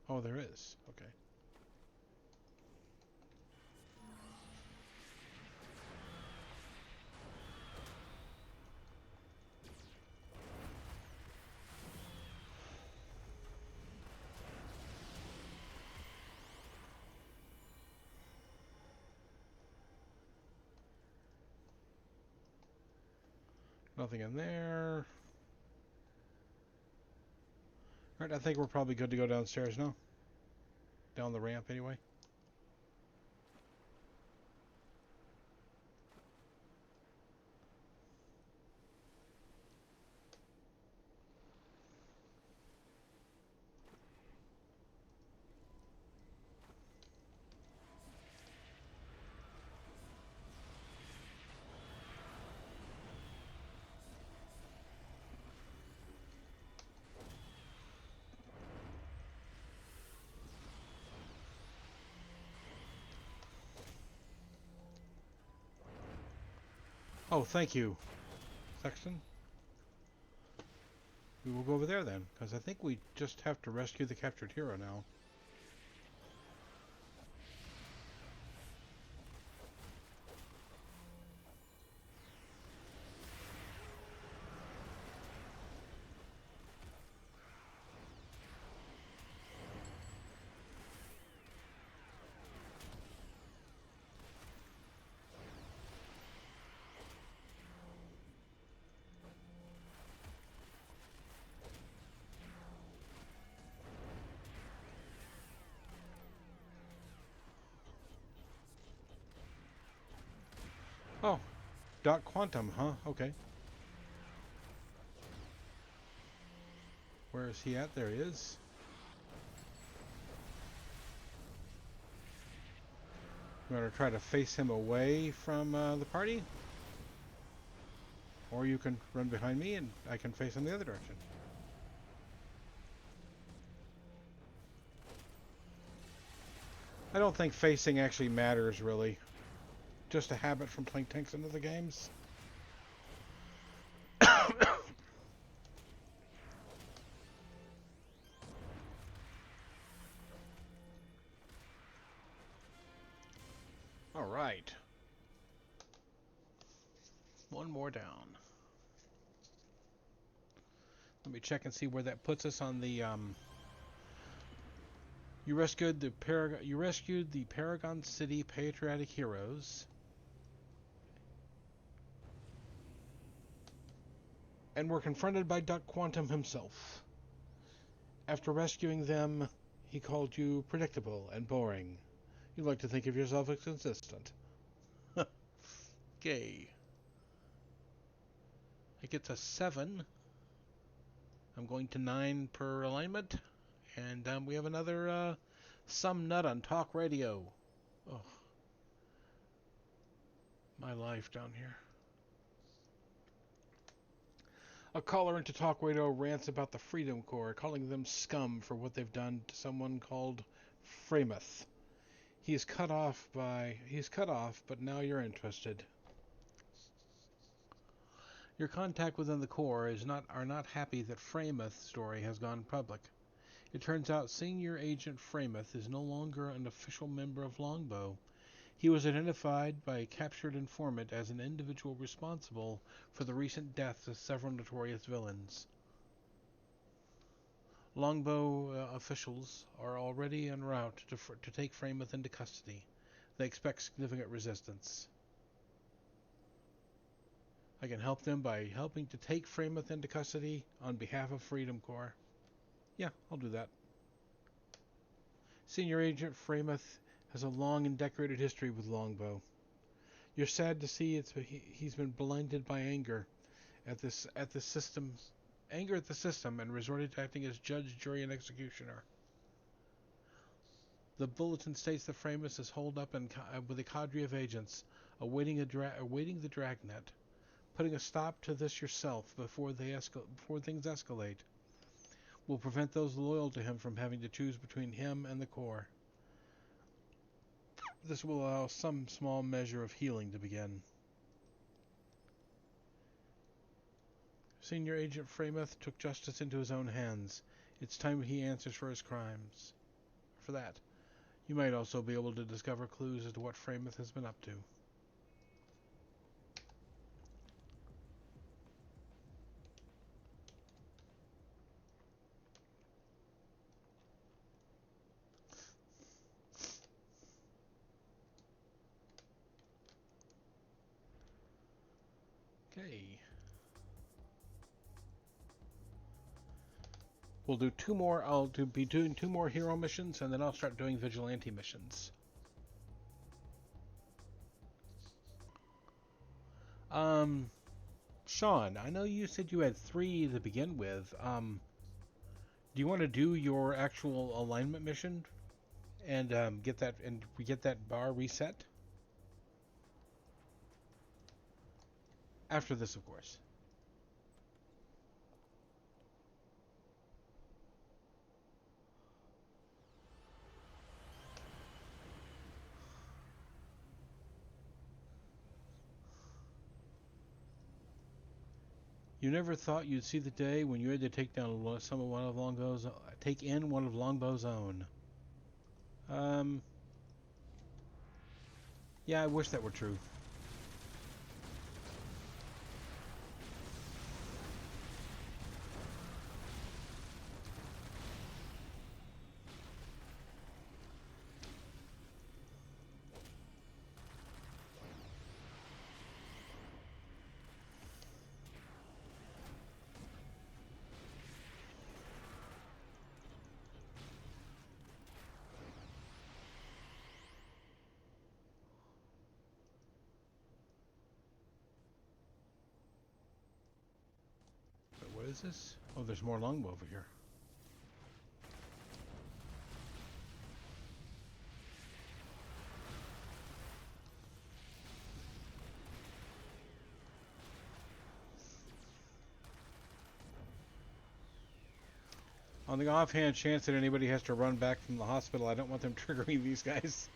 [SPEAKER 1] Oh, there is. Okay. Nothing in there. Alright, I think we're probably good to go downstairs now. Down the ramp, anyway. Oh, thank you, Sexton. We will go over there then, because I think we just have to rescue the captured hero now. Oh, dot quantum, huh? Okay. Where is he at? There he is. You want to try to face him away from the party? Or you can run behind me and I can face in the other direction. I don't think facing actually matters, really. Just a habit from playing tanks in other games. All right. One more down. Let me check and see where that puts us on the You rescued the Paragon City patriotic heroes. And were confronted by Duck Quantum himself. After rescuing them, he called you predictable and boring. You like to think of yourself as consistent. Okay. It gets a 7. I'm going to 9 per alignment. And we have another some nut on talk radio. Oh, my life down here. A caller into talk radio rants about the Freedom Corps, calling them scum for what they've done to someone called Frameth. He's cut off, but now you're interested. Your contact within the Corps are not happy that Frameth's story has gone public. It turns out Senior Agent Frameth is no longer an official member of Longbow. He was identified by a captured informant as an individual responsible for the recent deaths of several notorious villains. Longbow officials are already en route to take Framath into custody. They expect significant resistance. I can help them by helping to take Framath into custody on behalf of Freedom Corps. Yeah, I'll do that. Senior Agent Framath has a long and decorated history with Longbow. You're sad to see he's been blinded by anger at the system, and resorted to acting as judge, jury, and executioner. The bulletin states that Framath is holed up with a cadre of agents, awaiting the dragnet. Putting a stop to this yourself before things escalate will prevent those loyal to him from having to choose between him and the Corps. This will allow some small measure of healing to begin. Senior Agent Framath took justice into his own hands. It's time he answers for his crimes. For that, you might also be able to discover clues as to what Framath has been up to. Okay. We'll do two more. Be doing two more hero missions, and then I'll start doing vigilante missions. Sean, I know you said you had 3 to begin with. Do you want to do your actual alignment mission and get that bar reset? After this, of course. You never thought you'd see the day when you had to take in one of Longbow's own. Yeah, I wish that were true. But what is this? Oh, there's more Longbow over here. On the offhand chance that anybody has to run back from the hospital, I don't want them triggering these guys.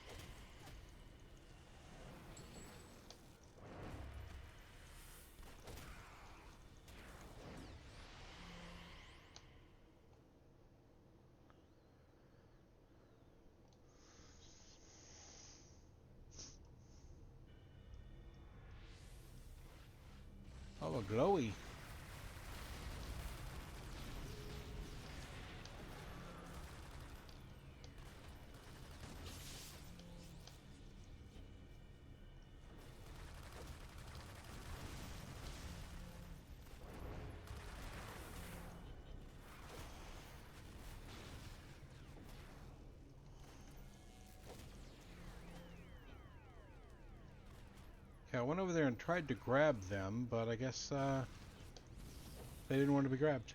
[SPEAKER 1] Oh, a glowy. Yeah, I went over there and tried to grab them, but I guess they didn't want to be grabbed.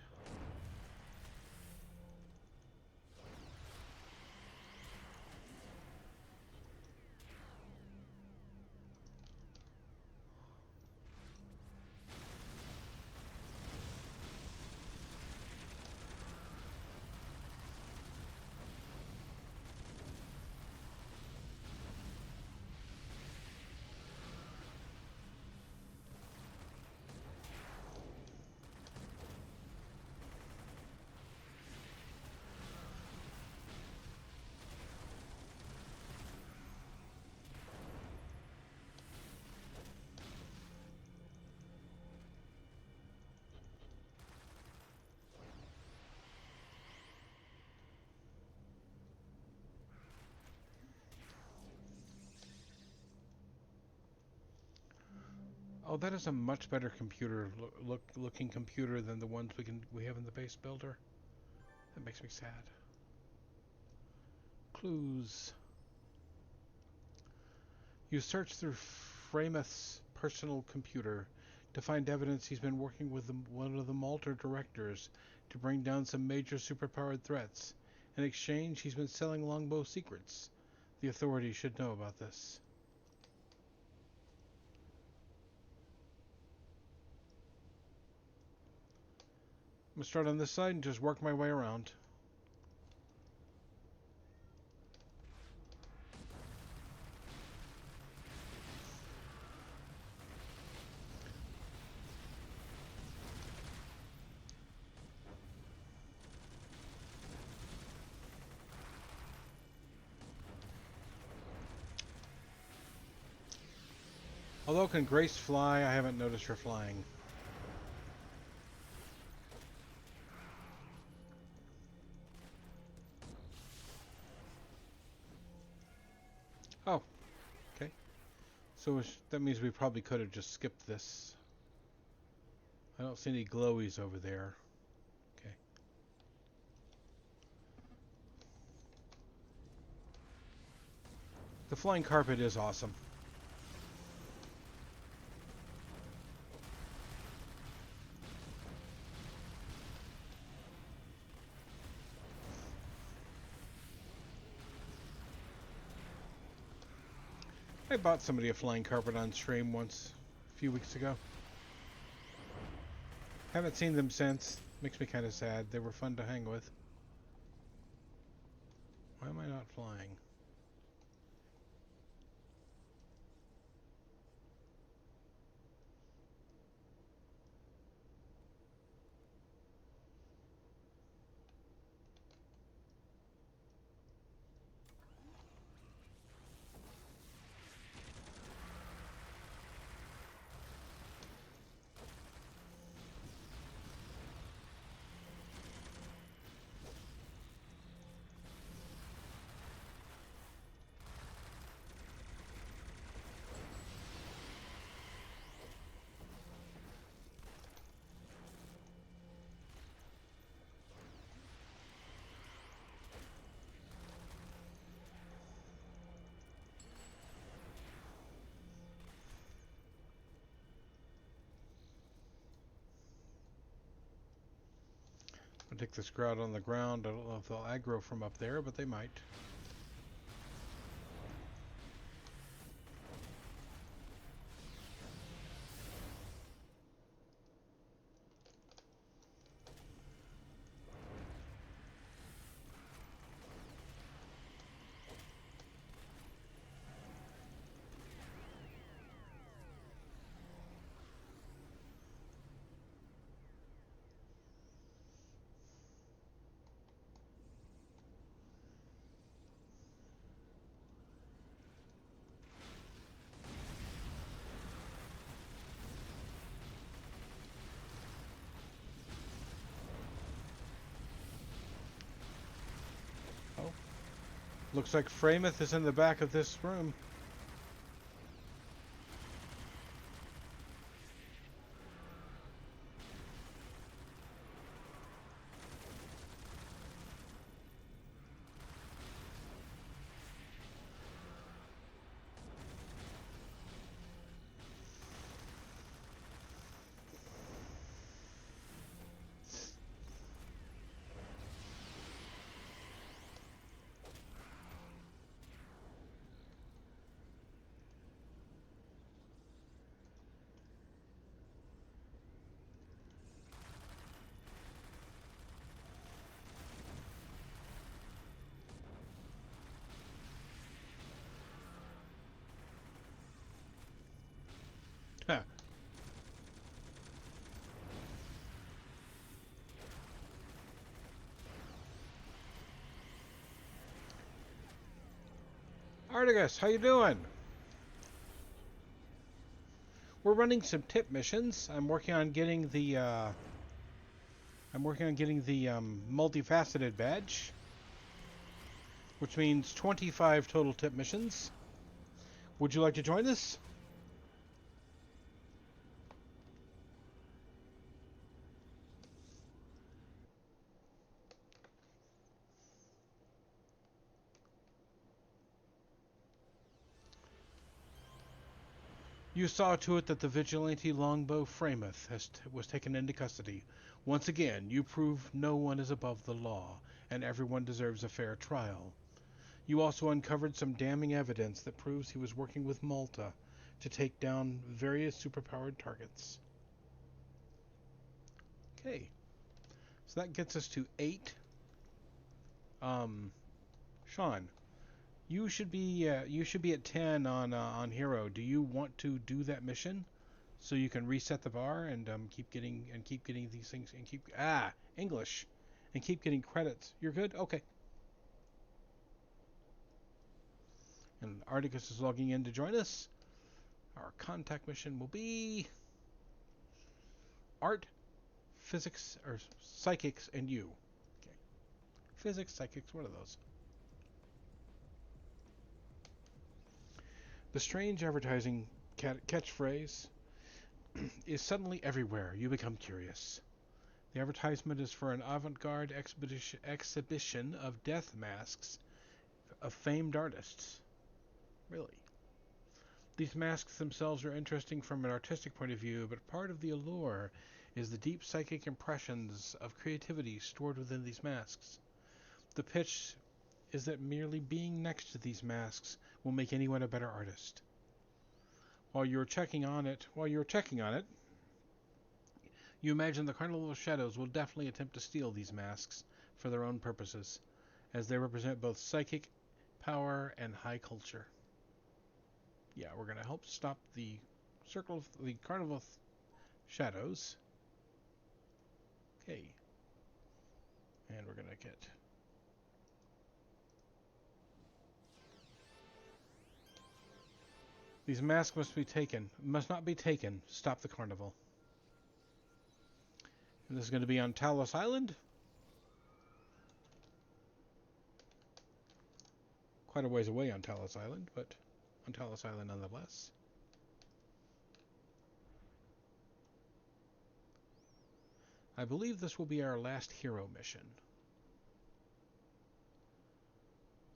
[SPEAKER 1] Oh, that is a much better computer looking computer than the ones we have in the base builder. That makes me sad. Clues. You search through Frameth's personal computer to find evidence he's been working with one of the Malta directors to bring down some major superpowered threats. In exchange, he's been selling longbow secrets. The authorities should know about this. I'm going to start on this side and just work my way around. Although can Grace fly, I haven't noticed her flying. Oh, okay. So that means we probably could have just skipped this. I don't see any glowies over there. Okay. The flying carpet is awesome. I bought somebody a flying carpet on stream once, a few weeks ago. Haven't seen them since. Makes me kind of sad. They were fun to hang with. Why am I not flying? I'll take this crowd on the ground. I don't know if they'll aggro from up there, but they might. Looks like Frameth is in the back of this room. Huh. Artigus, how you doing? We're running some tip missions. I'm working on getting the multifaceted badge, which means 25 total tip missions. Would you like to join us? You saw to it that the vigilante Longbow Frameth was taken into custody. Once again, you prove no one is above the law, and everyone deserves a fair trial. You also uncovered some damning evidence that proves he was working with Malta to take down various superpowered targets. Okay, so that gets us to 8. Sean, you should be at 10 on hero. Do you want to do that mission so you can reset the bar and keep getting these things and keep English and keep getting credits? You're good. Okay. And Articus is logging in to join us. Our contact mission will be art, physics, or psychics, and you. Okay. Physics, psychics. What are those? The strange advertising catchphrase is suddenly everywhere. You become curious. The advertisement is for an avant-garde exhibition of death masks of famed artists. Really? These masks themselves are interesting from an artistic point of view, but part of the allure is the deep psychic impressions of creativity stored within these masks. The pitch is that merely being next to these masks will make anyone a better artist. While you're checking on it, you imagine the Carnival of Shadows will definitely attempt to steal these masks for their own purposes, as they represent both psychic power and high culture. Yeah, we're going to help stop the Carnival of Shadows. Okay. And we're going to get these masks must not be taken. Stop the carnival. And this is going to be on Talos Island. Quite a ways away on Talos Island, but on Talos Island nonetheless. I believe this will be our last hero mission.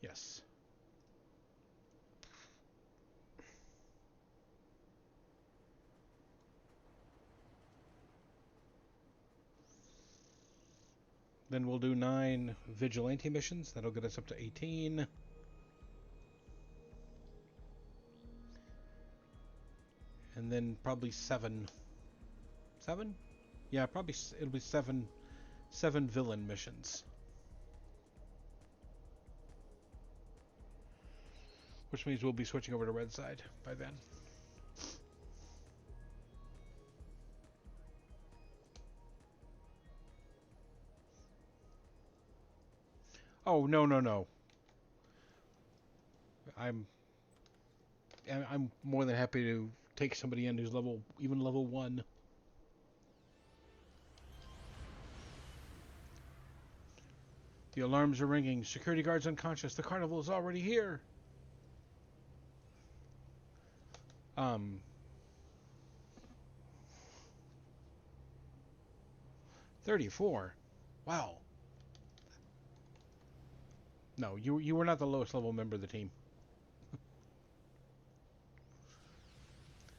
[SPEAKER 1] Yes. Then we'll do 9 vigilante missions. That'll get us up to 18. And then probably 7. 7? Yeah, probably it'll be 7 villain missions. Which means we'll be switching over to Red Side by then. Oh, no. I'm more than happy to take somebody in who's even level 1. The alarms are ringing. Security guards unconscious. The carnival is already here. 34. Wow. No, you were not the lowest level member of the team.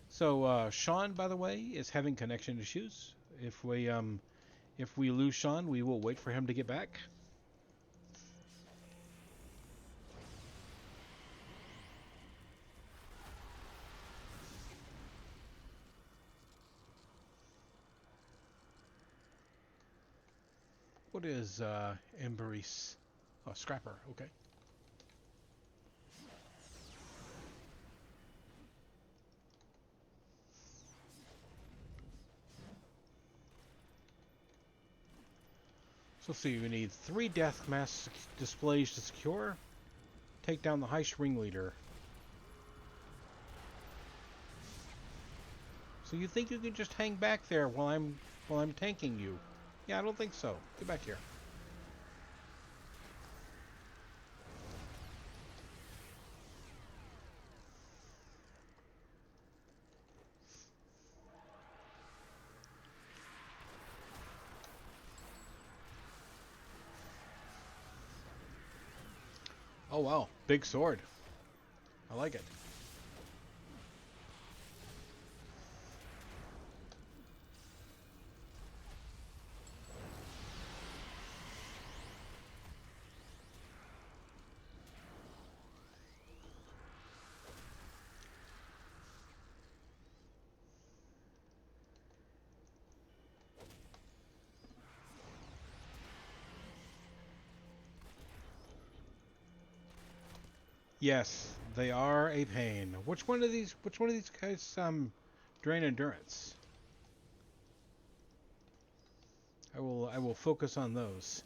[SPEAKER 1] So Sean, by the way, is having connection issues. If we lose Sean, we will wait for him to get back. What is Emberice? Oh, Scrapper. Okay. So let's see. We need 3 death mask displays to secure. Take down the Heist ringleader. So you think you can just hang back there while I'm tanking you? Yeah, I don't think so. Get back here. Oh wow, big sword. I like it. Yes, they are a pain. Which one of these guys drain endurance? I will focus on those.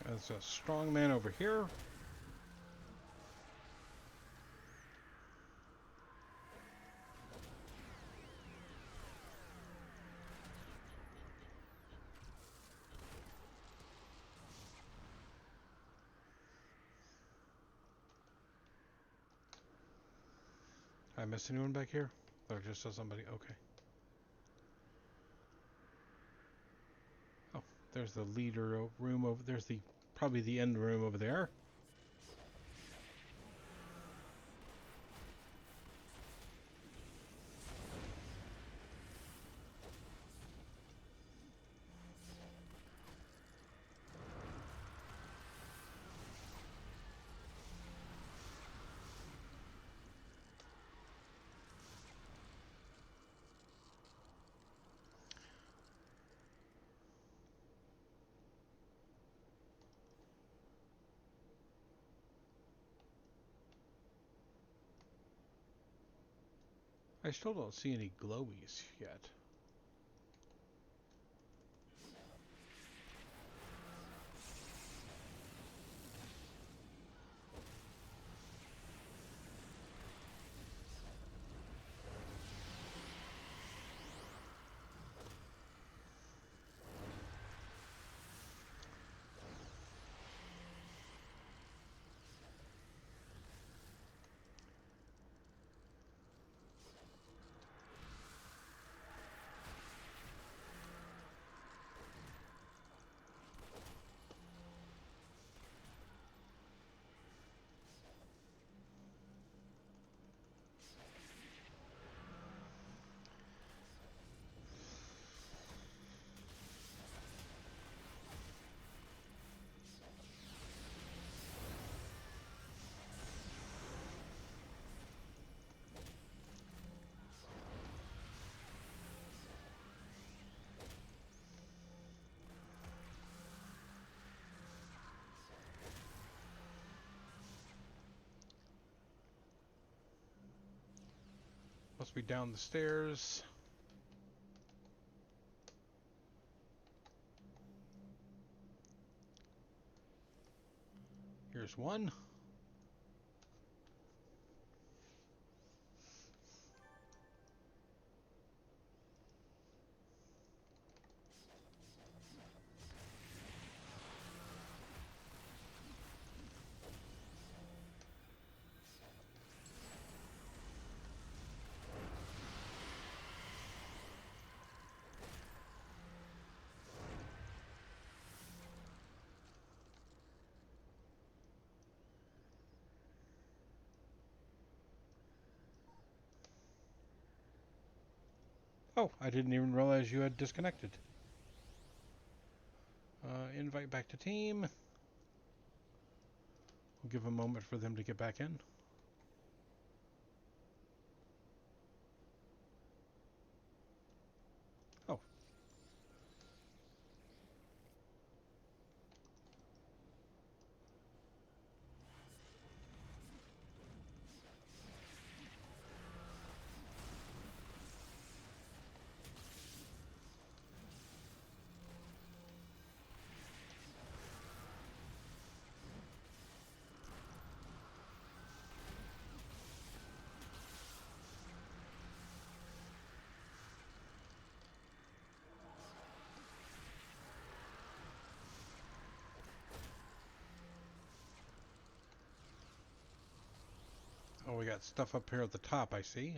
[SPEAKER 1] There's a strong man over here. I miss anyone back here? Or just saw somebody? Okay. Oh, there's the leader room over. There's the probably the end room over there. I still don't see any glowies yet. Must be down the stairs. Here's one. Oh, I didn't even realize you had disconnected. Invite back to team. We'll give a moment for them to get back in. Oh. Oh, we got stuff up here at the top, I see.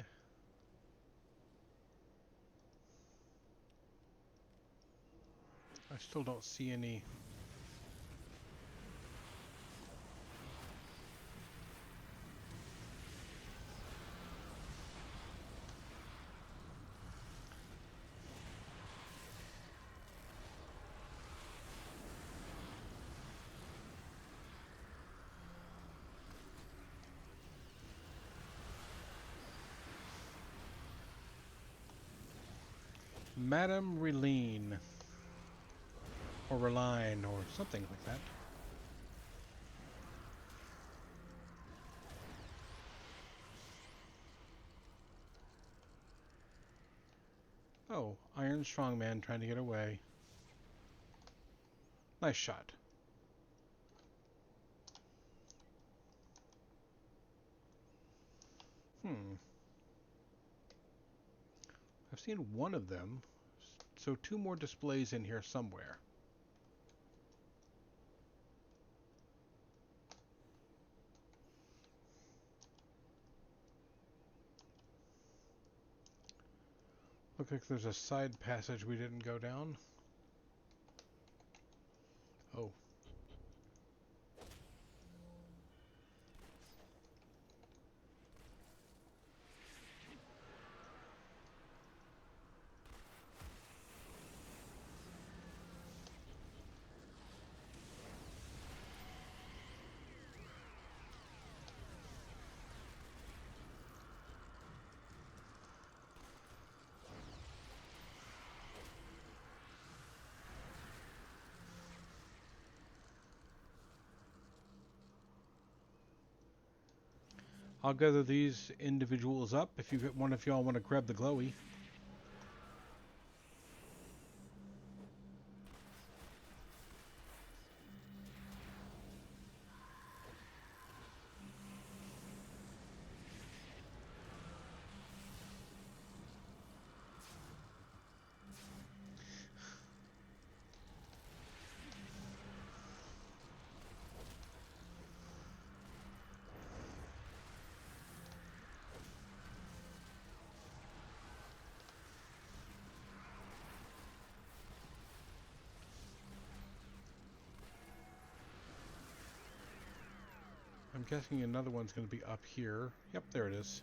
[SPEAKER 1] I still don't see any. Madame Reline. Or Reline, or something like that. Oh, Iron Strongman trying to get away. Nice shot. I've seen one of them. So 2 more displays in here somewhere. Looks like there's a side passage we didn't go down. Oh. I'll gather these individuals up if one of y'all want to grab the glowy. I'm guessing another one's going to be up here. Yep, there it is.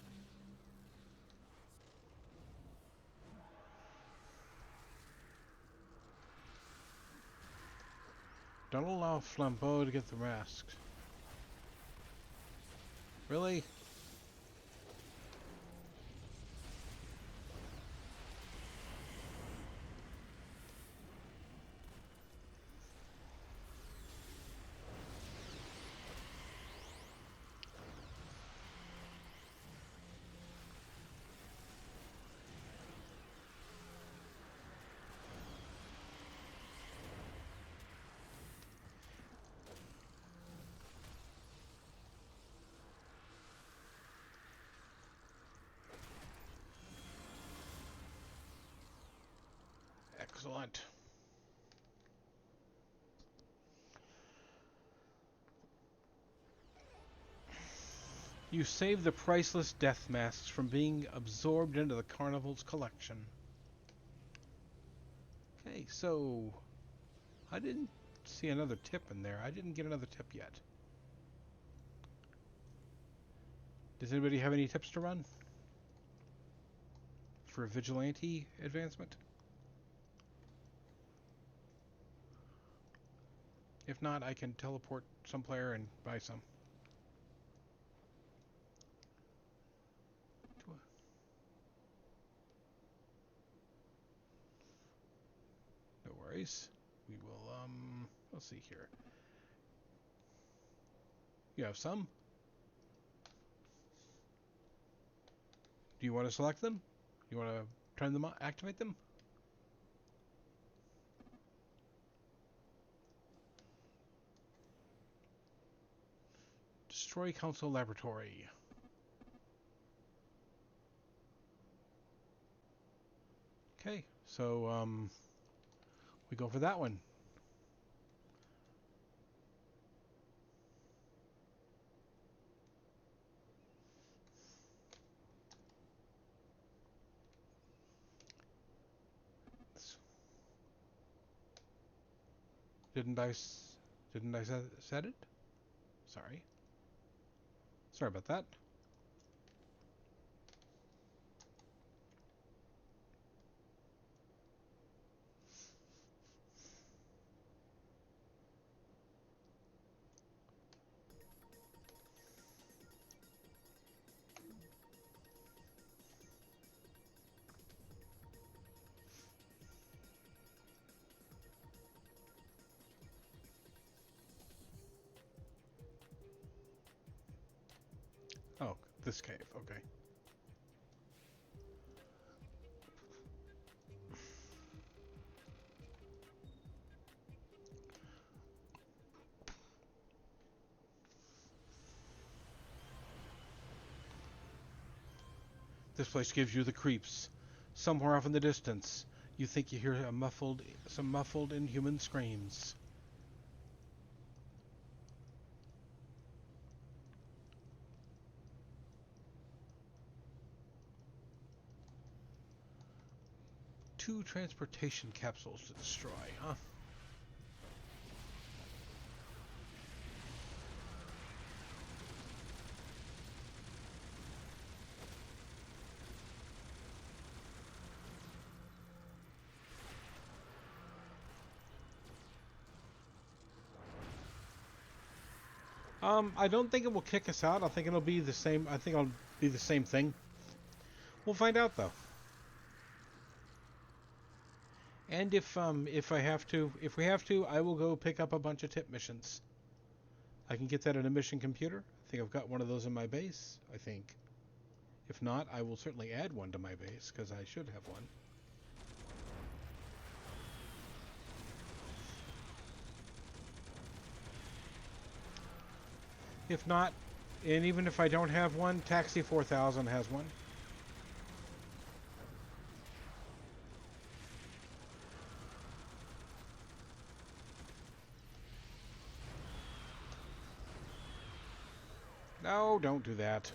[SPEAKER 1] Don't allow Flambeau to get the masks. Really? Excellent. You save the priceless death masks from being absorbed into the carnival's collection. Okay, so I didn't see another tip in there. I didn't get another tip yet. Does anybody have any tips to run for vigilante advancement? If not, I can teleport some player and buy some. No worries. We will, let's see here. You have some? Do you want to select them? You want to turn them on, activate them? Destroy Council Laboratory. Okay, so, we go for that one. Didn't I set it? Sorry. Sorry about that. Oh, this cave, okay. This place gives you the creeps. Somewhere off in the distance, you think you hear some muffled inhuman screams. Two transportation capsules to destroy, huh? I don't think it will kick us out. I think it'll be the same. I think it'll be the same thing. We'll find out though. And if we have to, I will go pick up a bunch of tip missions. I can get that in a mission computer. I think I've got one of those in my base, I think. If not, I will certainly add one to my base, because I should have one. If not, and even if I don't have one, Taxi 4000 has one. No, don't do that.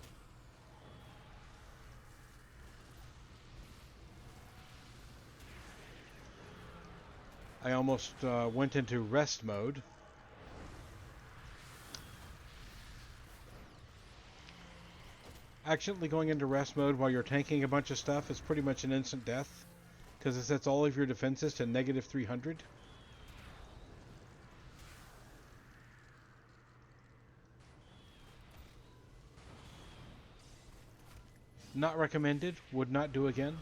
[SPEAKER 1] I almost went into rest mode. Accidentally going into rest mode while you're tanking a bunch of stuff is pretty much an instant death, because it sets all of your defenses to negative 300. Not recommended. Would not do again.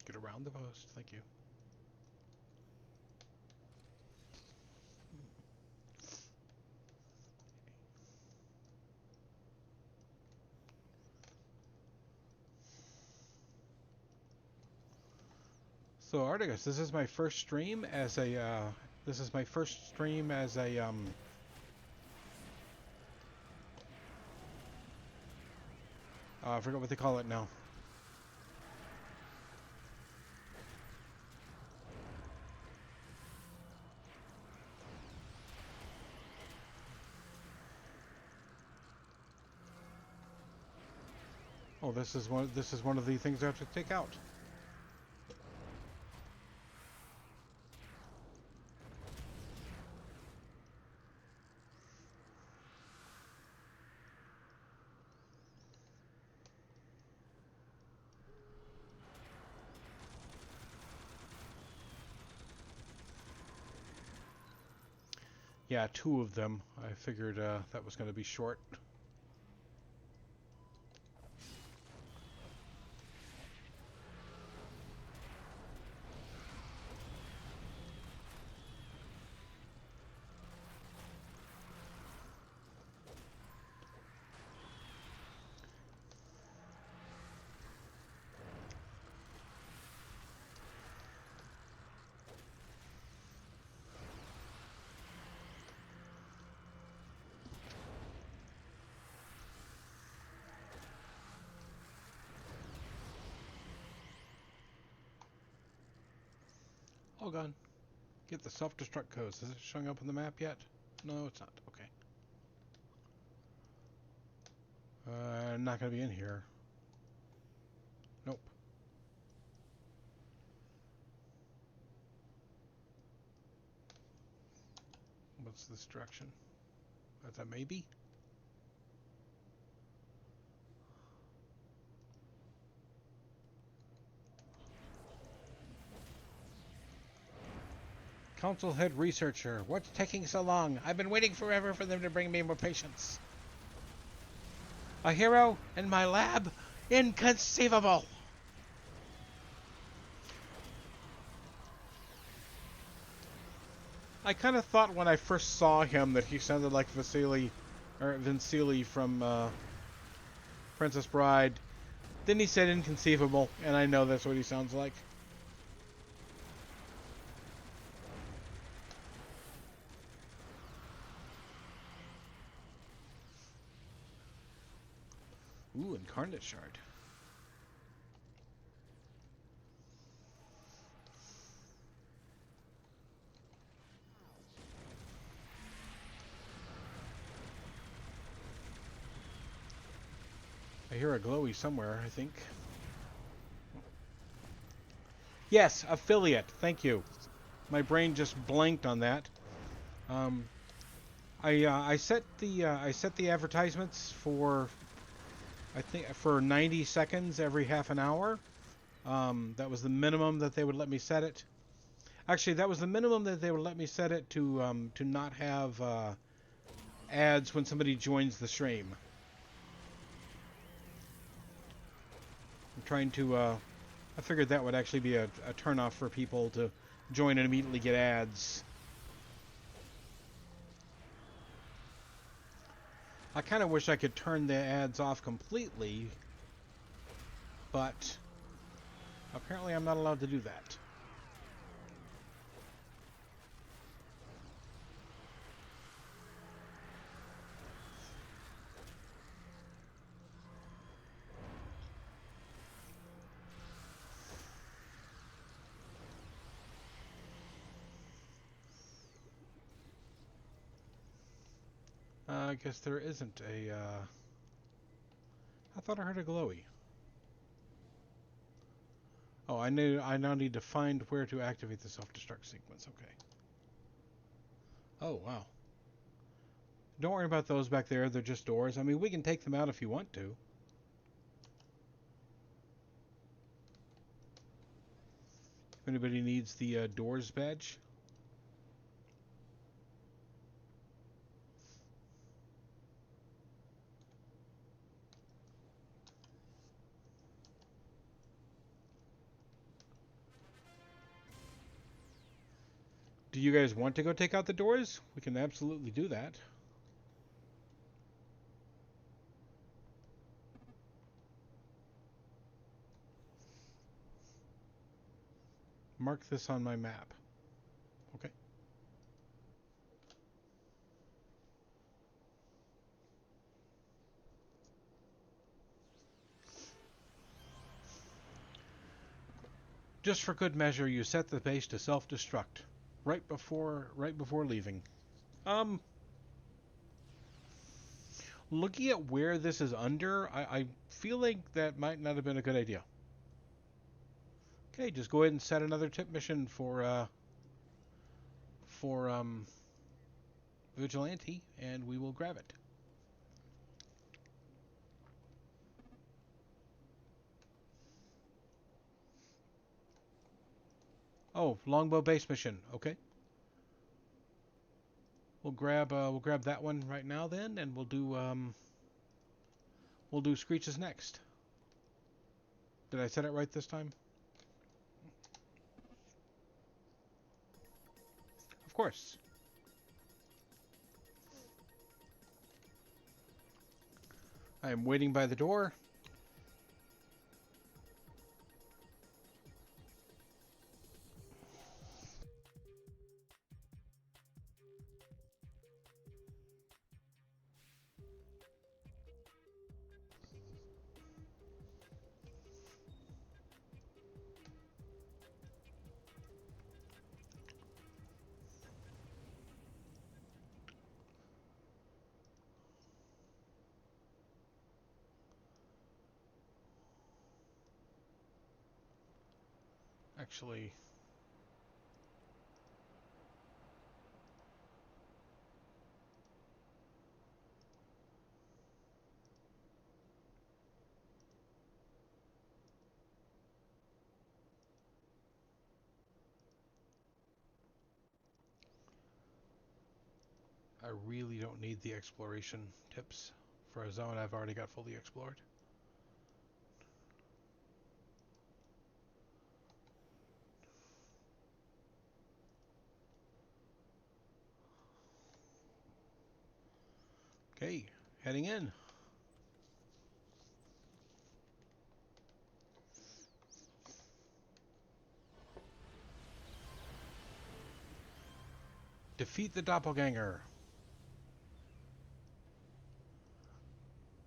[SPEAKER 1] Get around the post. Thank you. So Articus, this is my first stream as a I forgot what they call it now. Oh, this is one of the things I have to take out. Yeah, two of them. I figured that was going to be short. All gone. Get the self-destruct codes. Is it showing up on the map yet? No, it's not. Okay. Not going to be in here. Nope. What's this direction? That's a maybe? Council head researcher. What's taking so long? I've been waiting forever for them to bring me more patients. A hero in my lab? Inconceivable! I kind of thought when I first saw him that he sounded like Vincili from Princess Bride. Then he said inconceivable, and I know that's what he sounds like. Ooh, Incarnate Shard. I hear a glowy somewhere, I think. Yes, affiliate. Thank you. My brain just blanked on that. I set the advertisements for I think for 90 seconds every half an hour. That was the minimum that they would let me set it. Actually, that was the minimum that they would let me set it to not have ads when somebody joins the stream. I'm trying to. I figured that would actually be a turnoff for people to join and immediately get ads. I kind of wish I could turn the ads off completely, but apparently I'm not allowed to do that. I guess there isn't a. I thought I heard a glowy. Oh, I now need to find where to activate the self-destruct sequence. Okay. Oh wow. Don't worry about those back there. They're just doors. I mean, we can take them out if you want to. If anybody needs the doors badge. Do you guys want to go take out the doors? We can absolutely do that. Mark this on my map. Okay. Just for good measure, you set the base to self-destruct right before leaving. Looking at where this is under, I feel like that might not have been a good idea. Okay, just go ahead and set another tip mission for Vigilante, and we will grab it. Oh, longbow base mission. Okay, we'll grab that one right now then, and we'll do Screeches next. Did I set it right this time? Of course. I am waiting by the door. Actually, I really don't need the exploration tips for a zone I've already got fully explored. Okay, heading in. Defeat the doppelganger.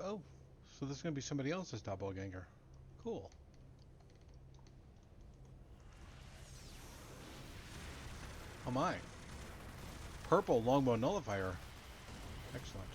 [SPEAKER 1] Oh, so this is going to be somebody else's doppelganger. Cool. Oh my. Purple longbow nullifier. Excellent.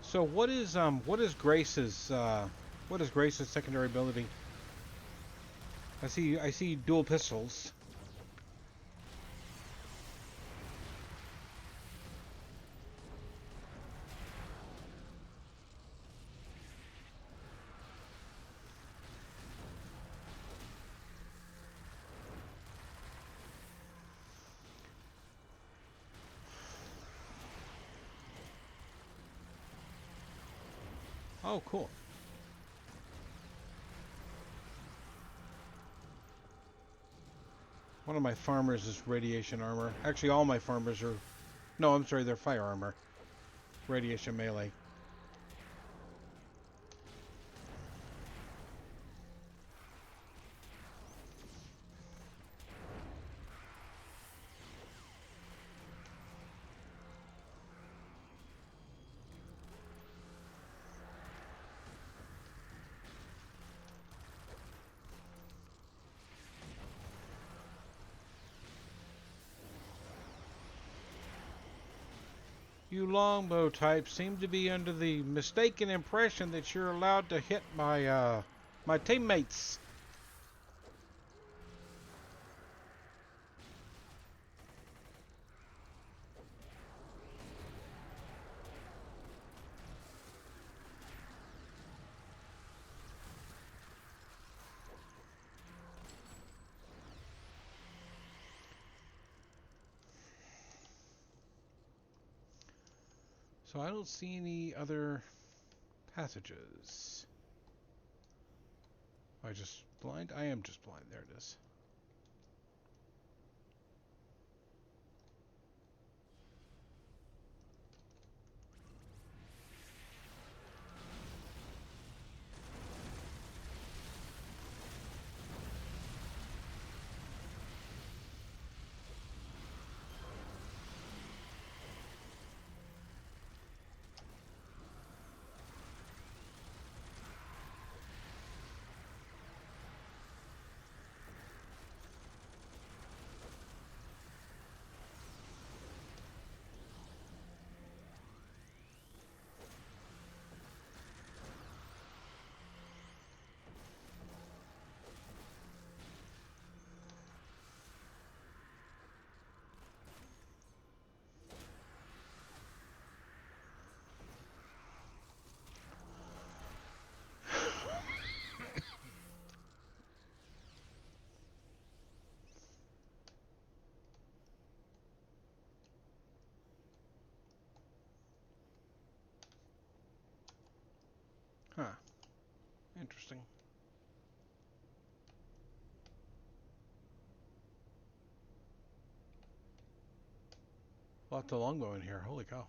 [SPEAKER 1] So what is Grace's secondary ability? I see dual pistols. Oh, cool. One of my farmers is radiation armor. Actually, all my farmers are. No, I'm sorry, they're fire armor. Radiation melee. You longbow types seem to be under the mistaken impression that you're allowed to hit my teammates. So I don't see any other passages. Am I just blind? I am just blind. There it is. Huh. Interesting. Lots of longbow in here. Holy cow.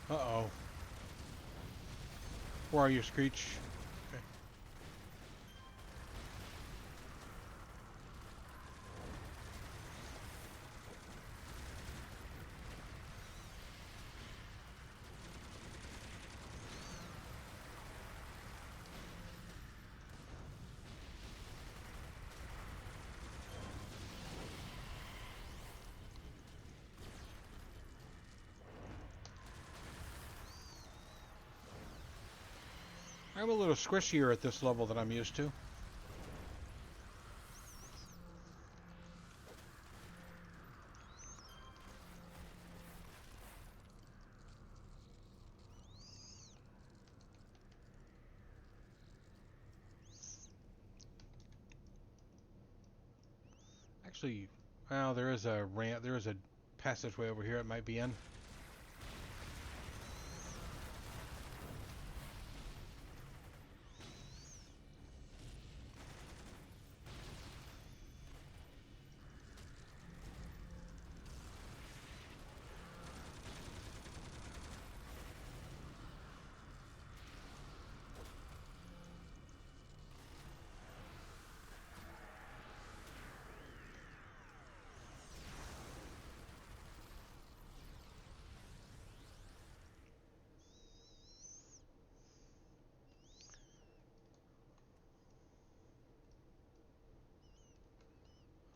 [SPEAKER 1] Uh-oh. Where are you, Screech? Okay. I'm a little squishier at this level than I'm used to. Actually, well, there is a ramp. There is a passageway over here it might be in.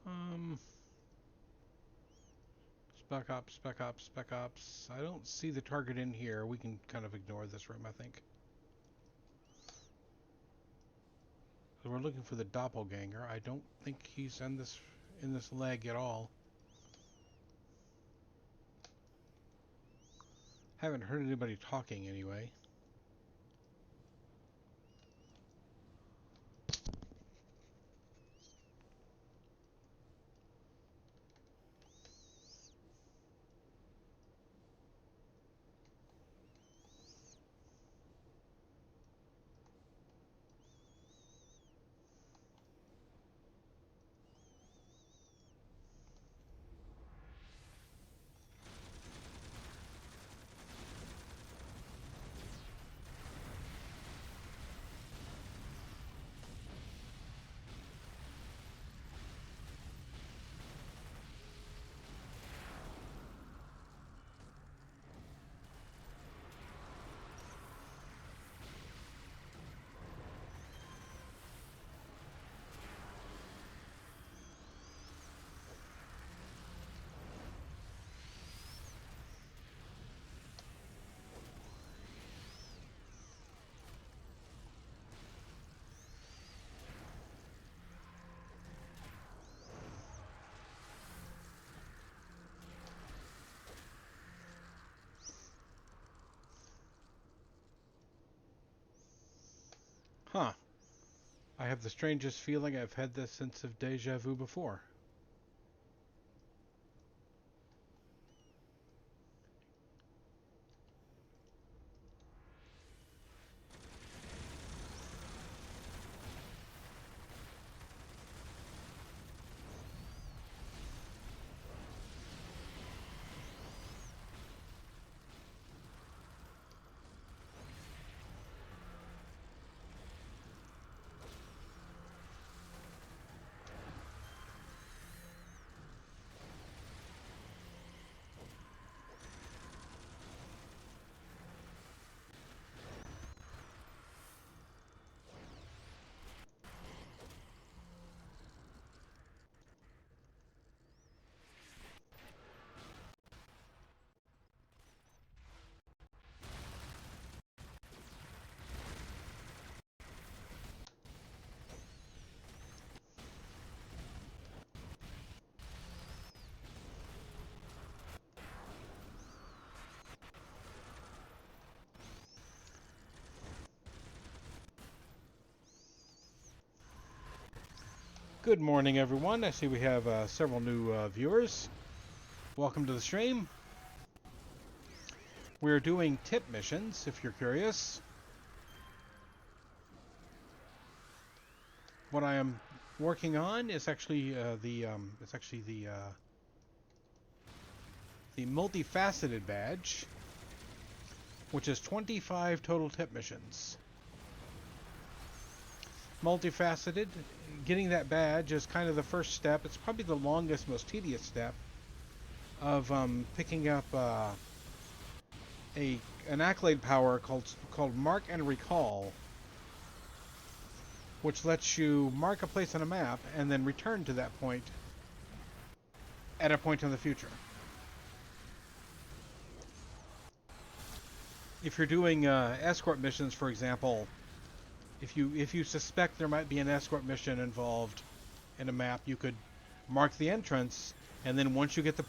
[SPEAKER 1] Um, Spec Ops, Spec Ops, Spec Ops. I don't see the target in here. We can kind of ignore this room, I think. So we're looking for the doppelganger. I don't think he's in this leg at all. Haven't heard anybody talking anyway. Huh. I have the strangest feeling I've had this sense of deja vu before. Good morning, everyone. I see we have several new viewers. Welcome to the stream. We're doing tip missions, if you're curious. What I am working on is actually the multifaceted badge, which is 25 total tip missions. Multifaceted, getting that badge is kind of the first step. It's probably the longest, most tedious step of picking up an accolade power called Mark and Recall, which lets you mark a place on a map and then return to that point at a point in the future. If you're doing escort missions, for example, if you suspect there might be an escort mission involved in a map, you could mark the entrance, and then once you get to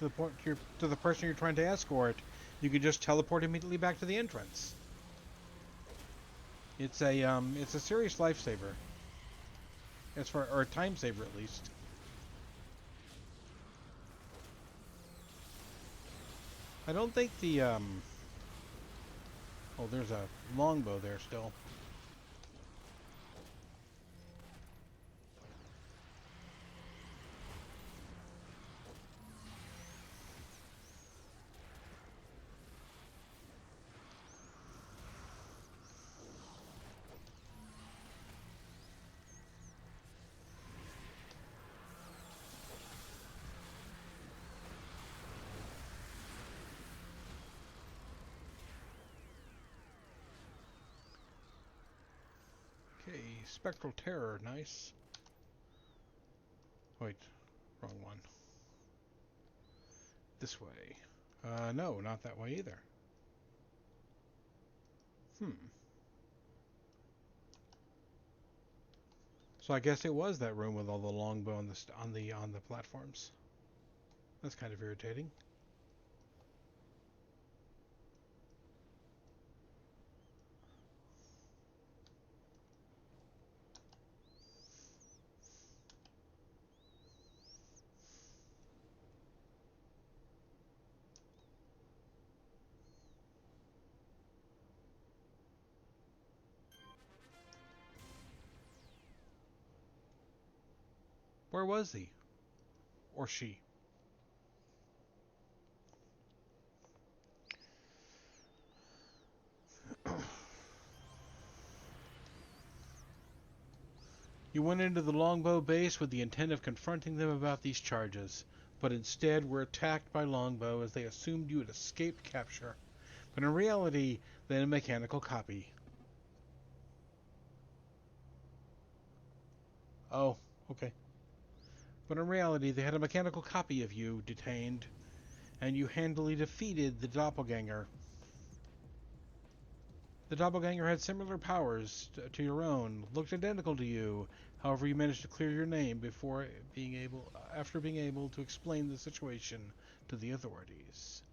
[SPEAKER 1] the person you're trying to escort, you can just teleport immediately back to the entrance. It's a serious lifesaver, or a time saver at least. I don't think the oh, there's a longbow there still. Okay, Spectral Terror, nice. Wait, wrong one. This way. No, not that way either. So I guess it was that room with all the longbow on the platforms. That's kind of irritating. Where was he? Or she? You went into the longbow base with the intent of confronting them about these charges, but instead were attacked by longbow as they assumed you had escaped capture. But in reality, they had a mechanical copy. Oh, okay. But in reality, they had a mechanical copy of you detained, and you handily defeated the doppelganger. The doppelganger had similar powers to your own, looked identical to you. However, you managed to clear your name after being able to explain the situation to the authorities.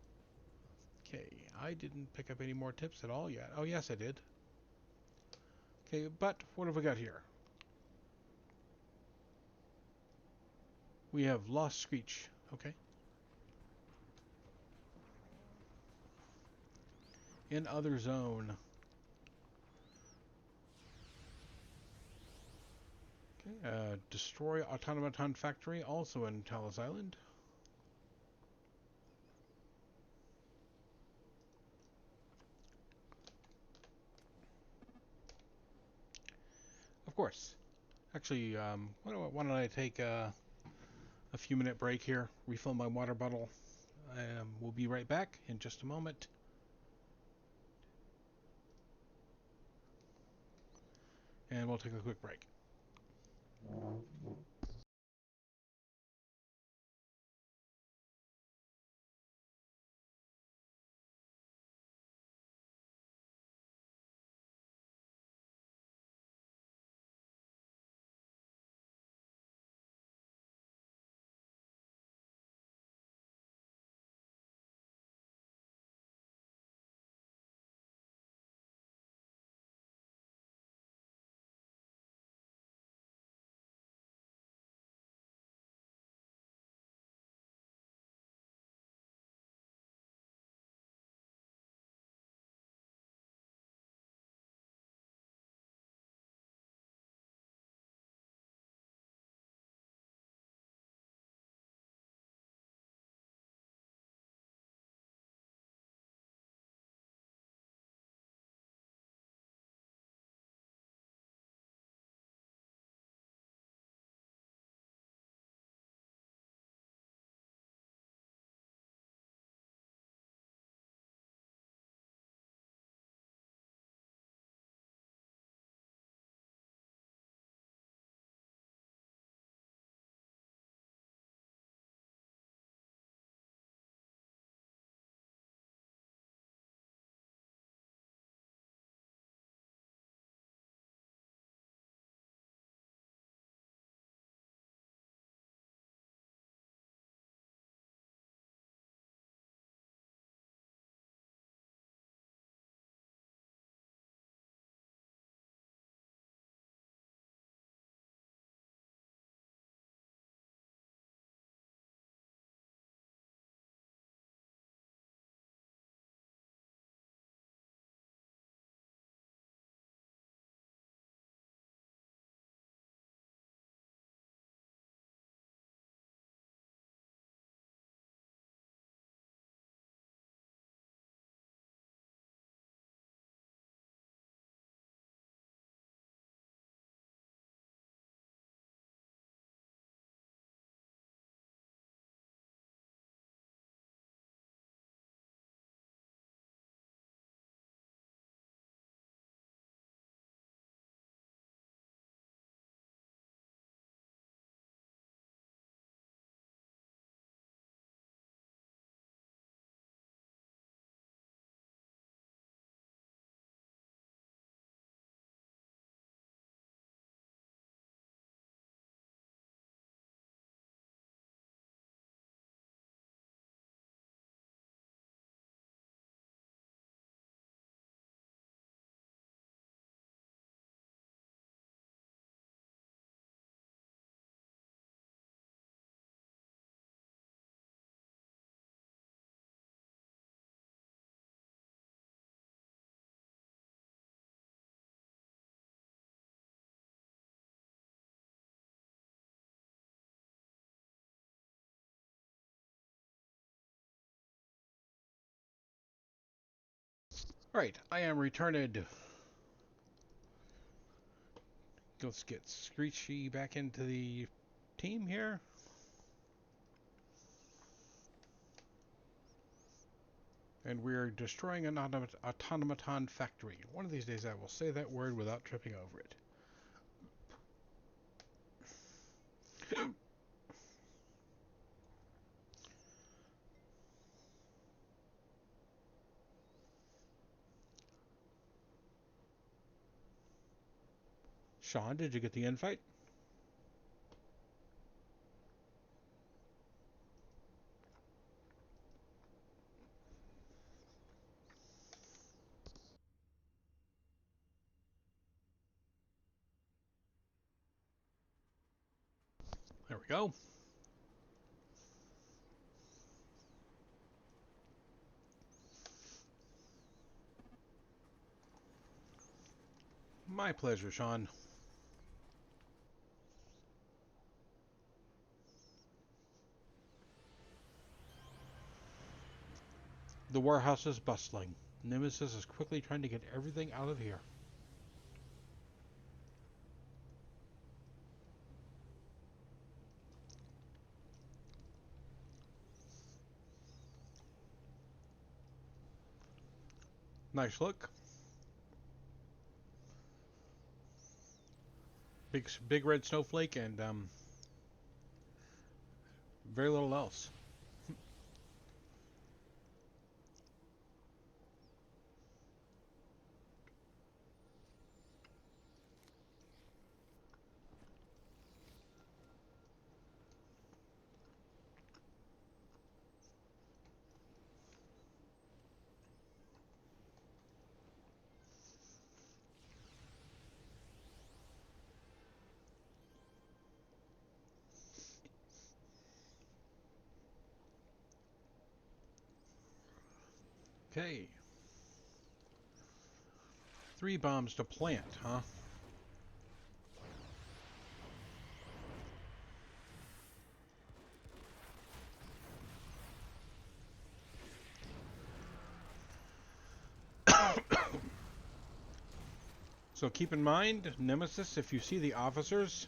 [SPEAKER 1] Okay, I didn't pick up any more tips at all yet. Oh, yes, I did. Okay, but what have we got here? We have Lost Screech. Okay. In Other Zone. Okay, destroy Automaton Factory, also in Talos Island. Of course. Actually, why don't I take a few minute break here, refill my water bottle. We'll be right back in just a moment. And we'll take a quick break. Right, I am returned. Let's get Screechy back into the team here. And we're destroying an automaton factory. One of these days I will say that word without tripping over it. Sean, did you get the invite? There we go. My pleasure, Sean. The warehouse is bustling. Nemesis is quickly trying to get everything out of here. Nice look. Big red snowflake and very little else. Okay. 3 bombs to plant, huh? So keep in mind, Nemesis, if you see the officers,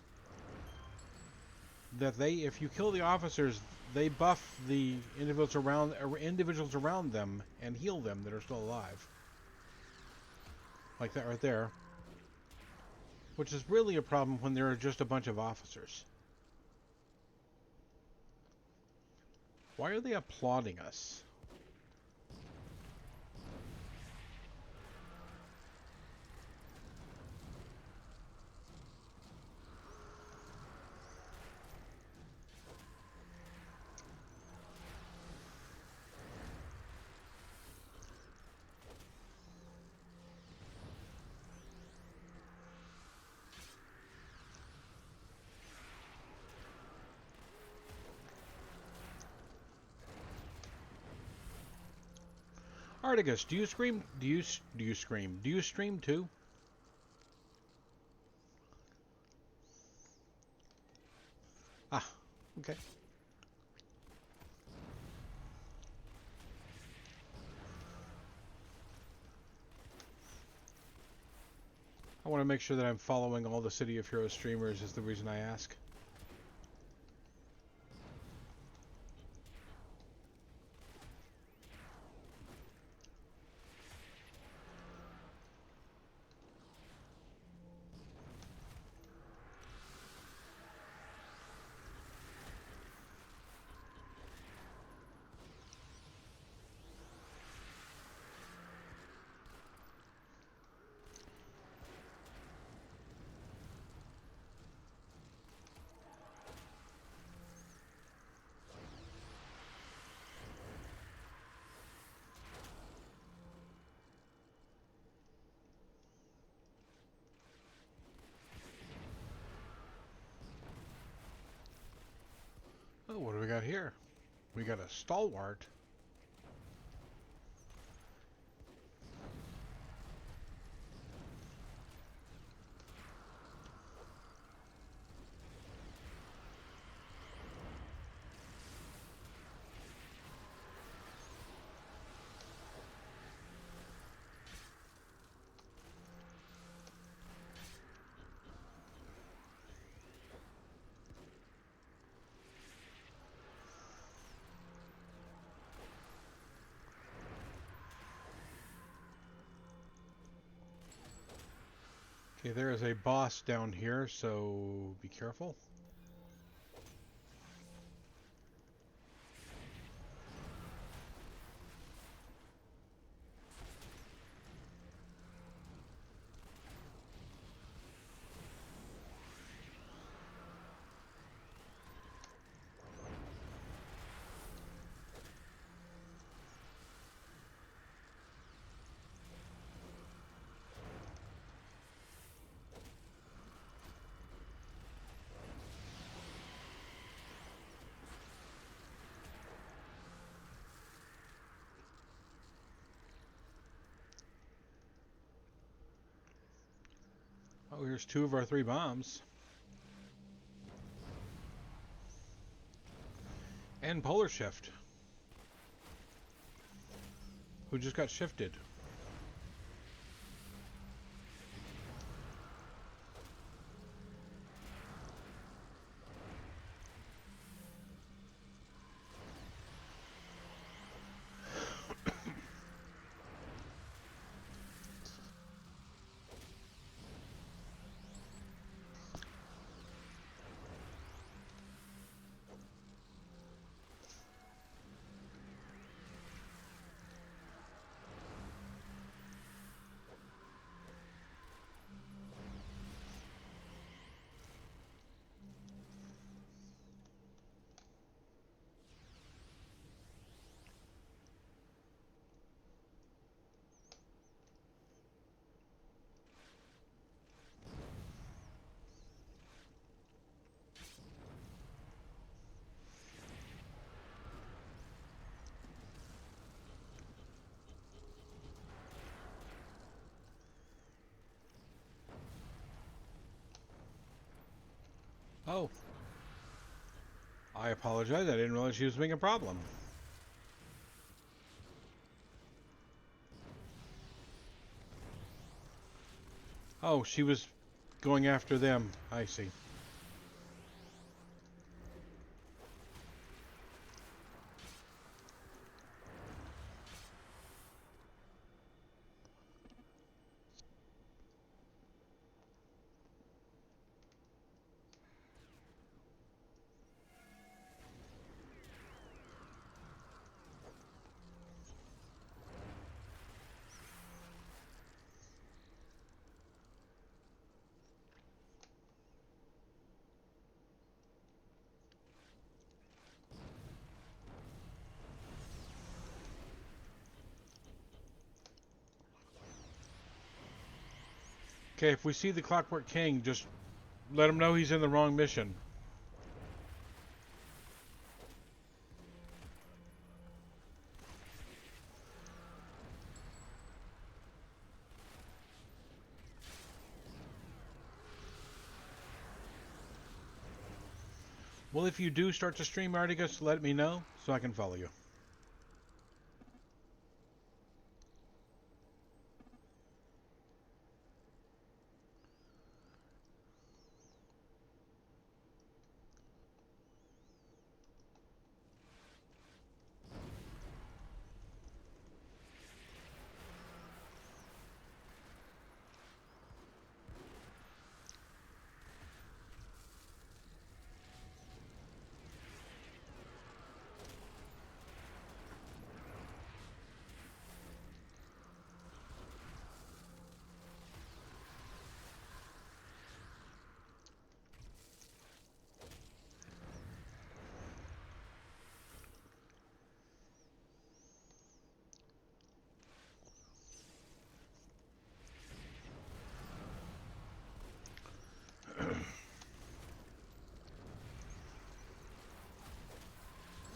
[SPEAKER 1] that if you kill the officers, they buff the individuals around them and heal them that are still alive. Like that right there. Which is really a problem when there are just a bunch of officers. Why are they applauding us? Articus, do you scream? Do you scream? Do you stream too? Ah, okay. I want to make sure that I'm following all the City of Heroes streamers is the reason I ask. Oh, what do we got here? We got a stalwart. Okay, there is a boss down here, so be careful. Oh, here's 2 of our 3 bombs. And Polar Shift, who just got shifted. Oh, I apologize. I didn't realize she was being a problem. Oh, she was going after them. I see. Okay, if we see the Clockwork King, just let him know he's in the wrong mission. Well, if you do start to stream Articus, let me know so I can follow you.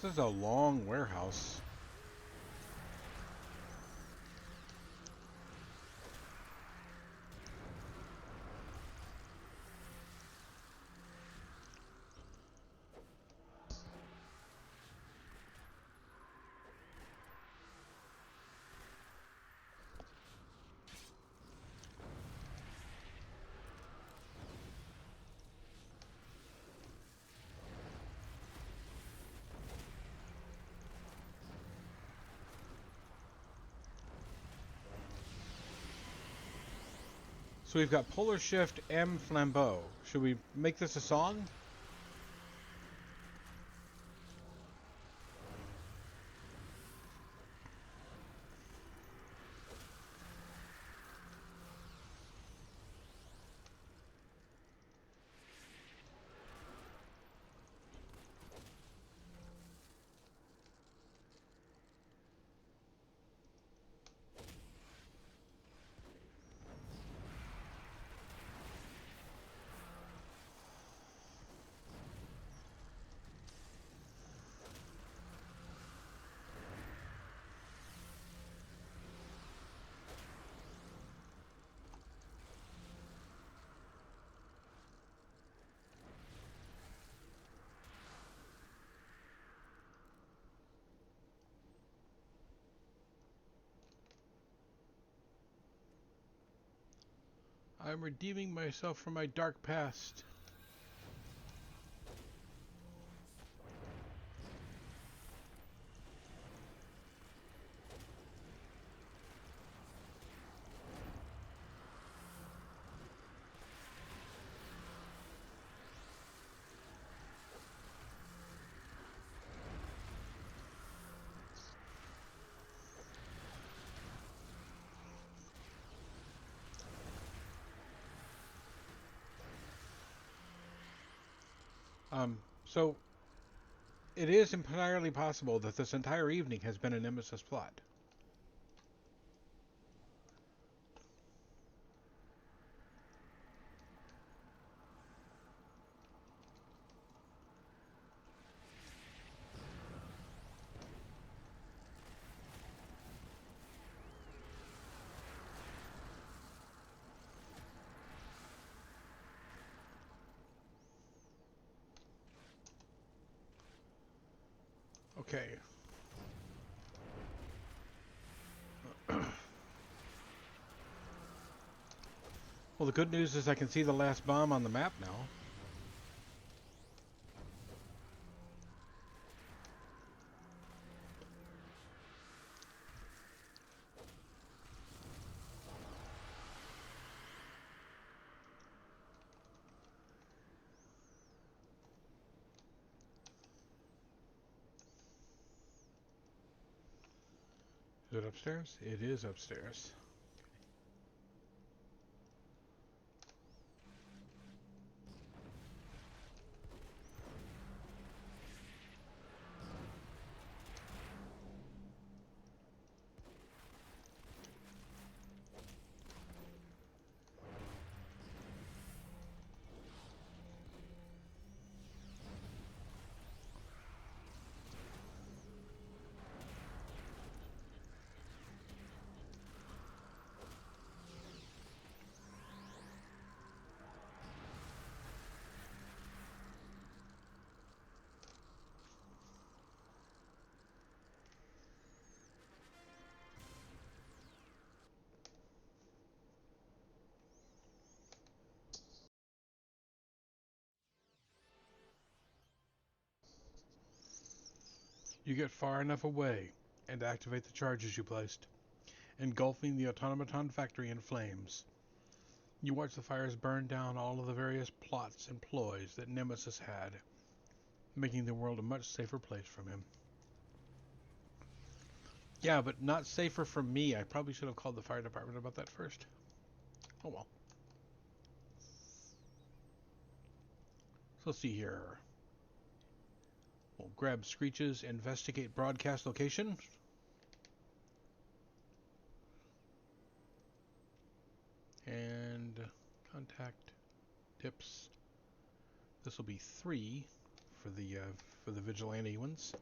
[SPEAKER 1] This is a long warehouse. So we've got Polar Shift M Flambeau. Should we make this a song? I'm redeeming myself from my dark past. So it is entirely possible that this entire evening has been a Nemesis plot. Okay. Well, the good news is I can see the last bomb on the map now. Is it upstairs? It is upstairs. You get far enough away and activate the charges you placed, engulfing the automaton factory in flames. You watch the fires burn down all of the various plots and ploys that Nemesis had, making the world a much safer place from him. Yeah, but not safer from me. I probably should have called the fire department about that first. Oh well. So let's see here. We'll grab Screech's investigate broadcast location. And contact tips. This will be 3 for the vigilante ones.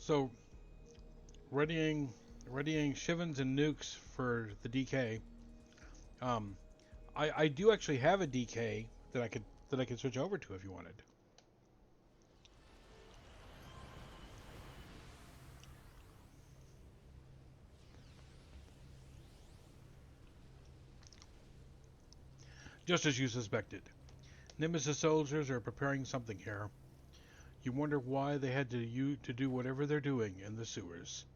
[SPEAKER 1] So readying shivens and nukes for the DK. Um, I do actually have a DK that I could switch over to if you wanted. just as you suspected. Nemesis soldiers are preparing something here. You wonder why they had to do whatever they're doing in the sewers.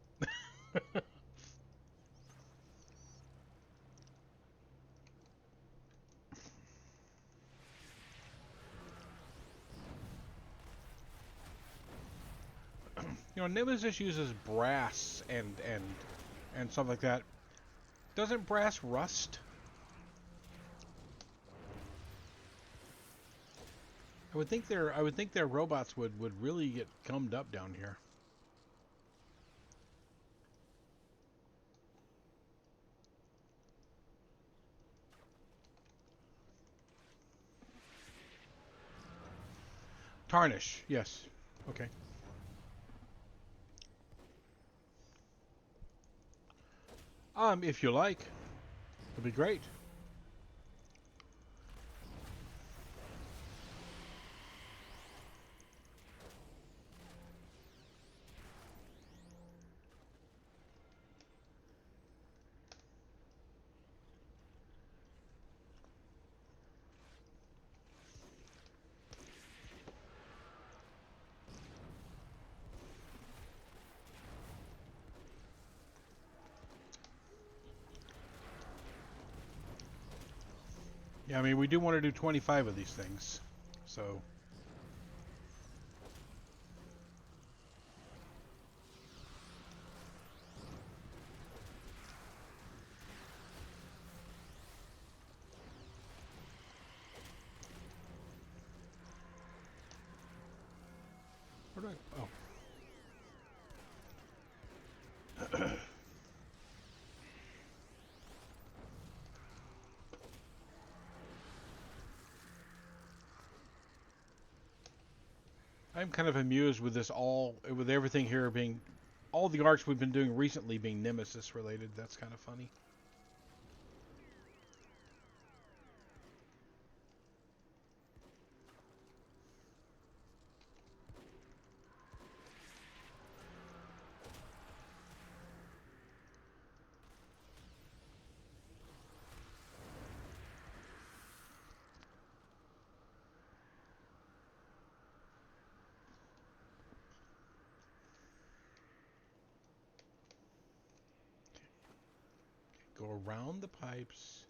[SPEAKER 1] Nemesis uses brass and stuff like that. Doesn't brass rust? I would think their robots would really get gummed up down here. Tarnish, yes. Okay. If you like, it'd be great. Yeah, I mean, we do want to do 25 of these things. So, where do I... Oh. I'm kind of amused with with everything here being, all the arcs we've been doing recently being Nemesis related. That's kind of funny. Go around the pipes.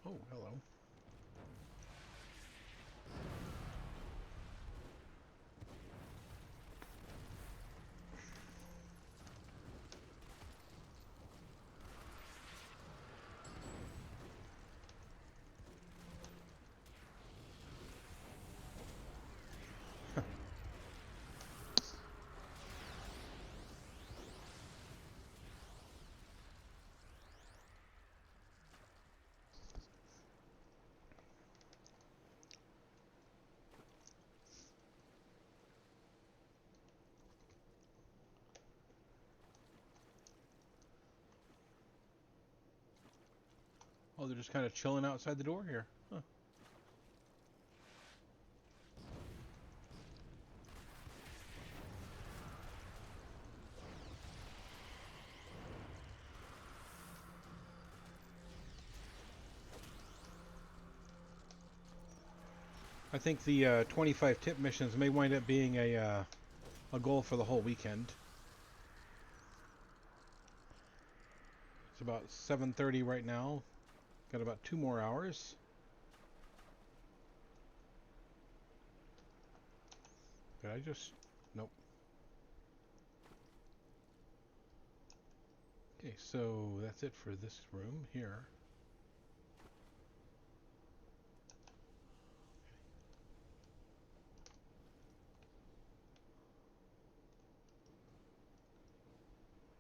[SPEAKER 1] Oh, hello. Oh, they're just kind of chilling outside the door here. Huh. I think the 25 tip missions may wind up being a goal for the whole weekend. It's about 7:30 right now. Got about 2 more hours. Did I just... Nope. Okay, so that's it for this room here.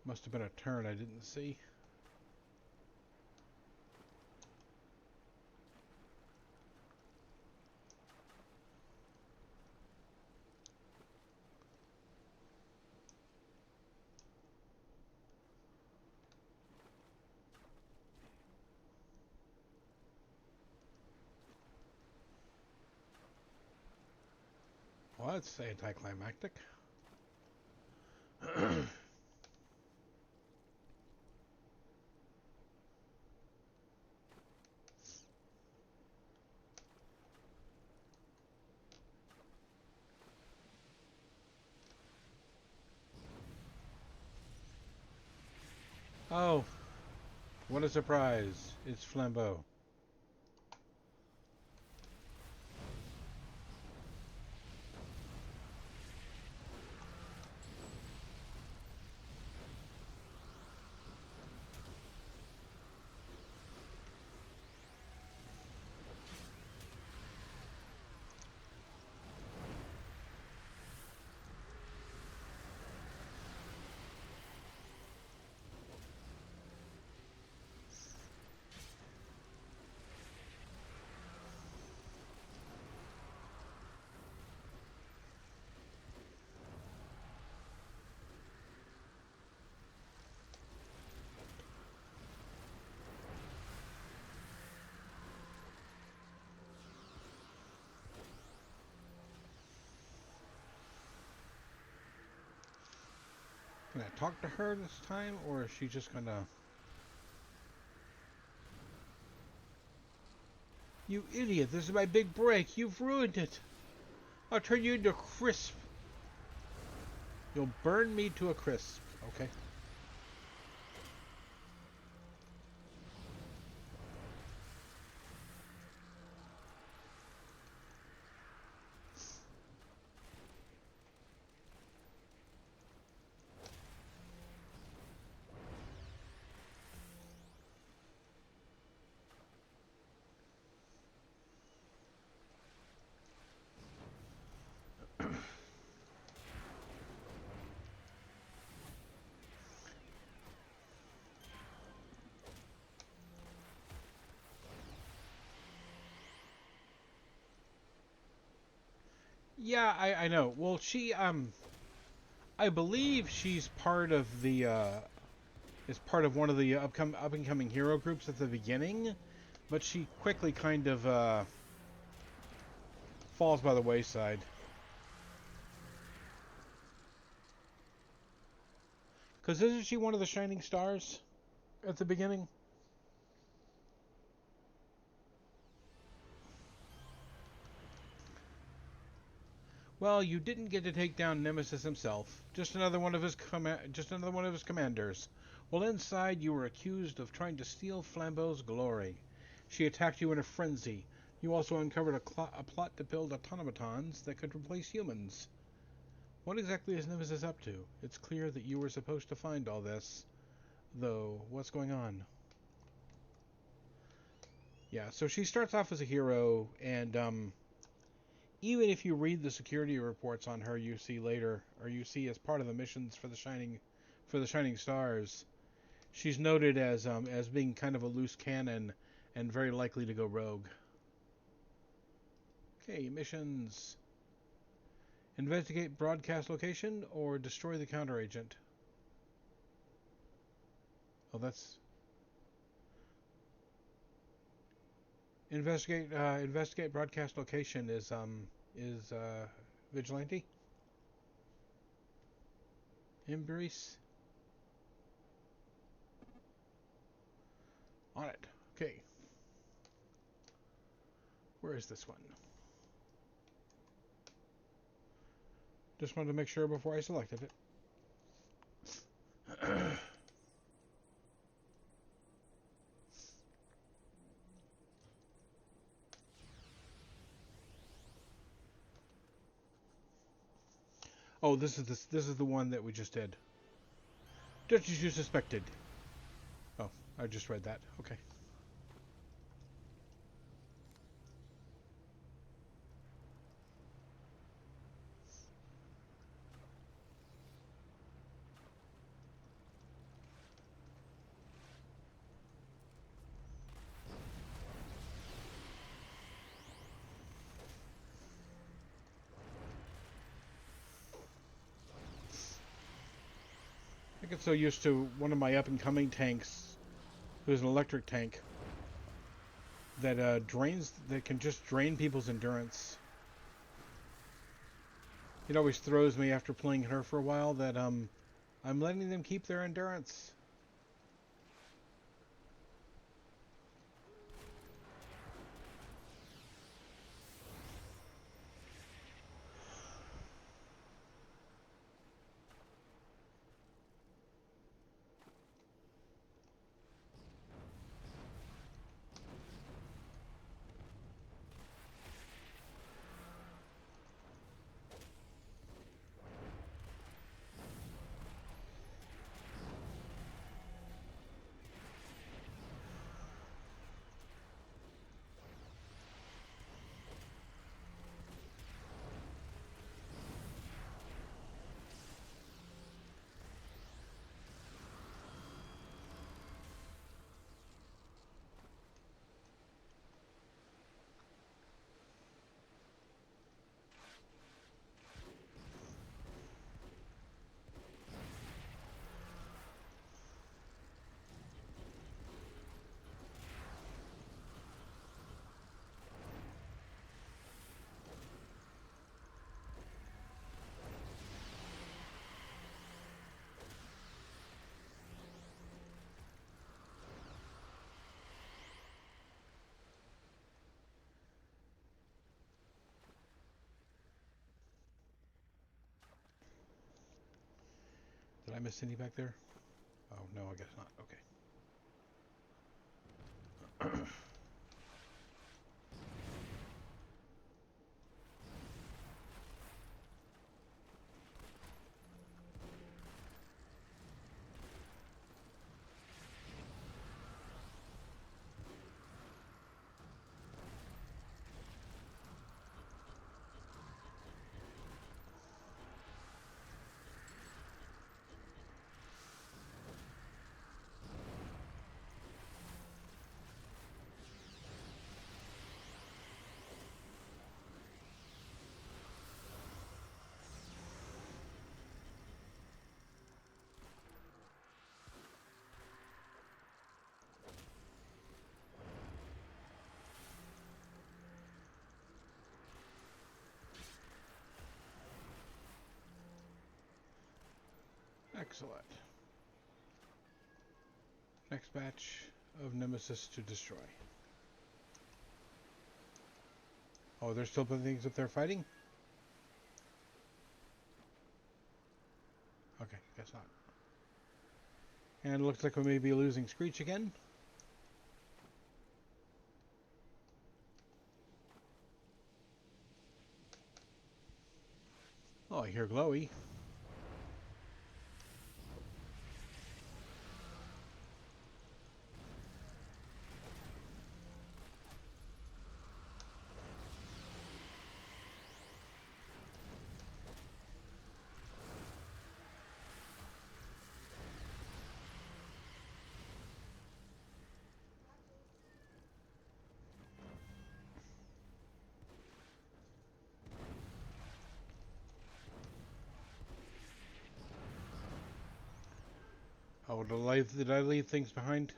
[SPEAKER 1] Must have been a turn I didn't see. Well, that's anticlimactic. Well, Oh, what a surprise. It's Flambeau. Can I talk to her this time, or is she just gonna... You idiot, this is my big break. You've ruined it. I'll turn you into crisp. You'll burn me to a crisp, okay? Yeah, I know. Well, I believe she's part of the, is part of one of the up and coming hero groups at the beginning, but she quickly kind of, falls by the wayside. Because isn't she one of the shining stars at the beginning? Well, you didn't get to take down Nemesis himself. Just another one of his commanders. While inside, you were accused of trying to steal Flambeau's glory. She attacked you in a frenzy. You also uncovered a plot to build automatons that could replace humans. What exactly is Nemesis up to? It's clear that you were supposed to find all this. Though, what's going on? Yeah, so she starts off as a hero, and even if you read the security reports on her, you see later, or you see as part of the missions for the Shining Stars, she's noted as being kind of a loose cannon and very likely to go rogue. Okay, missions: investigate broadcast location or destroy the counter agent. Oh, that's investigate broadcast location is vigilante. Embrace on it. Okay, where is this one? Just wanted to make sure before I selected it. Oh, this is the one that we just did. Just as you suspected. Oh, I just read that. Okay. I get so used to one of my up and coming tanks, who's an electric tank, that can just drain people's endurance. It always throws me after playing her for a while that I'm letting them keep their endurance. Did I miss any back there? Oh, no, I guess not. Okay. Excellent. Next batch of Nemesis to destroy. Oh, there's still putting things up there fighting? Okay, guess not. And it looks like we may be losing Screech again. Oh, I hear Glowy. Oh, did I leave things behind?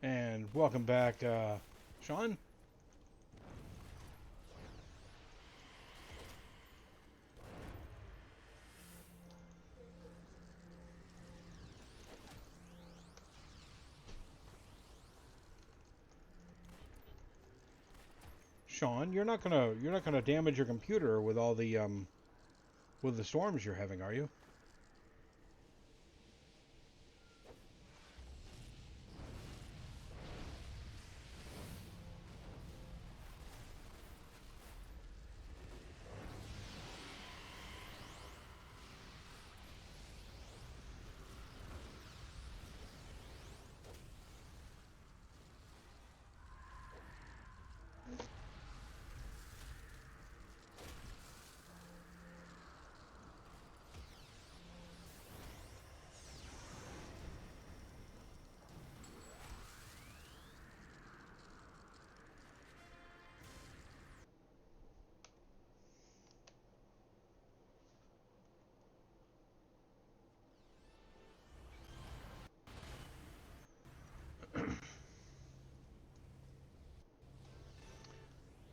[SPEAKER 1] And welcome back, Sean. Sean, you're not gonna damage your computer with all the with the storms you're having, are you?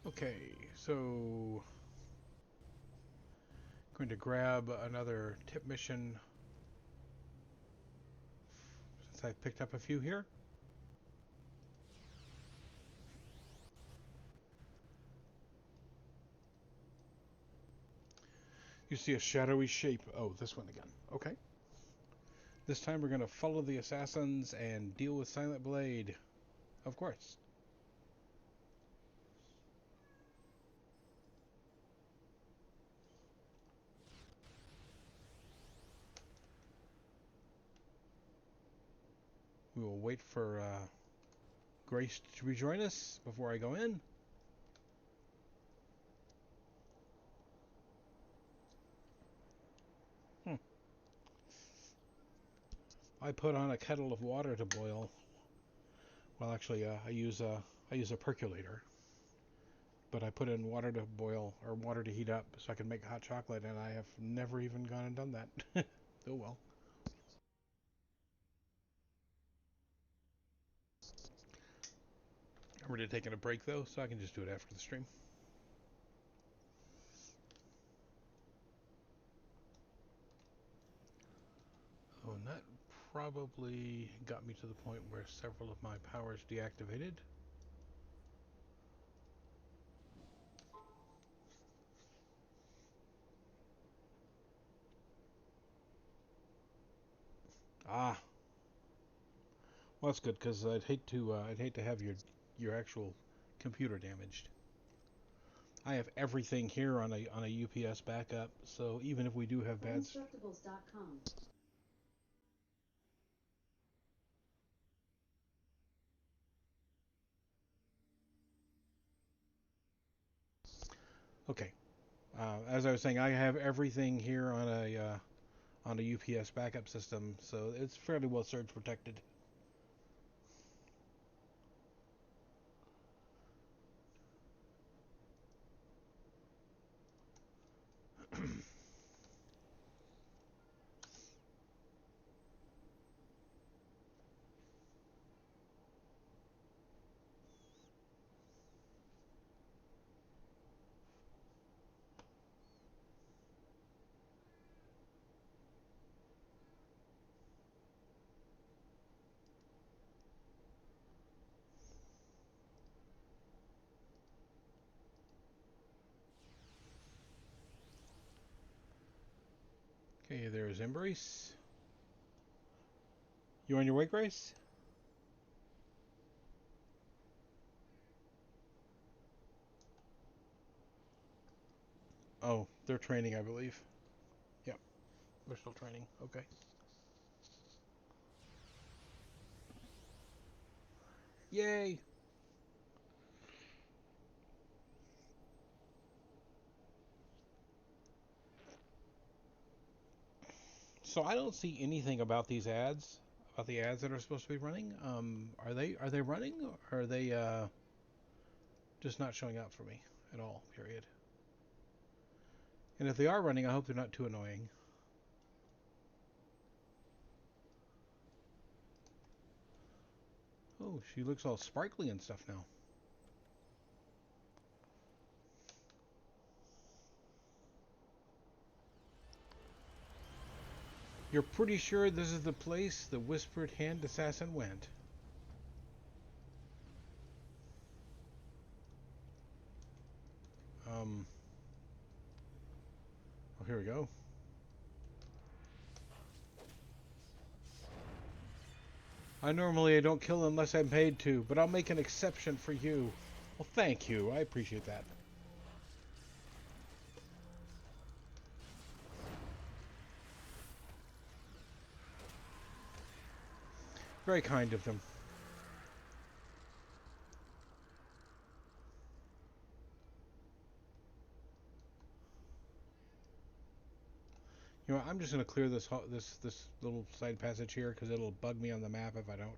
[SPEAKER 1] Okay, so going to grab another tip mission since I've picked up a few here. You see a shadowy shape. Oh, this one again. Okay. This time we're going to follow the assassins and deal with Silent Blade. Of course. We will wait for Grace to rejoin us before I go in. I put on a kettle of water to boil. Well, actually, I use a percolator, but I put in water to boil or water to heat up so I can make hot chocolate, and I have never even gone and done that. Oh well. I'm already taking a break though, so I can just do it after the stream. Oh, and that probably got me to the point where several of my powers deactivated. Ah, well that's good because I'd hate to have your actual computer damaged. I have everything here on a UPS backup, so even if we do have bad. Okay, as I was saying, I have everything here on a UPS backup system, so it's fairly well surge protected. Okay, there's Embrace. You on your way, Grace? Oh, they're training, I believe. Yep, they're still training. Okay. Yay! So I don't see anything about these ads, about the ads that are supposed to be running. Are they running, or are they just not showing up for me at all? Period. And if they are running, I hope they're not too annoying. Oh, she looks all sparkly and stuff now. You're pretty sure this is the place the whispered hand assassin went? Um. Oh, here we go. I don't kill unless I'm paid to, but I'll make an exception for you. Well, thank you. I appreciate that. Very kind of them. You know, I'm just gonna clear this little side passage here because it'll bug me on the map if I don't.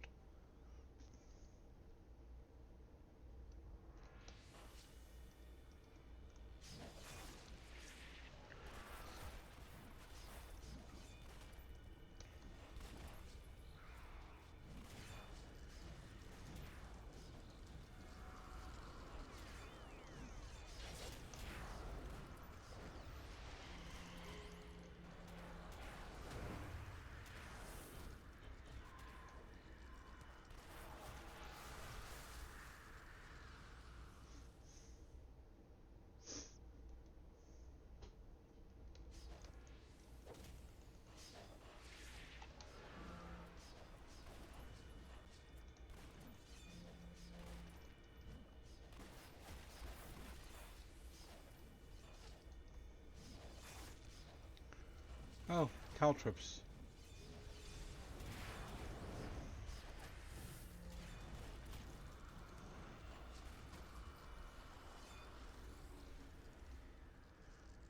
[SPEAKER 1] Oh, caltrips.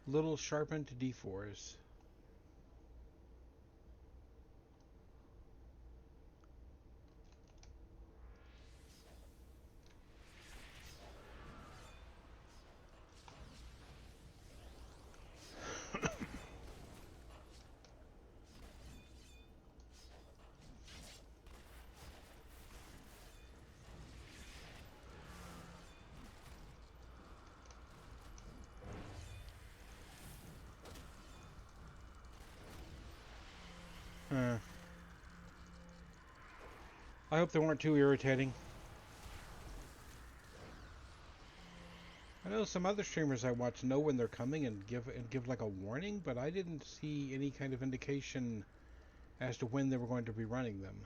[SPEAKER 1] Little sharpened D4s. I hope they weren't too irritating. I know some other streamers I watch know when they're coming and give like a warning, but I didn't see any kind of indication as to when they were going to be running them.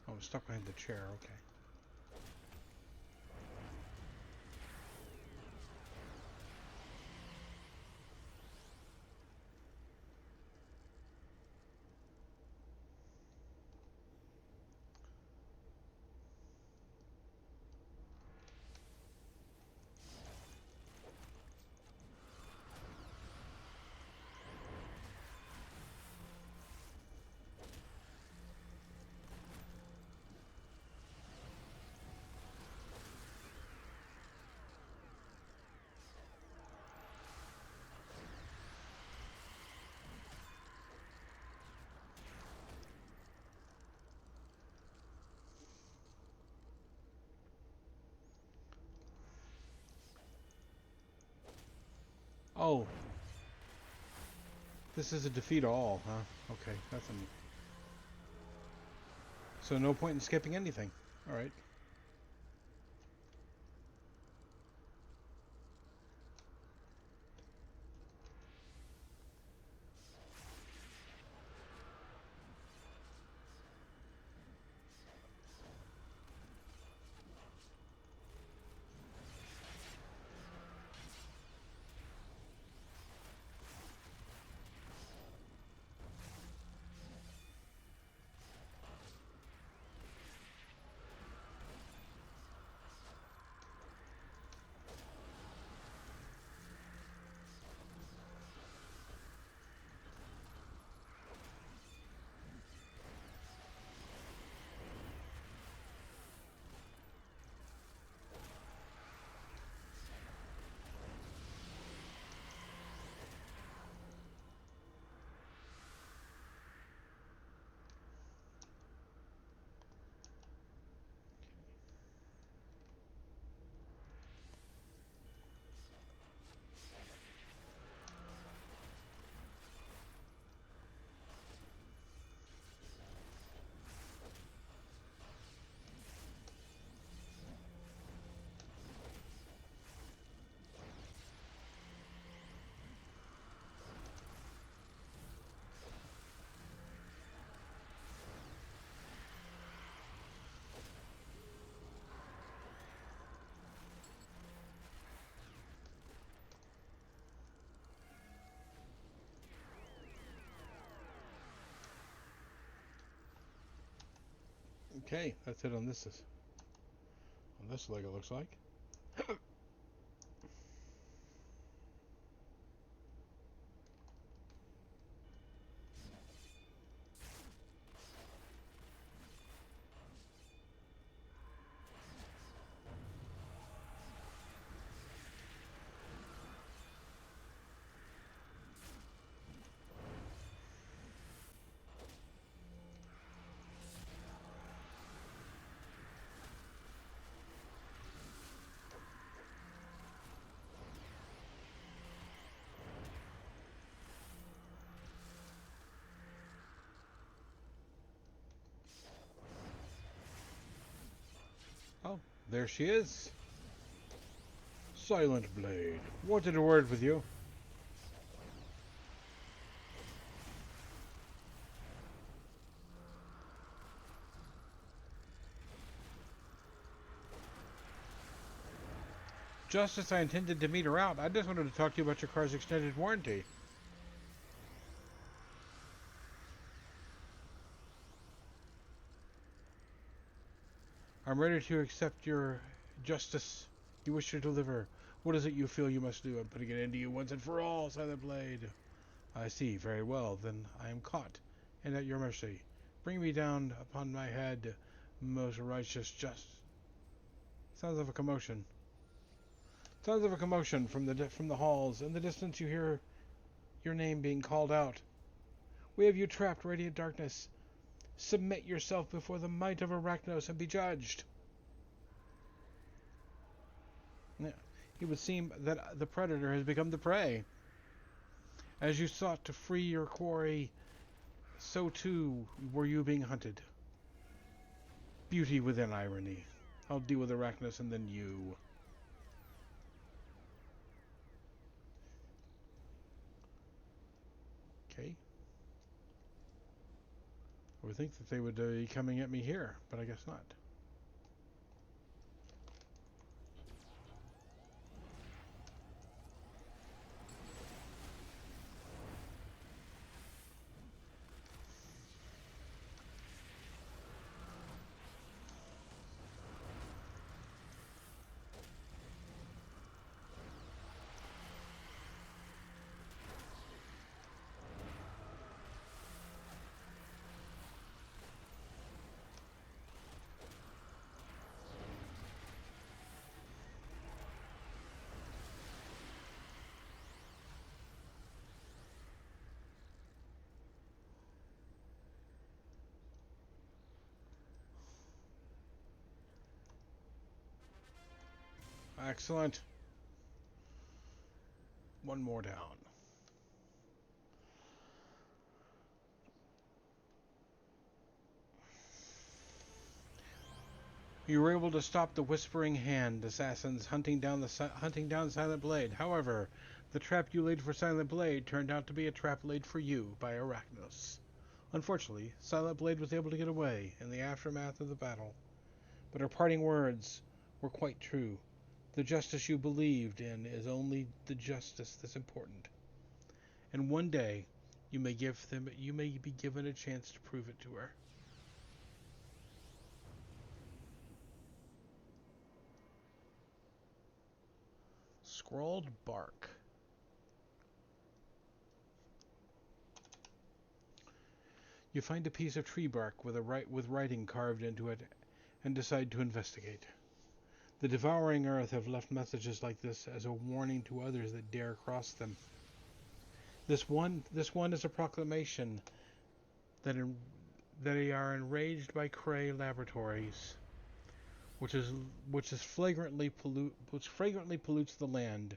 [SPEAKER 1] Oh, I'm stuck behind the chair. Okay. Oh, this is a defeat all, huh? Okay, that's a... So no point in skipping anything. All right. Okay, that's it on this leg. It looks like. Oh, there she is. Silent Blade. Wanted a word with you. Just as I intended to meet her out, I just wanted to talk to you about your car's extended warranty. I'm ready to accept your Justice you wish to deliver. What is it you feel you must do? I'm putting an end to you once and for all, Silent Blade. I see. Very well. Then I am caught, and at your mercy. Bring me down upon my head, most righteous just. Sounds of a commotion. Sounds of a commotion from the halls. In the distance you hear your name being called out. We have you trapped, Radiant Darkness. Submit yourself before the might of Arachnos and be judged. Yeah. It would seem that the predator has become the prey. As you sought to free your quarry, so too were you being hunted. Beauty within irony. I'll deal with Arachnos and then you. Okay. I would think that they would be coming at me here, but I guess not. Excellent. One more down. You were able to stop the Whispering Hand assassins hunting down Silent Blade. However, the trap you laid for Silent Blade turned out to be a trap laid for you by Arachnos. Unfortunately, Silent Blade was able to get away in the aftermath of the battle, but her parting words were quite true. The justice you believed in is only the justice that's important. And one day, you may be given a chance to prove it to her. Scrawled bark. You find a piece of tree bark with writing carved into it and decide to investigate. The devouring earth have left messages like this as a warning to others that dare cross them. This one is a proclamation that they are enraged by Cray Laboratories, which flagrantly pollutes the land,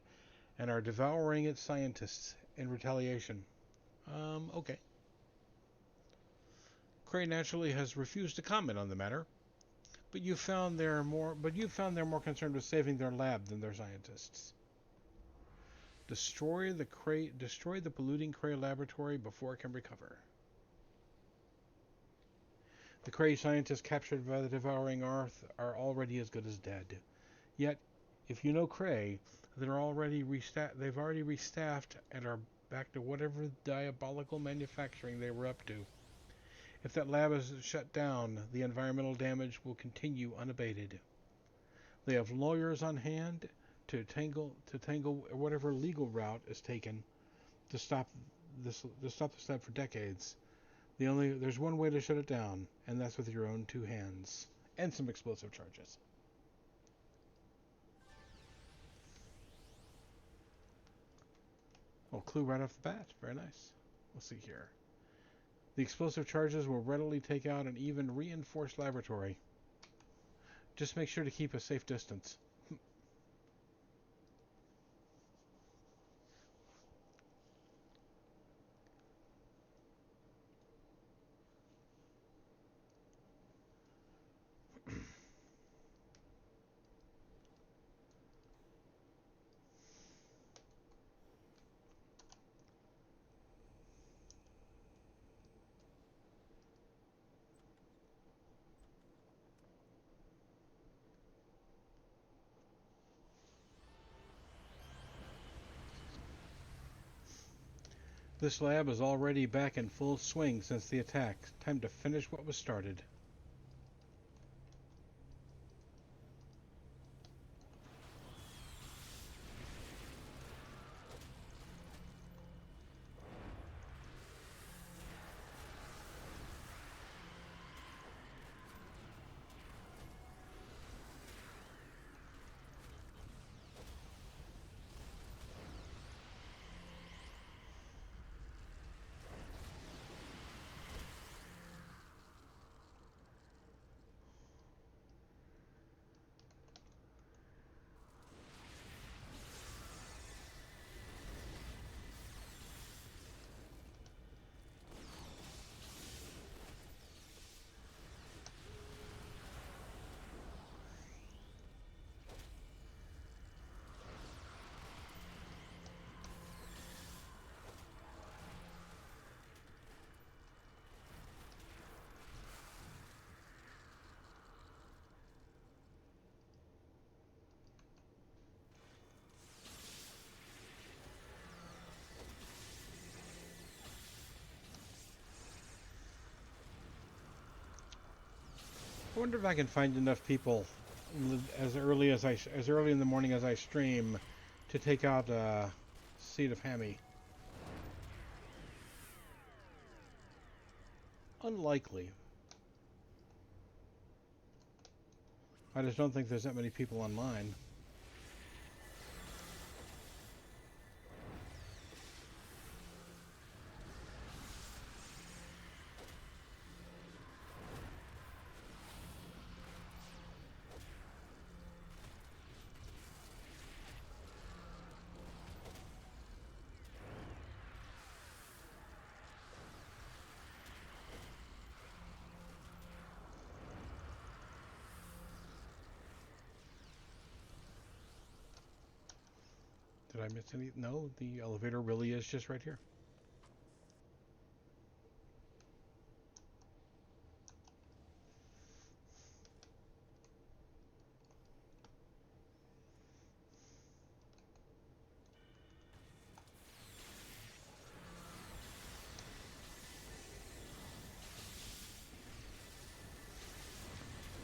[SPEAKER 1] and are devouring its scientists in retaliation. Okay. Cray naturally has refused to comment on the matter, but you found they're more concerned with saving their lab than their scientists. Destroy the polluting Cray laboratory before it can recover. The Cray scientists captured by the devouring earth are already as good as dead. Yet, if you know Cray, they've already restaffed and are back to whatever diabolical manufacturing they were up to. If that lab is shut down, the environmental damage will continue unabated. They have lawyers on hand to tangle whatever legal route is taken to stop this lab for decades. There's one way to shut it down, and that's with your own two hands and some explosive charges. Well, clue right off the bat. Very nice. Let's see here. The explosive charges will readily take out an even reinforced laboratory. Just make sure to keep a safe distance. This lab is already back in full swing since the attack. Time to finish what was started. I wonder if I can find enough people as early in the morning as I stream to take out a seed of hammy. Unlikely. I just don't think there's that many people online. Did I miss any? No, the elevator really is just right here.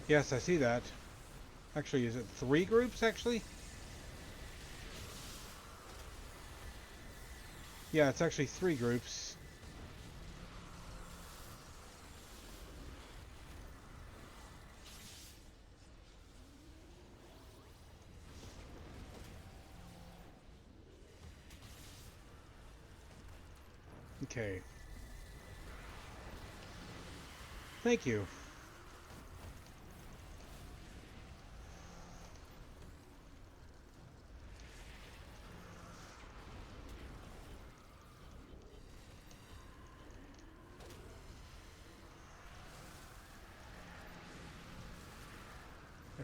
[SPEAKER 1] Yes, I see that. Actually, is it 3 groups, actually? Yeah, it's actually 3 groups. Okay. Thank you.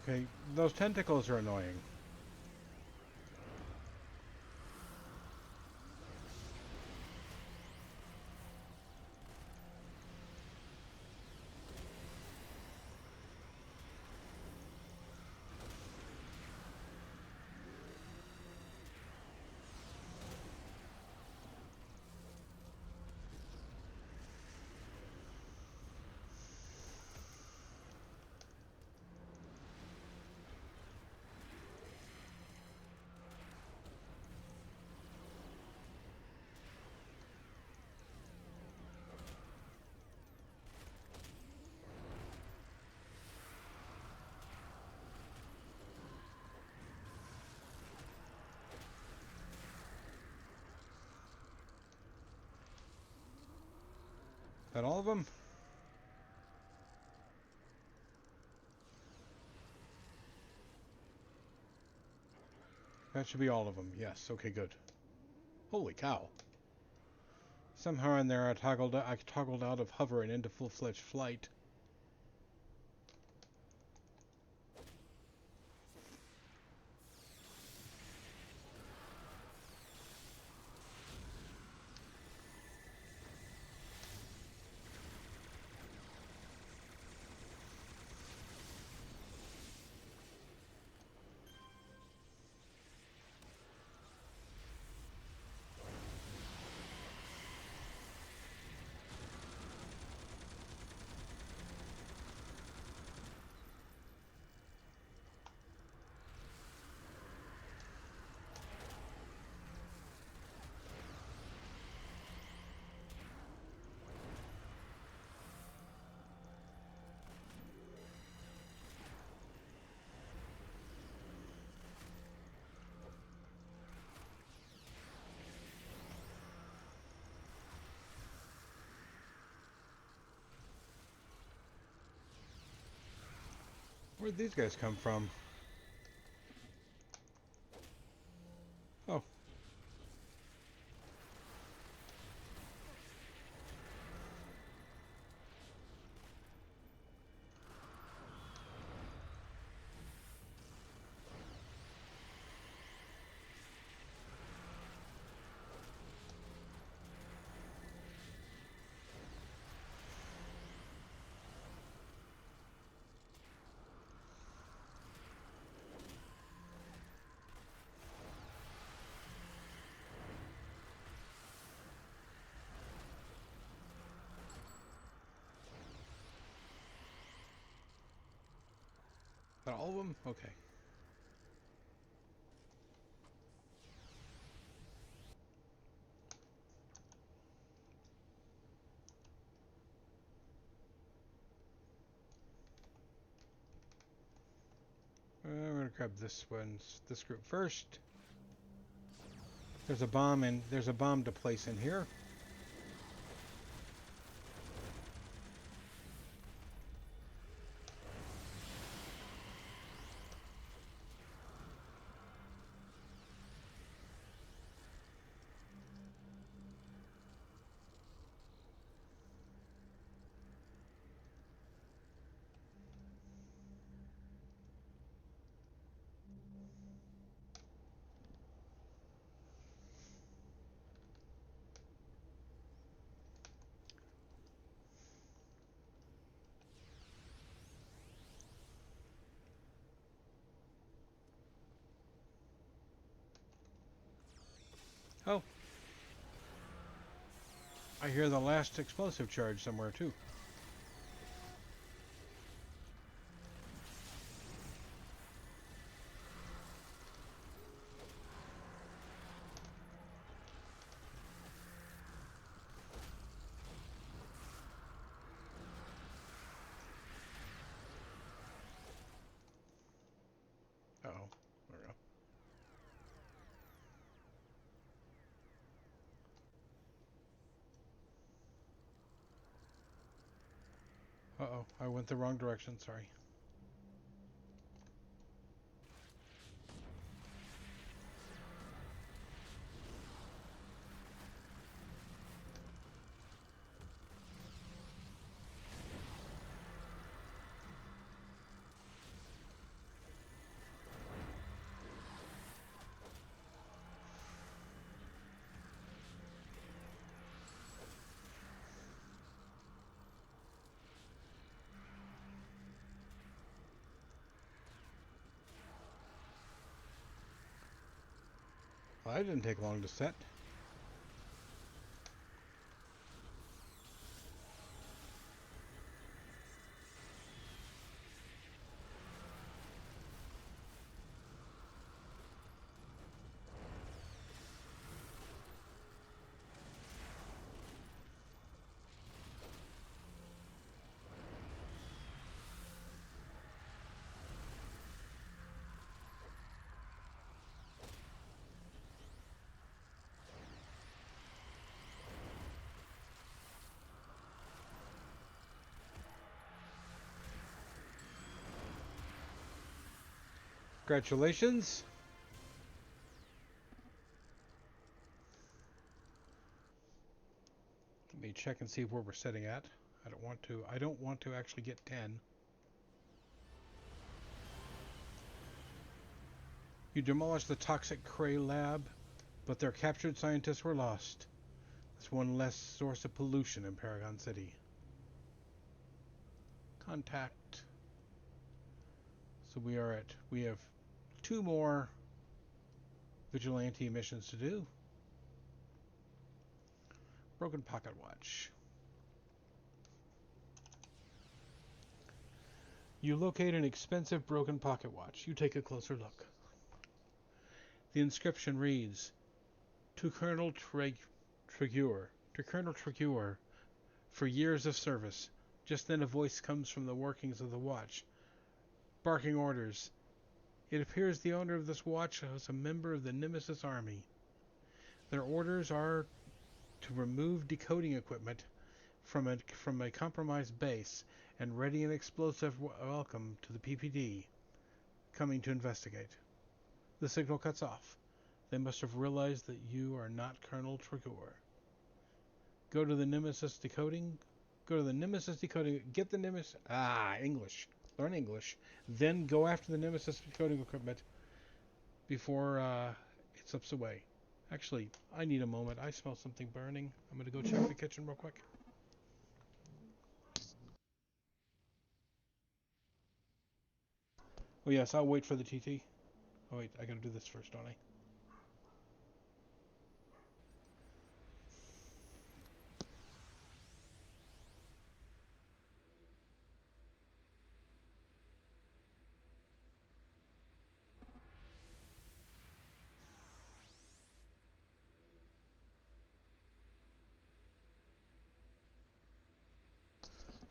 [SPEAKER 1] Okay, those tentacles are annoying. Is that all of them? That should be all of them. Yes. Okay, good. Holy cow. Somehow in there I toggled out of hover and into full-fledged flight. Where'd these guys come from? Oh. of them? Okay. We're gonna grab this group first. There's a bomb to place in here. Oh, I hear the last explosive charge somewhere too. Uh-oh. There we go. Uh-oh, I went the wrong direction, sorry. Well, that didn't take long to set. Congratulations. Let me check and see where we're setting at. I don't want to actually get 10. You demolished the toxic Cray lab, but their captured scientists were lost. That's one less source of pollution in Paragon City. Contact. So we have 2 more vigilante missions to do. Broken pocket watch. You locate an expensive broken pocket watch. You take a closer look. The inscription reads, To Colonel Trigueur. To Colonel Trigueur, for years of service. Just then a voice comes from the workings of the watch, barking orders. It appears the owner of this watch was a member of the Nemesis army. Their orders are to remove decoding equipment from a compromised base and ready an explosive welcome to the PPD, coming to investigate. The signal cuts off. They must have realized that you are not Colonel Trigueur. Go to the Nemesis decoding. Get the Nemesis. English. Learn English. Then go after the Nemesis decoding equipment before it slips away. Actually, I need a moment. I smell something burning. I'm going to go check the kitchen real quick. Oh, yes, I'll wait for the TT. Oh, wait, I got to do this first, don't I?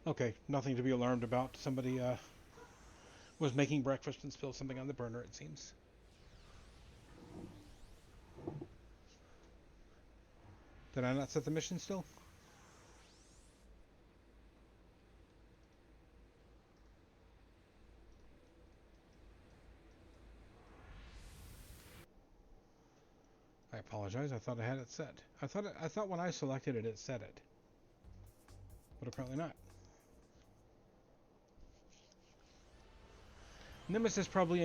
[SPEAKER 1] Okay, nothing to be alarmed about. Somebody was making breakfast and spilled something on the burner, it seems. Did I not set the mission still? I apologize. I thought I had it set. I thought when I selected it, it set it, but apparently not. Nemesis probably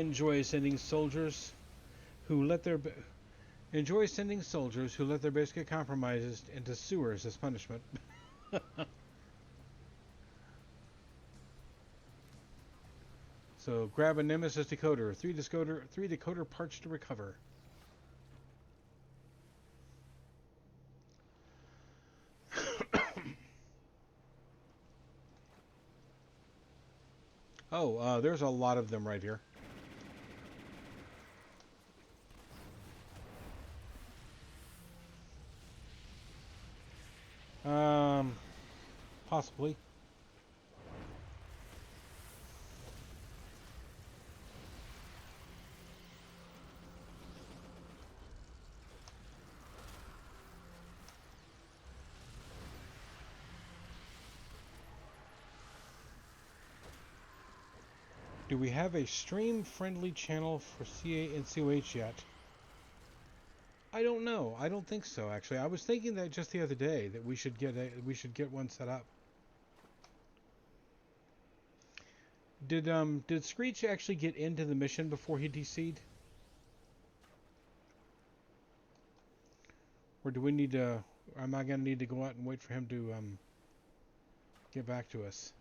[SPEAKER 1] who let their enjoys sending soldiers who let their base get compromised into sewers as punishment. So grab a Nemesis decoder. Three decoder parts to recover. Oh, there's a lot of them right here. Um, Possibly. Do we have a stream-friendly channel for CA and COH yet? I don't know. I don't think so. Actually, I was thinking that just the other day that we should get one set up. Did Screech actually get into the mission before he DC'd? Or do we need to? Am I gonna need to go out and wait for him to get back to us?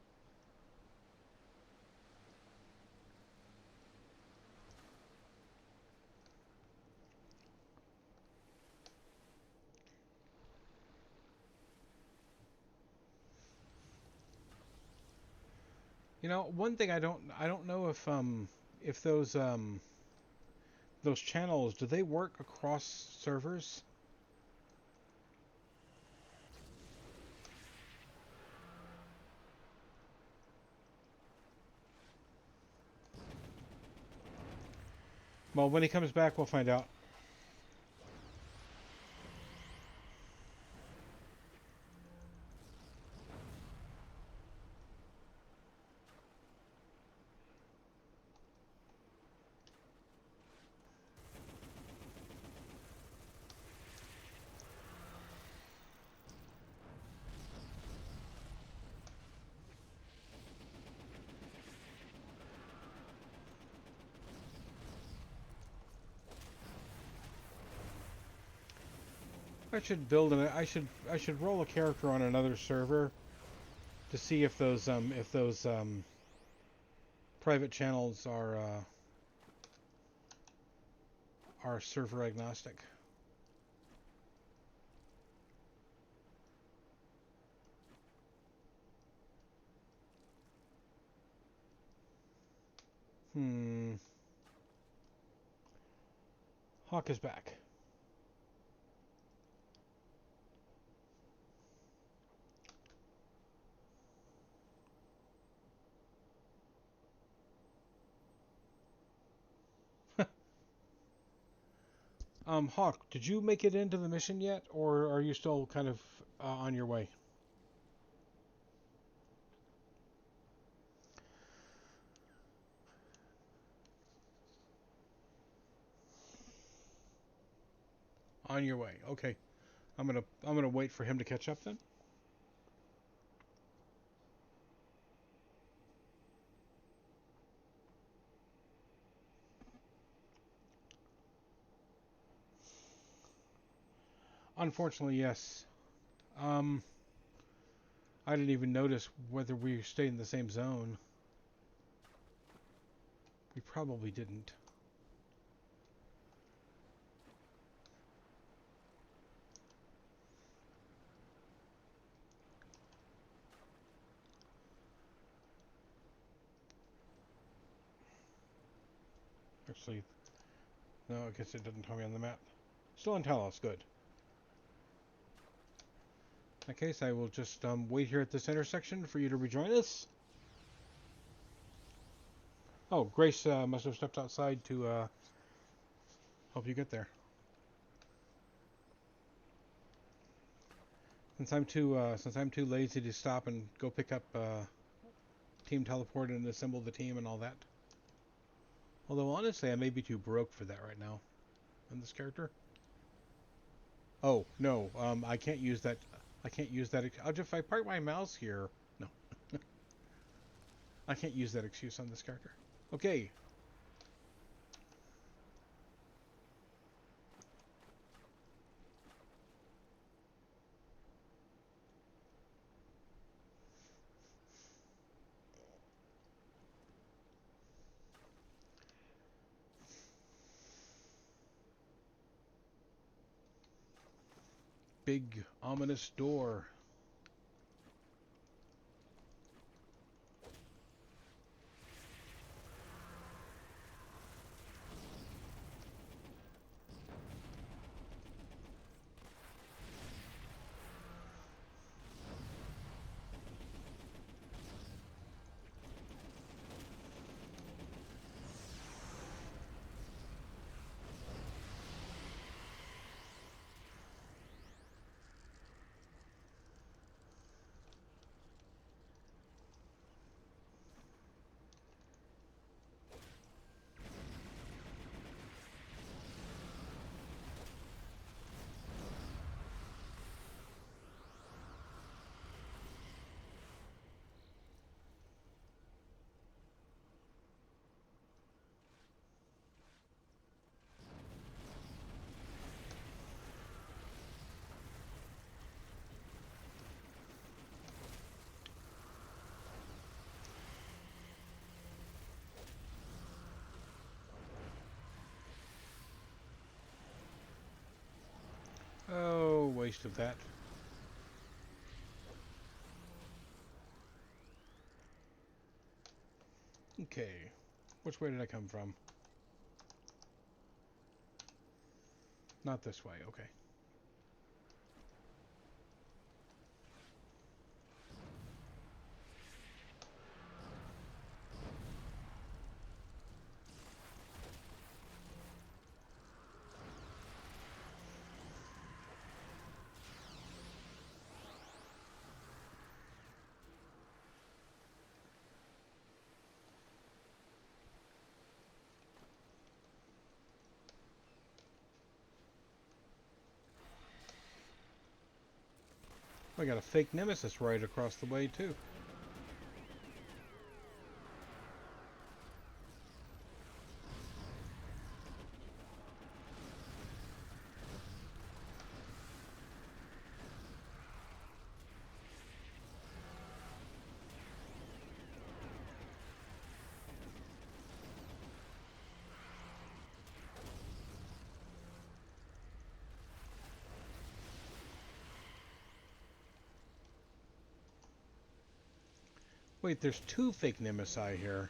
[SPEAKER 1] You know, one thing I don't know if those channels, do they work across servers? Well, when he comes back, we'll find out. I should roll a character on another server to see if those private channels are server agnostic. Hmm. Hawk is back. Hawk, did you make it into the mission yet, or are you still kind of on your way? On your way. Okay. I'm gonna wait for him to catch up then. Unfortunately, yes. Um, I didn't even notice whether we stayed in the same zone. We probably didn't. Actually, no, I guess it didn't tell me on the map. Still in Talos, good. In that case, I will just wait here at this intersection for you to rejoin us. Oh, Grace must have stepped outside to help you get there. Since I'm too lazy to stop and go pick up team teleport and assemble the team and all that. Although honestly, I may be too broke for that right now on this character. Oh no, I can't use that. I can't use that. If I park my mouse here, no, I can't use that excuse on this character. Okay. Big ominous door. Oh, waste of that. Okay. Which way did I come from? Not this way, okay. I got a fake nemesis right across the way, too. Wait, there's two fake Nemesi here.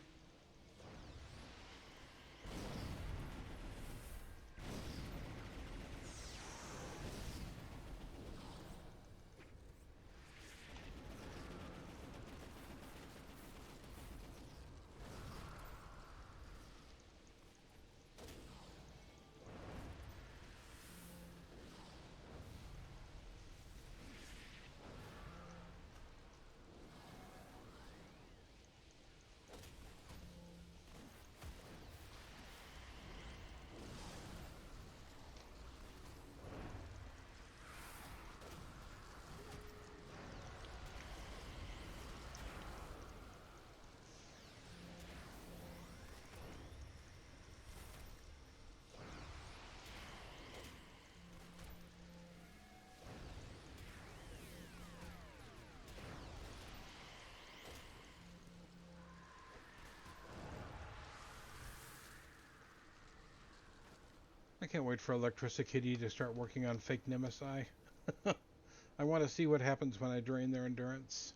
[SPEAKER 1] I can't wait for Electricity to start working on fake Nemesi. I want to see what happens when I drain their endurance.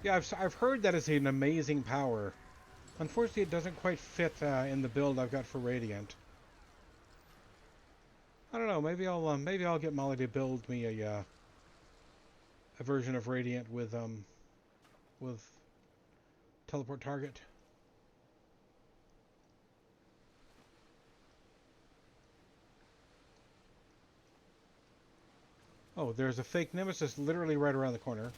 [SPEAKER 1] Yeah, I've heard that it's an amazing power. Unfortunately, it doesn't quite fit in the build I've got for Radiant. I don't know. Maybe I'll get Molly to build me a version of Radiant with teleport target. Oh, there's a fake nemesis literally right around the corner.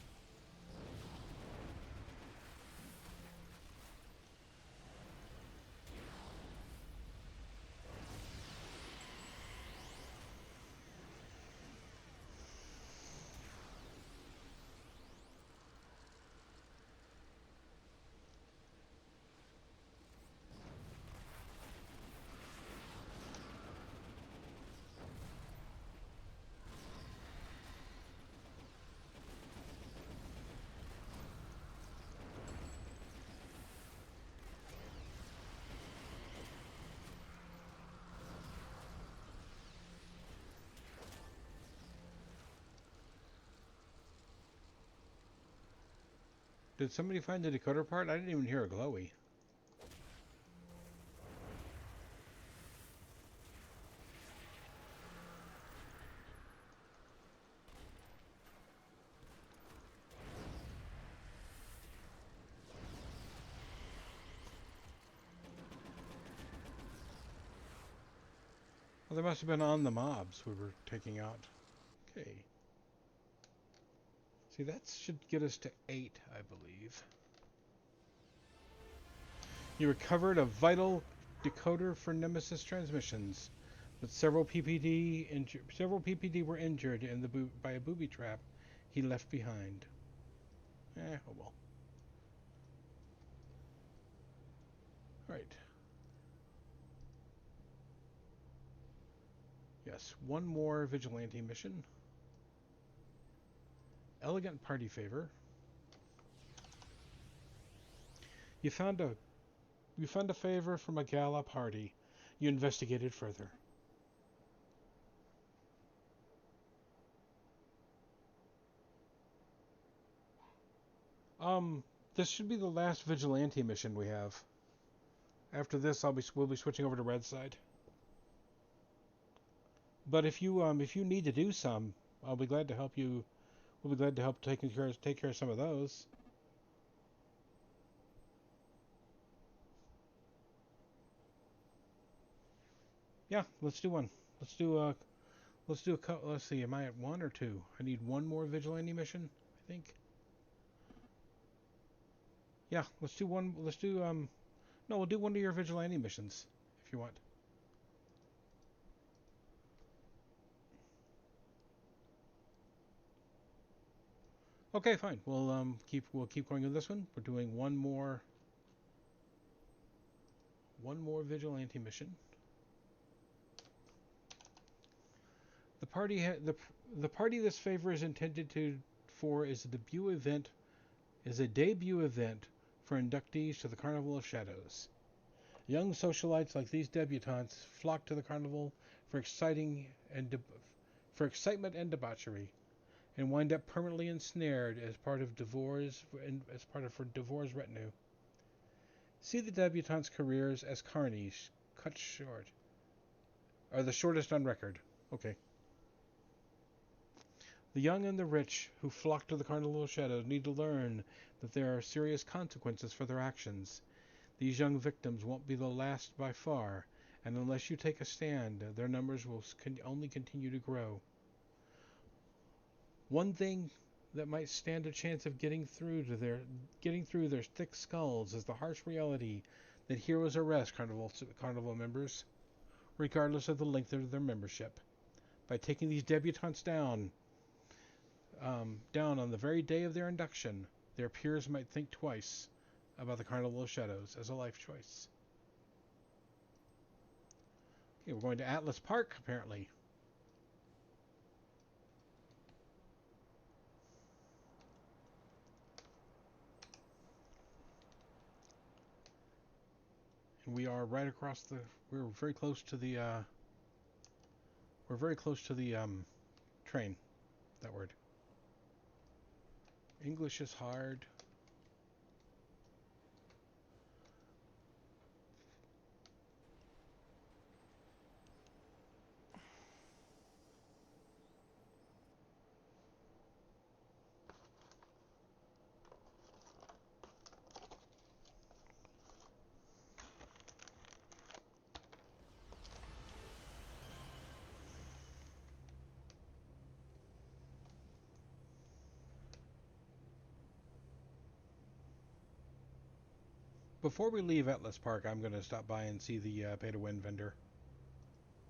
[SPEAKER 1] Did somebody find the decoder part? I didn't even hear a glowy. Well, they must have been on the mobs we were taking out. Okay. See, that should get us to 8, I believe. You recovered a vital decoder for Nemesis transmissions, but several PPD were injured by a booby trap he left behind. Oh well. All right. Yes, one more vigilante mission. Elegant party favor. You found a you found a favor from a gala party. You investigated further. Um, this should be the last vigilante mission we have. After this, we'll be switching over to red side. But if you need to do some, I'll be glad to help you. We'll be glad to help take care of some of those. Yeah, let's do one. Let's do let's see. Am I at 1 or 2? I need one more vigilante mission, I think. Yeah, let's do one. Let's do no, we'll do one of your vigilante missions if you want. Okay, fine. We'll keep going with this one. We're doing one more vigilante mission. The party the party this favor is intended for is a debut event for inductees to the Carnival of Shadows. Young socialites like these debutantes flock to the carnival for for excitement and debauchery, and wind up permanently ensnared as part of Devore's retinue. See the debutantes' careers as carnies cut short, are the shortest on record. Okay. The young and the rich who flock to the Carnival of Shadows need to learn that there are serious consequences for their actions. These young victims won't be the last by far, and unless you take a stand, their numbers will only continue to grow. One thing that might stand a chance of getting through their thick skulls is the harsh reality that heroes arrest carnival members, regardless of the length of their membership. By taking these debutantes down on the very day of their induction, their peers might think twice about the Carnival of Shadows as a life choice. Okay, we're going to Atlas Park, apparently. And we are right across the. We're very close to the. We're very close to the train. That word. English is hard. Before we leave Atlas Park, I'm going to stop by and see the pay-to-win vendor.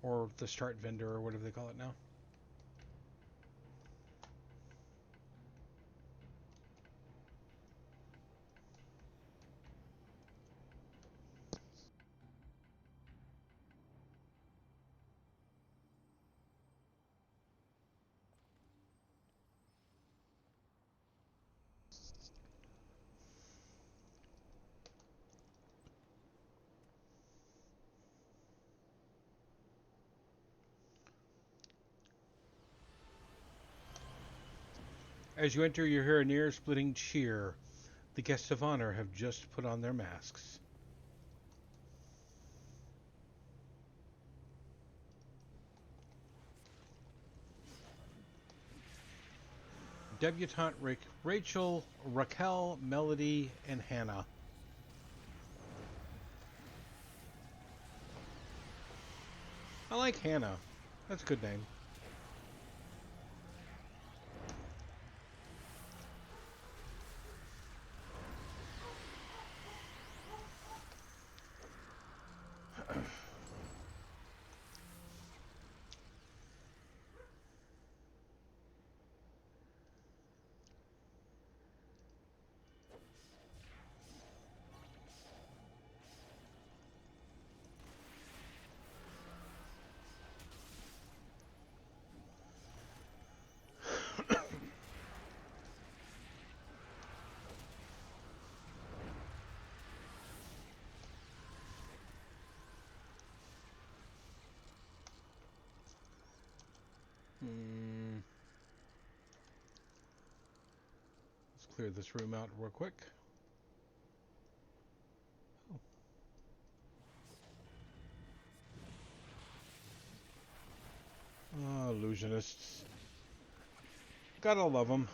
[SPEAKER 1] Or the start vendor, or whatever they call it now. As you enter, you hear a near-splitting cheer. The guests of honor have just put on their masks. Debutante Rachel, Raquel, Melody, and Hannah. I like Hannah. That's a good name. Let's clear this room out real quick. Oh, illusionists. Gotta love them.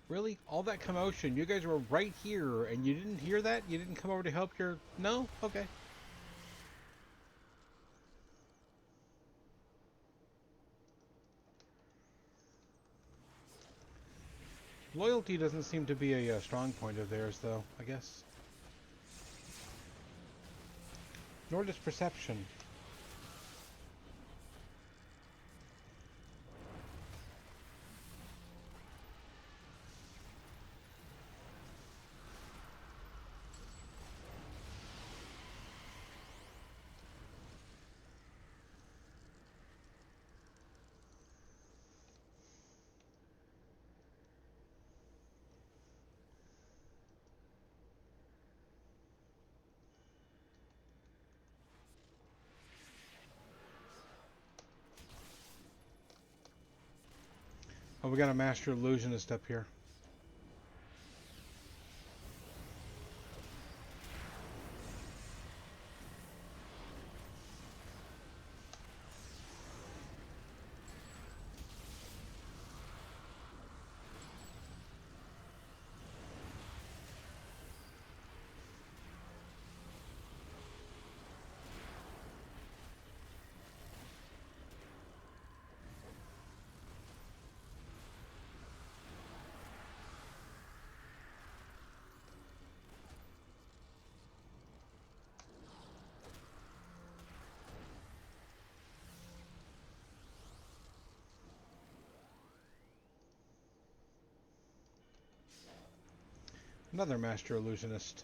[SPEAKER 1] Really? All that commotion. You guys were right here, and you didn't hear that? You didn't come over to help your... No? Okay. Loyalty doesn't seem to be a strong point of theirs, though, I guess. Nor does perception. Oh, we got a master illusionist up here. Another master illusionist.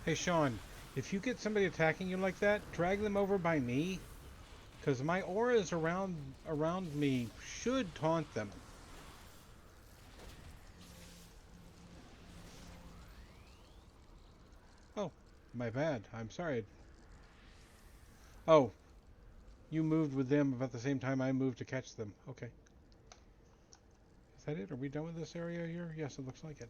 [SPEAKER 1] Hey, Sean, if you get somebody attacking you like that, drag them over by me, because my auras around me should taunt them. Oh, my bad. I'm sorry. Oh, you moved with them about the same time I moved to catch them. Okay. Is that it? Are we done with this area here? Yes, it looks like it.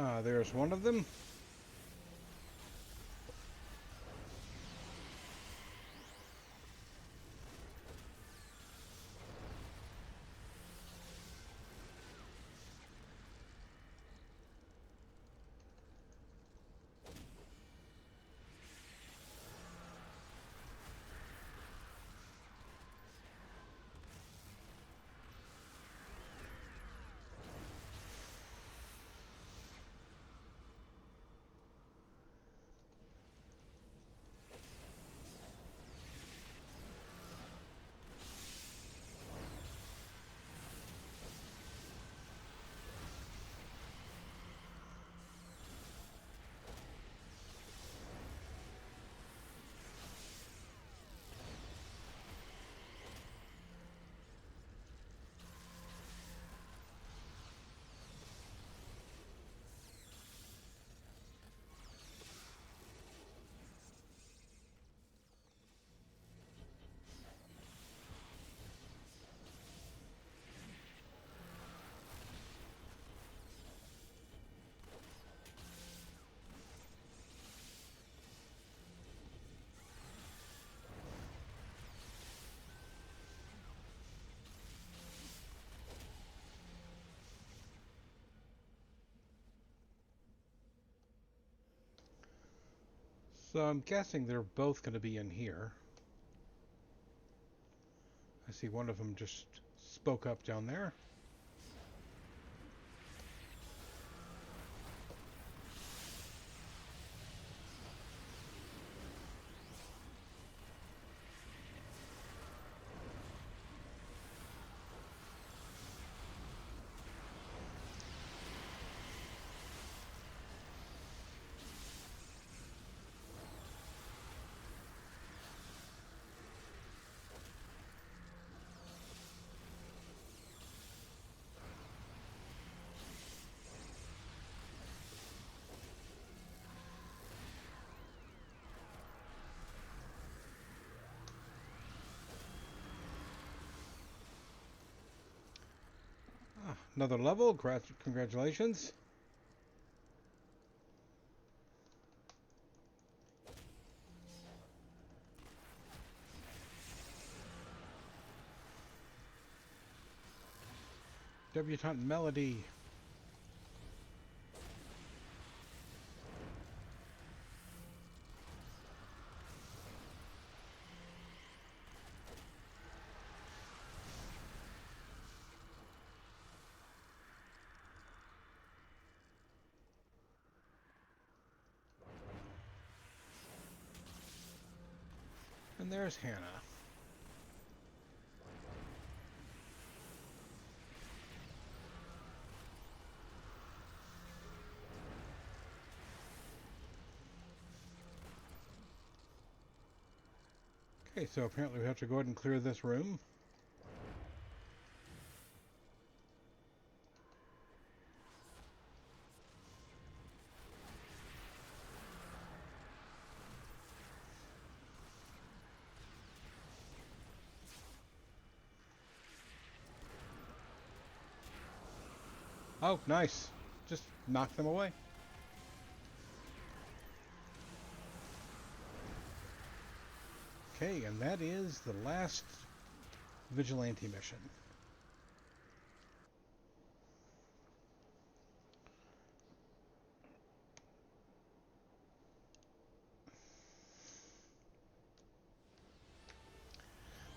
[SPEAKER 1] Ah, there's one of them. So I'm guessing they're both going to be in here. I see one of them just spoke up down there. Ah, another level. Congratulations. Debutante Melody. And there's Hannah. Okay, so apparently we have to go ahead and clear this room. Oh, nice. Just knock them away. Okay, and that is the last vigilante mission.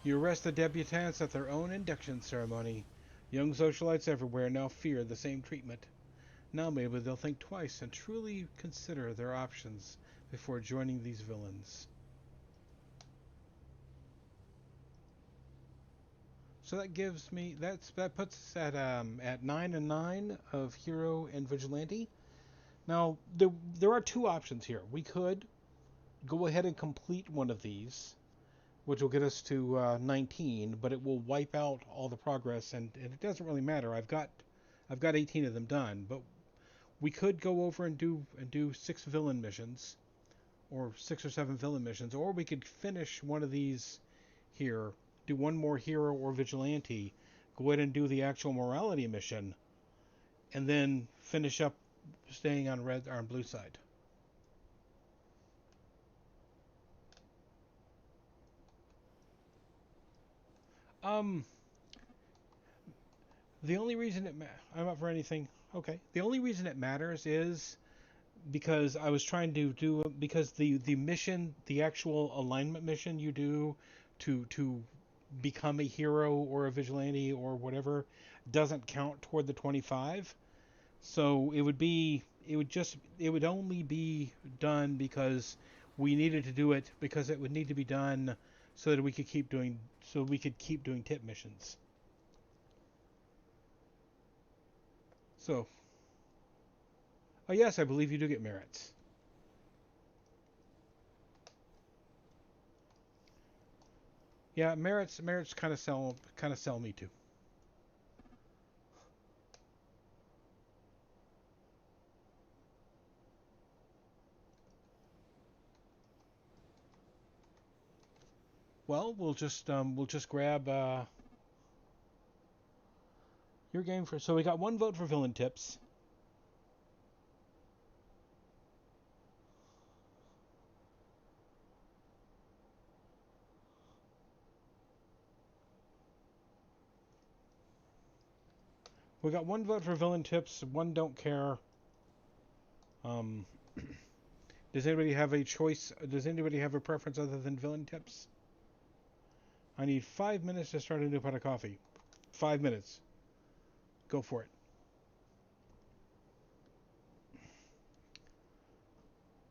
[SPEAKER 1] You arrest the debutantes at their own induction ceremony. Young socialites everywhere now fear the same treatment. Now maybe they'll think twice and truly consider their options before joining these villains. So that gives me that puts us at 9 and 9 of hero and vigilante. Now there are two options here. We could go ahead and complete one of these, which will get us to 19, but it will wipe out all the progress, and it doesn't really matter. I've got 18 of them done, but we could go over and do 6 villain missions, or 6 or 7 villain missions, or we could finish one of these here, do one more hero or vigilante, go ahead and do the actual morality mission, and then finish up staying on red or on blue side. Um, the only reason I'm up for anything. Okay. The only reason it matters is because I was trying to do because the mission, the actual alignment mission you do to become a hero or a vigilante or whatever doesn't count toward the 25. So it would only be done because we needed to do it because it would need to be done so that we could keep doing tip missions. So, oh yes, I believe you do get merits. Yeah, merits kind of sell me too. Well, we'll just grab your game for. So we got one vote for villain tips. We got one vote for villain tips. One don't care. Um, does anybody have a choice? Does anybody have a preference other than villain tips? I need 5 minutes to start a new pot of coffee. 5 minutes. Go for it.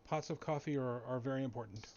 [SPEAKER 1] Pots of coffee are very important.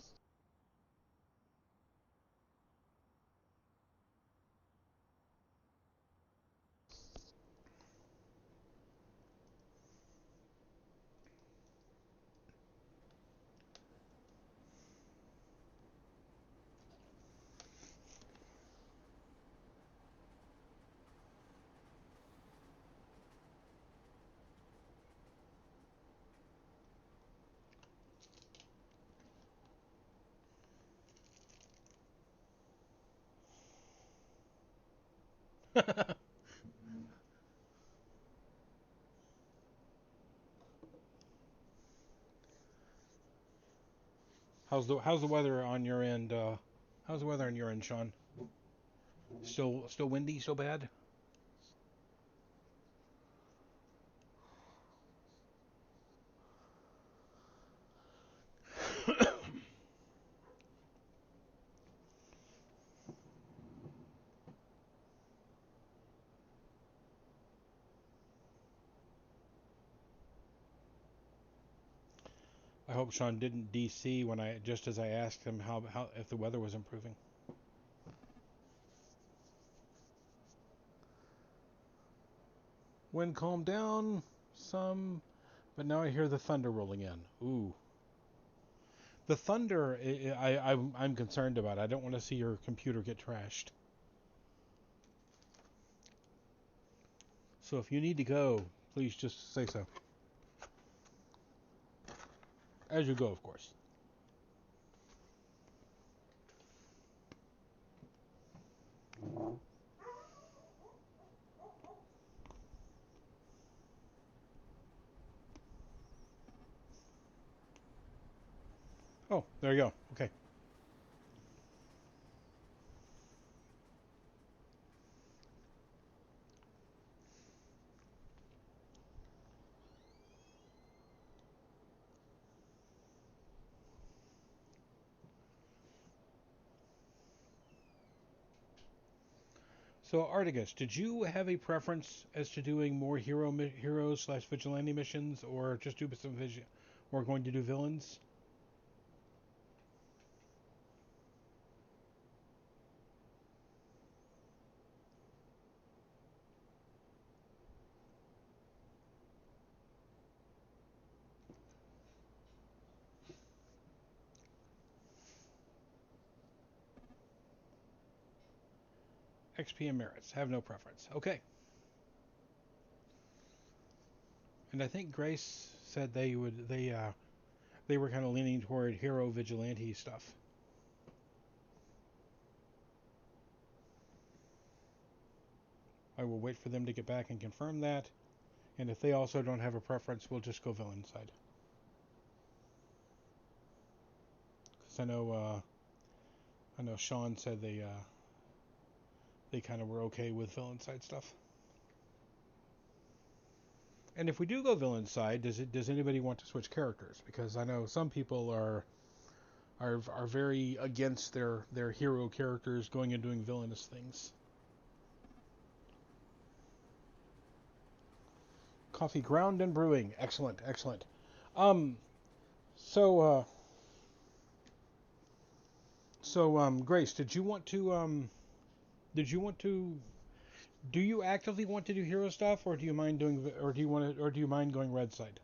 [SPEAKER 1] How's the weather on your end? How's the weather on your end, Sean? Still windy, so bad. I hope Sean didn't DC when I just as I asked him how if the weather was improving. Wind calmed down some, but now I hear the thunder rolling in. Ooh. The thunder, I'm concerned about. I don't want to see your computer get trashed. So if you need to go, please just say so. As you go, of course. Oh, there you go. Okay. So Artigus, did you have a preference as to doing more heroes slash vigilante missions, or just do some or going to do villains? XP and merits. Have no preference. Okay. And I think Grace said they were kind of leaning toward hero vigilante stuff. I will wait for them to get back and confirm that. And if they also don't have a preference, we'll just go villain side. Because I know Sean said they kind of were okay with villain side stuff. And if we do go villain side, does anybody want to switch characters? Because I know some people are very against their hero characters going and doing villainous things. Coffee ground and brewing. Excellent, excellent. Um, so Grace, did you want to do you actively want to do hero stuff, or do you mind doing, or do you mind going red side?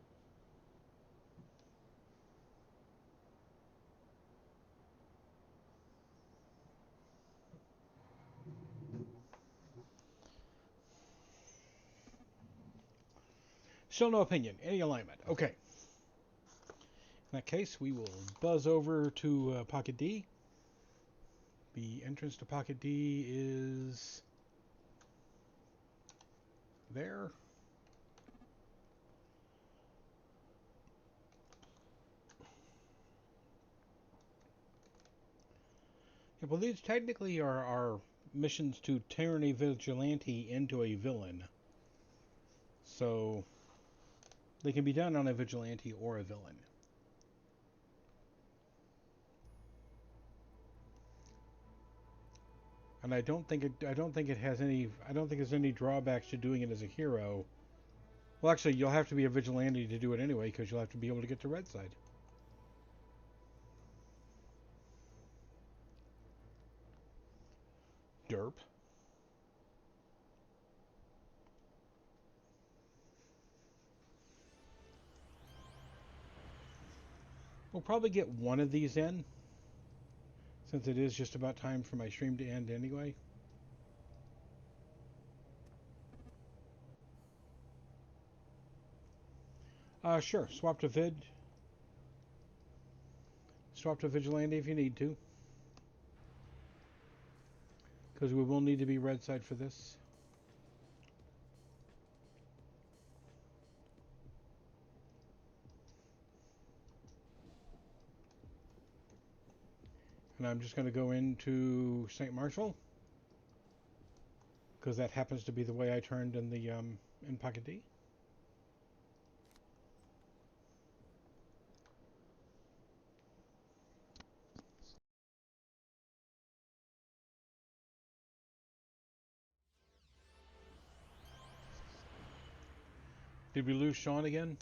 [SPEAKER 1] Still no opinion. Any alignment. Okay. In that case, we will buzz over to Pocket D. The entrance to Pocket D is there. Yeah, well, these technically are missions to turn a vigilante into a villain. So they can be done on a vigilante or a villain. And I don't think it has any I don't think there's any drawbacks to doing it as a hero. Well, actually, you'll have to be a vigilante to do it anyway, because you'll have to be able to get to red side. Derp. We'll probably get one of these in, since it is just about time for my stream to end anyway. Sure. Swap to vigilante if you need to, because we will need to be red side for this. And I'm just going to go into St. Marshall, because that happens to be the way I turned in the in Pocket D. Did we lose Sean again?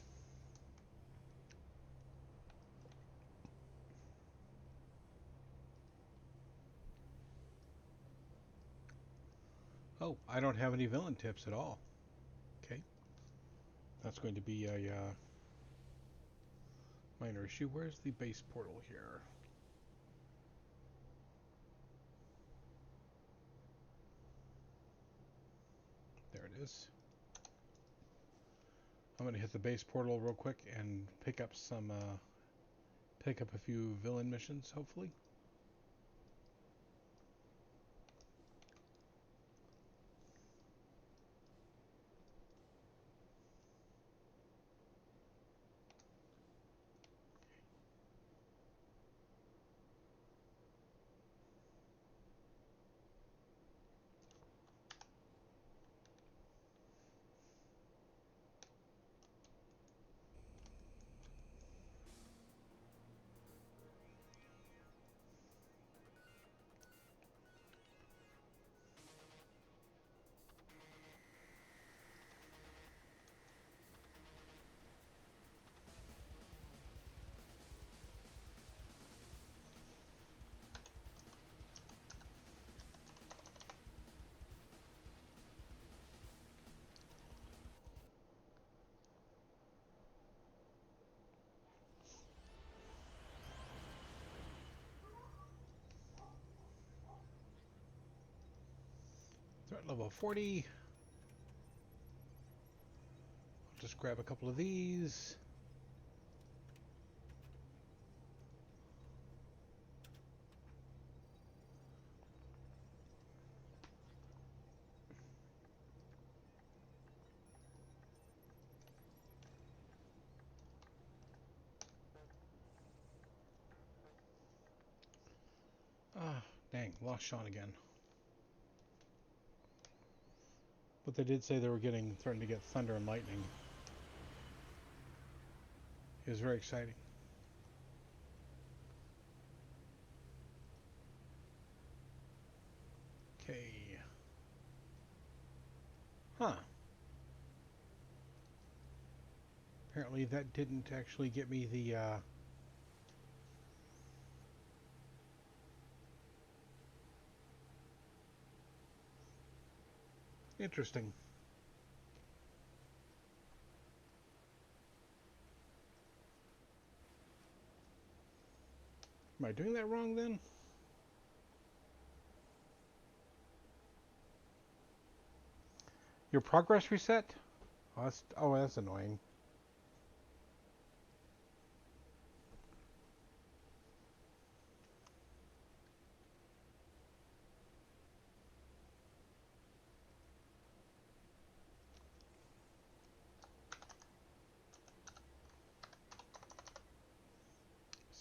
[SPEAKER 1] Oh, I don't have any villain tips at all. Okay, that's going to be my minor issue. Where's the base portal here? There it is. I'm going to hit the base portal real quick and pick up a few villain missions, hopefully. Threat level 40. I'll just grab a couple of these. Ah, dang, lost Sean again. But they did say they were threatening to get thunder and lightning. It was very exciting. Okay. Huh. Apparently that didn't actually get me the, Interesting. Am I doing that wrong then? Your progress reset? Oh, that's annoying.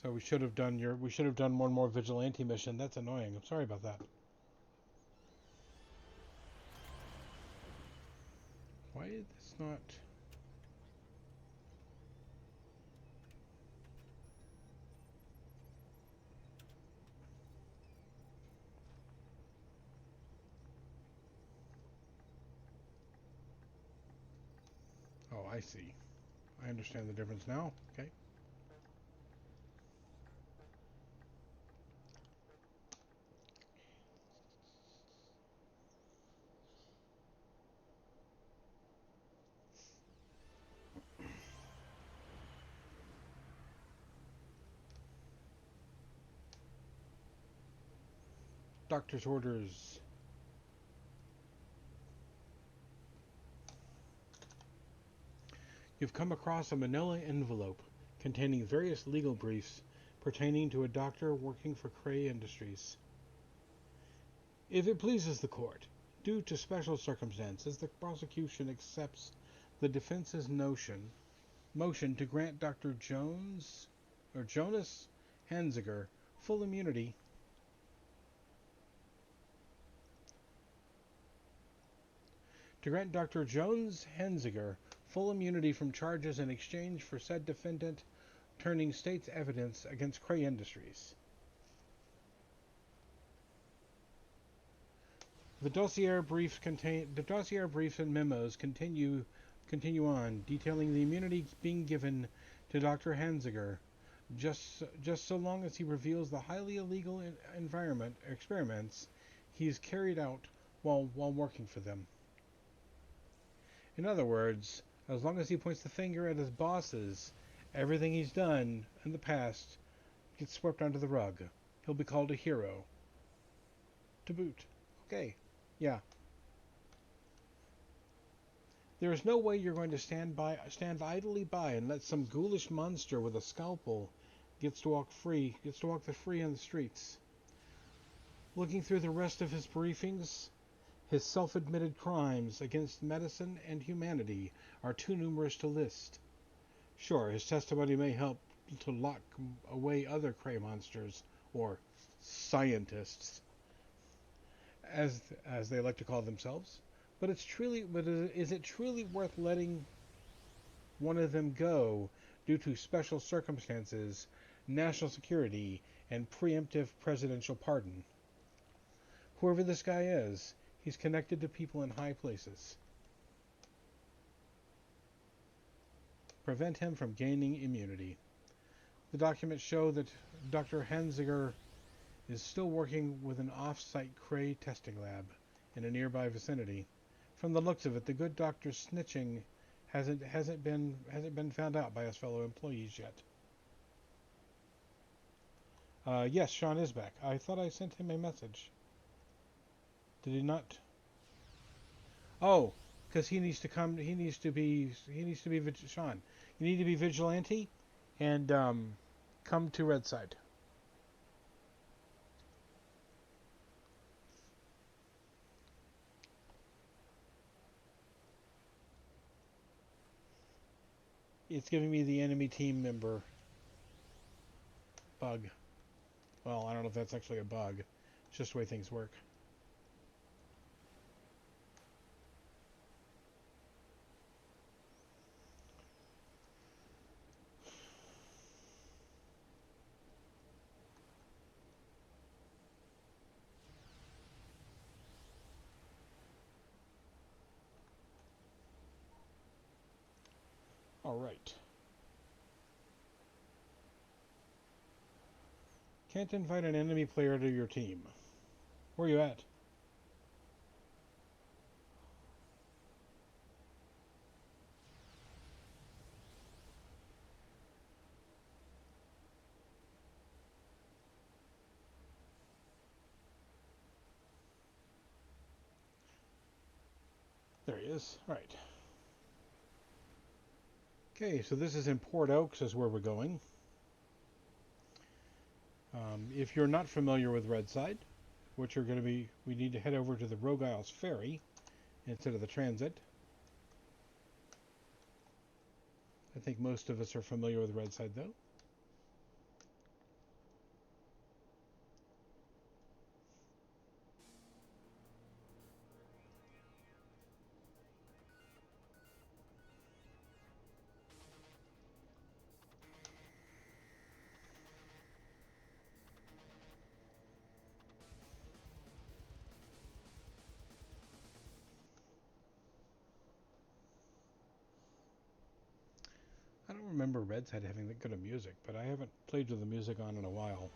[SPEAKER 1] So we should have done one more vigilante mission. That's annoying. I'm sorry about that. Why is this not... Oh, I see. I understand the difference now. Okay. Doctor's orders. You've come across a manila envelope containing various legal briefs pertaining to a doctor working for Cray Industries. If it pleases the court, due to special circumstances, the prosecution accepts the defense's motion to grant Dr. Jonas Hanziger full immunity from charges in exchange for said defendant turning state's evidence against Cray Industries. The dossier briefs and memos continue on, detailing the immunity being given to Dr. Hanziger just so long as he reveals the highly illegal experiments he's carried out while working for them. In other words, as long as he points the finger at his bosses Everything he's done in the past gets swept under the rug. He'll be called a hero. To boot. Okay. Yeah. There is no way you're going to stand idly by and let some ghoulish monster with a scalpel gets to walk the free on the streets. Looking through the rest of his briefings, his self-admitted crimes against medicine and humanity are too numerous to list. Sure, his testimony may help to lock away other Cray monsters, or scientists, as they like to call themselves. But is it truly worth letting one of them go due to special circumstances, national security, and preemptive presidential pardon? Whoever this guy is, he's connected to people in high places. Prevent him from gaining immunity. The documents show that Dr. Henziger is still working with an off-site Cray testing lab in a nearby vicinity. From the looks of it, the good doctor's snitching hasn't been found out by his fellow employees yet. Yes, Sean is back. I thought I sent him a message. Did he not? Oh, because he needs to come. He needs to be. Sean, you need to be vigilante, and come to Redside. It's giving me the enemy team member bug. Well, I don't know if that's actually a bug. It's just the way things work. All right. Can't invite an enemy player to your team. Where are you at? There he is. All right. Okay, so this is in Port Oaks is where we're going. If you're not familiar with Redside, what you're going to be, we need to head over to the Rogue Isles Ferry instead of the transit. I think most of us are familiar with Redside, though. I don't remember Redside having that good of music, but I haven't played with the music on in a while.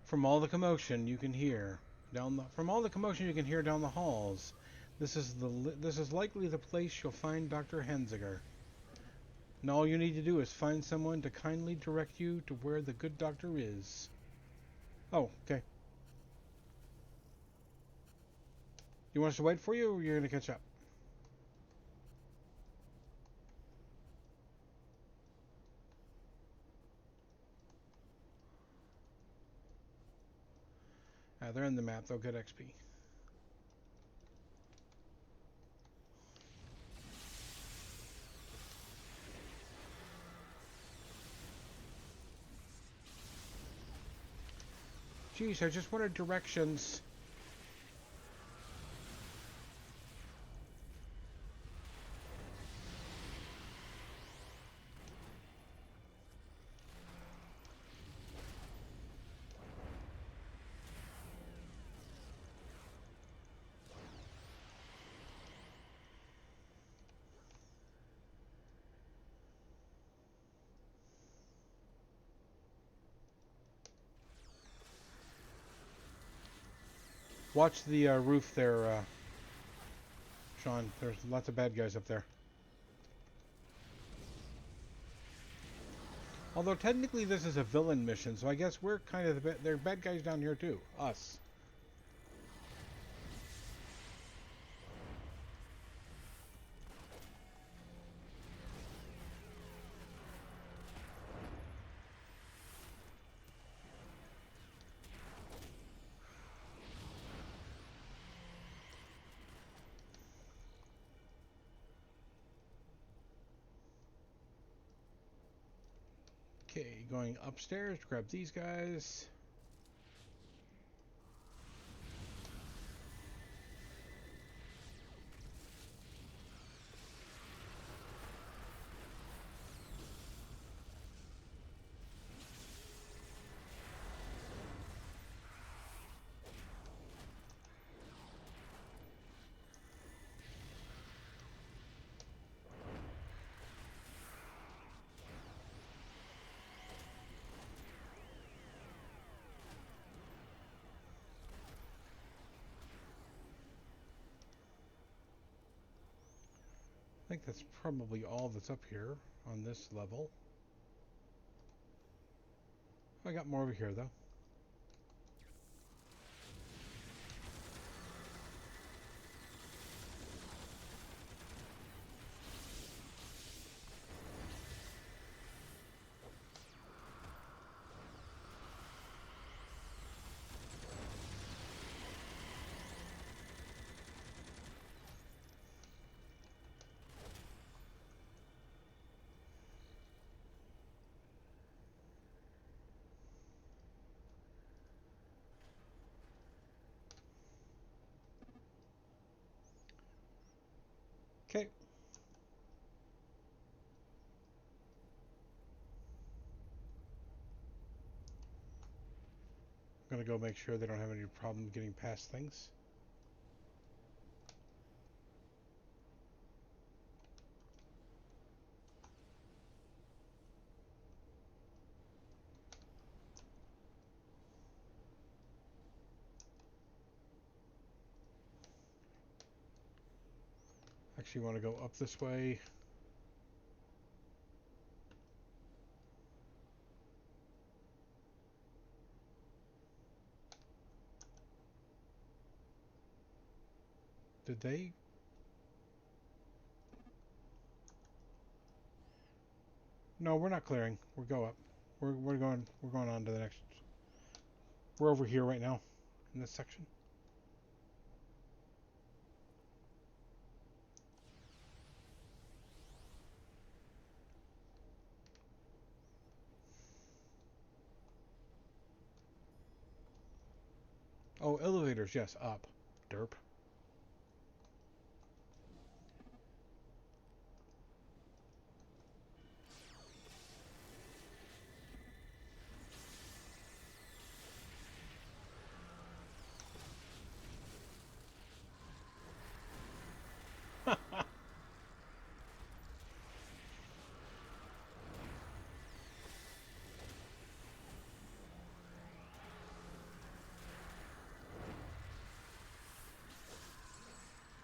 [SPEAKER 1] From all the commotion you can hear down the halls, this is likely the place you'll find Dr. Henziger. And all you need to do is find someone to kindly direct you to where the good doctor is. Oh, okay. You want us to wait for you, or you're going to catch up? They're in the map. They'll get XP. Geez, I just wanted directions. Watch the roof there, Sean. There's lots of bad guys up there. Although technically this is a villain mission, so I guess we're kind of they're bad guys down here too. Us. Okay, going upstairs to grab these guys. I think that's probably all that's up here on this level. I got more over here though. Okay. I'm gonna go make sure they don't have any problem getting past things. Actually want to go up this way. Did they? No, we're not clearing. We'll go up. We're going on to the next. We're over here right now in this section. Oh, elevators, yes, up. Derp.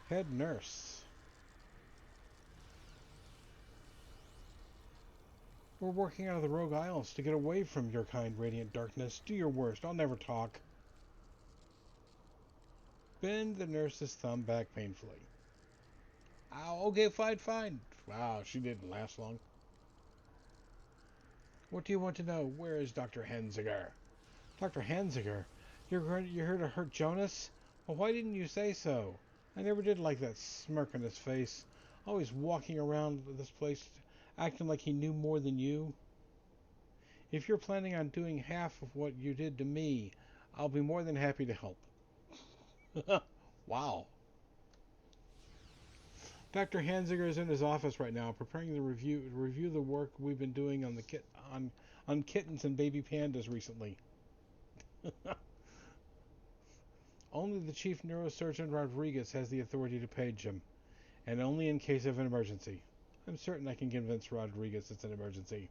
[SPEAKER 1] Head nurse. We're working out of the Rogue Isles to get away from your kind, Radiant Darkness. Do your worst. I'll never talk. Bend the nurse's thumb back painfully. Ow, okay, fine, fine. Wow, she didn't last long. What do you want to know? Where is Dr. Henziger? Dr. Henziger? You're here to hurt Jonas? Well, why didn't you say so? I never did like that smirk on his face. Always walking around this place acting like he knew more than you. If you're planning on doing half of what you did to me, I'll be more than happy to help. Wow. Dr. Hansinger is in his office right now, preparing the review the work we've been doing on on kittens and baby pandas recently. Only the chief neurosurgeon Rodriguez has the authority to page him, and only in case of an emergency. I'm certain I can convince Rodriguez it's an emergency.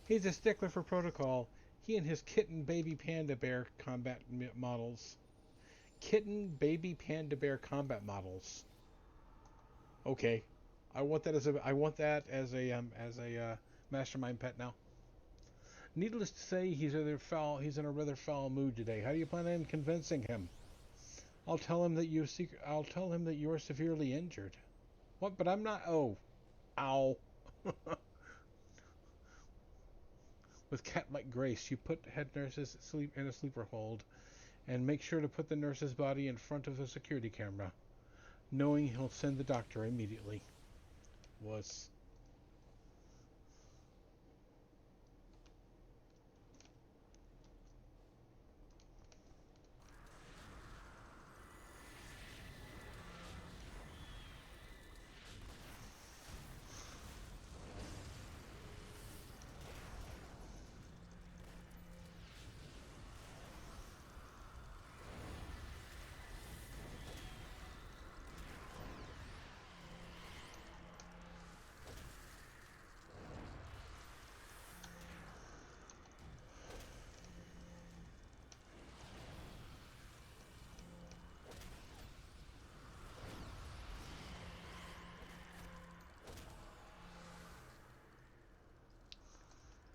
[SPEAKER 1] He's a stickler for protocol. He and his kitten baby panda bear combat models. Kitten baby panda bear combat models. Okay, I want that as a mastermind pet now. Needless to say, he's in a rather foul mood today. How do you plan on convincing him? I'll tell him that you're severely injured. What? But I'm not. Oh, ow. With cat-like grace, you put head nurses sleep in a sleeper hold, and make sure to put the nurse's body in front of a security camera, knowing he'll send the doctor immediately. Was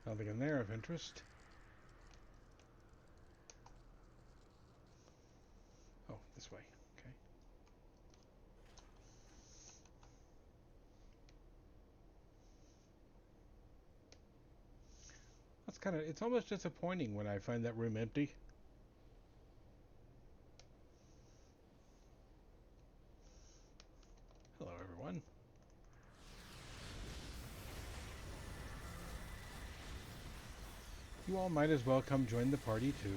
[SPEAKER 1] nothing in there of interest. Oh, this way. Okay. It's almost disappointing when I find that room empty. Hello, everyone. You all might as well come join the party, too.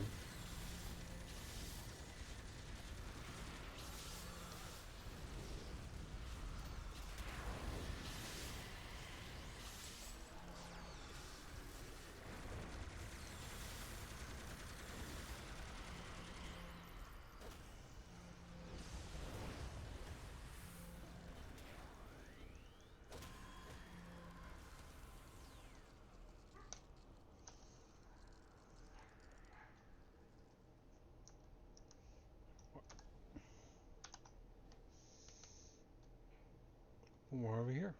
[SPEAKER 1] More over here.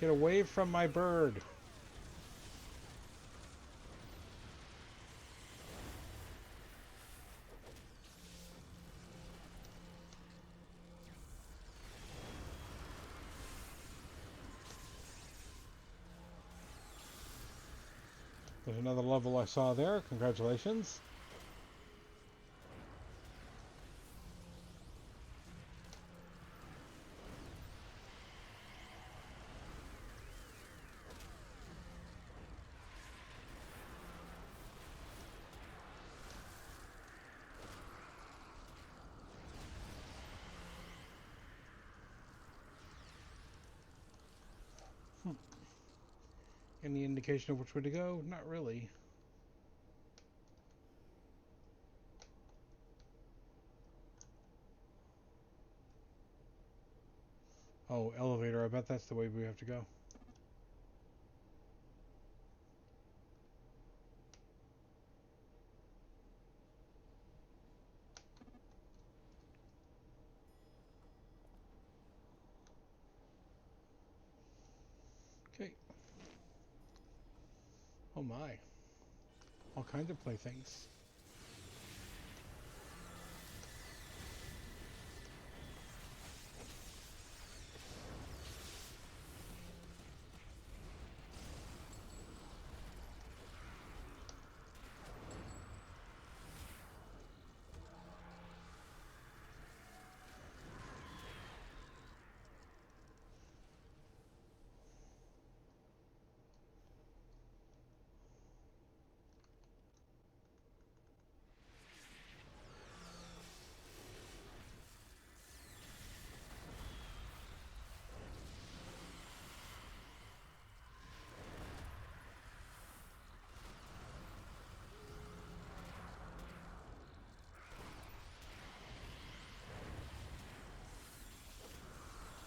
[SPEAKER 1] Get away from my bird. There's another level I saw there. Congratulations. Any indication of which way to go? Not really. Oh, elevator. I bet that's the way we have to go. Okay. Oh my. All kinds of playthings.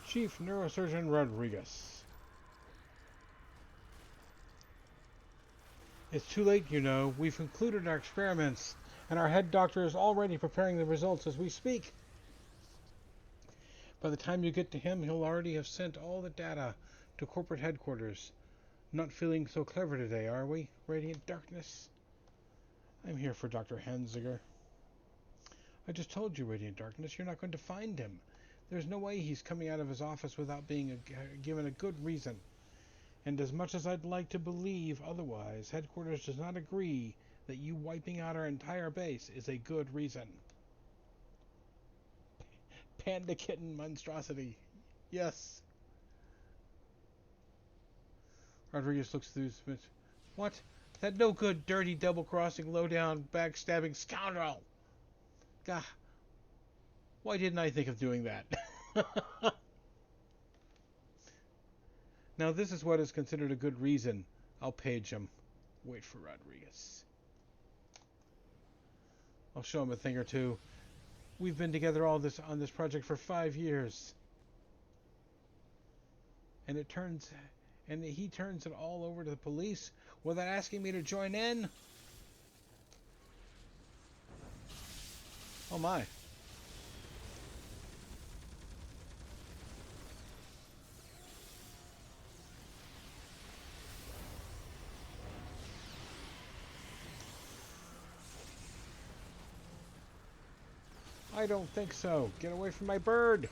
[SPEAKER 1] Chief Neurosurgeon Rodriguez. It's too late, you know. We've concluded our experiments, and our head doctor is already preparing the results as we speak. By the time you get to him, he'll already have sent all the data to corporate headquarters. Not feeling so clever today, are we, Radiant Darkness? I'm here for Dr. Hanziger. I just told you, Radiant Darkness, you're not going to find him. There's no way he's coming out of his office without being given a good reason. And as much as I'd like to believe otherwise, headquarters does not agree that you wiping out our entire base is a good reason. Panda kitten monstrosity. Yes. Rodriguez looks through Smith. What? That no good, dirty, double-crossing, low-down, backstabbing scoundrel! Gah. Why didn't I think of doing that? Now this is what is considered a good reason. I'll page him. Wait for Rodriguez. I'll show him a thing or two. We've been together on this project for 5 years. And he turns it all over to the police without asking me to join in? Oh my. I don't think so. Get away from my bird.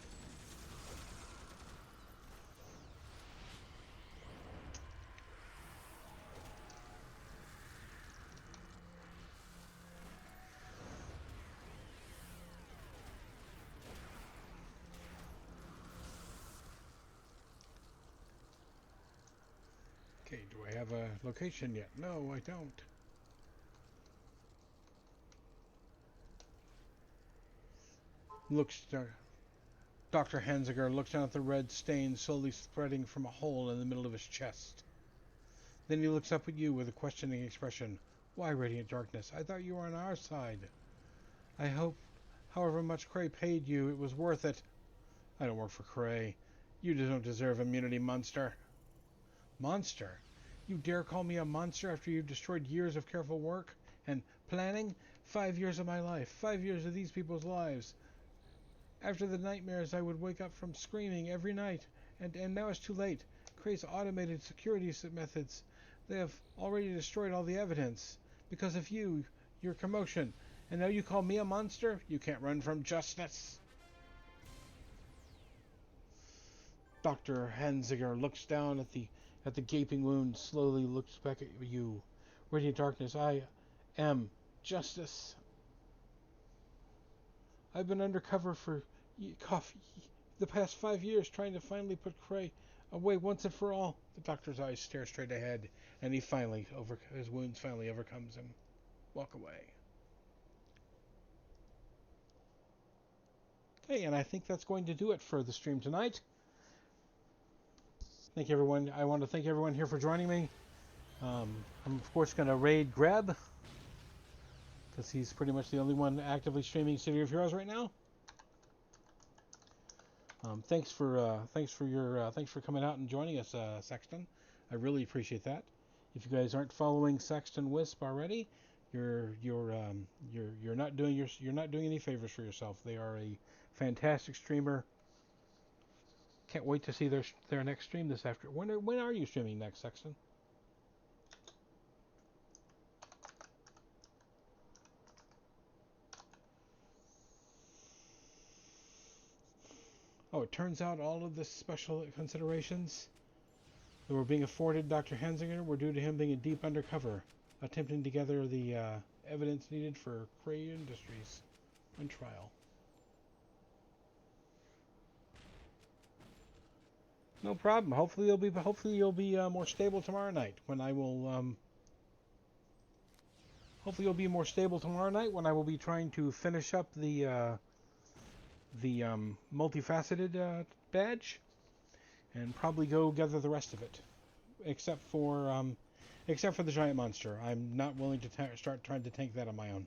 [SPEAKER 1] Okay, do I have a location yet? No, I don't. Dr. Hanziger looks down at the red stain slowly spreading from a hole in the middle of his chest. Then he looks up at you with a questioning expression. Why, Radiant Darkness? I thought you were on our side. I hope, however much Cray paid you, it was worth it. I don't work for Cray. You don't deserve immunity, monster. Monster? You dare call me a monster after you've destroyed years of careful work and planning? 5 years of my life. 5 years of these people's lives. After the nightmares, I would wake up from screaming every night. And now it's too late. Cray's automated security methods. They have already destroyed all the evidence. Because of you, your commotion. And now you call me a monster? You can't run from justice. Dr. Hanziger looks down at the gaping wound, slowly looks back at you. Radiant Darkness, I am justice. I've been undercover for the past 5 years, trying to finally put Cray away once and for all. The doctor's eyes stare straight ahead, and his wounds finally overcomes him. Walk away. Okay, and I think that's going to do it for the stream tonight. Thank you, everyone. I want to thank everyone here for joining me. I'm of course going to raid Greb, because he's pretty much the only one actively streaming City of Heroes right now. Thanks for coming out and joining us, Sexton. I really appreciate that. If you guys aren't following Sexton Wisp already, you're not doing any favors for yourself. They are a fantastic streamer. Can't wait to see their next stream this afternoon. When are you streaming next, Sexton? Oh, it turns out all of the special considerations that were being afforded Dr. Hanziger were due to him being a deep undercover, attempting to gather the evidence needed for Cray Industries on trial. No problem. Hopefully you'll be more stable tomorrow night when I will. Hopefully you'll be more stable tomorrow night when I will be trying to finish up the multifaceted badge, and probably go gather the rest of it, except for the giant monster. I'm not willing to start trying to tank that on my own.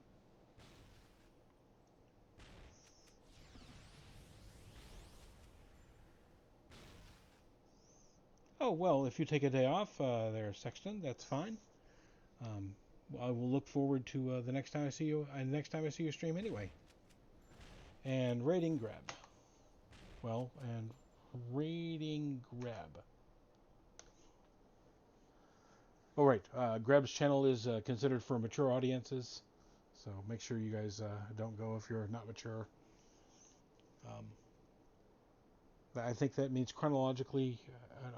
[SPEAKER 1] Oh, well, if you take a day off there, Sexton, that's fine. Um, I will look forward to the next time I see you. Next time I see you stream, anyway. And rating grab. Well, and rating grab. Oh, right. Grab's channel is considered for mature audiences, so make sure you guys don't go if you're not mature. Um, I think that means chronologically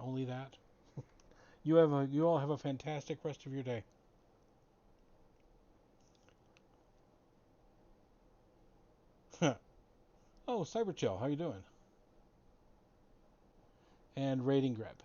[SPEAKER 1] only that. You all have a fantastic rest of your day. Oh, Cyberchill, how you doing? And rating grab.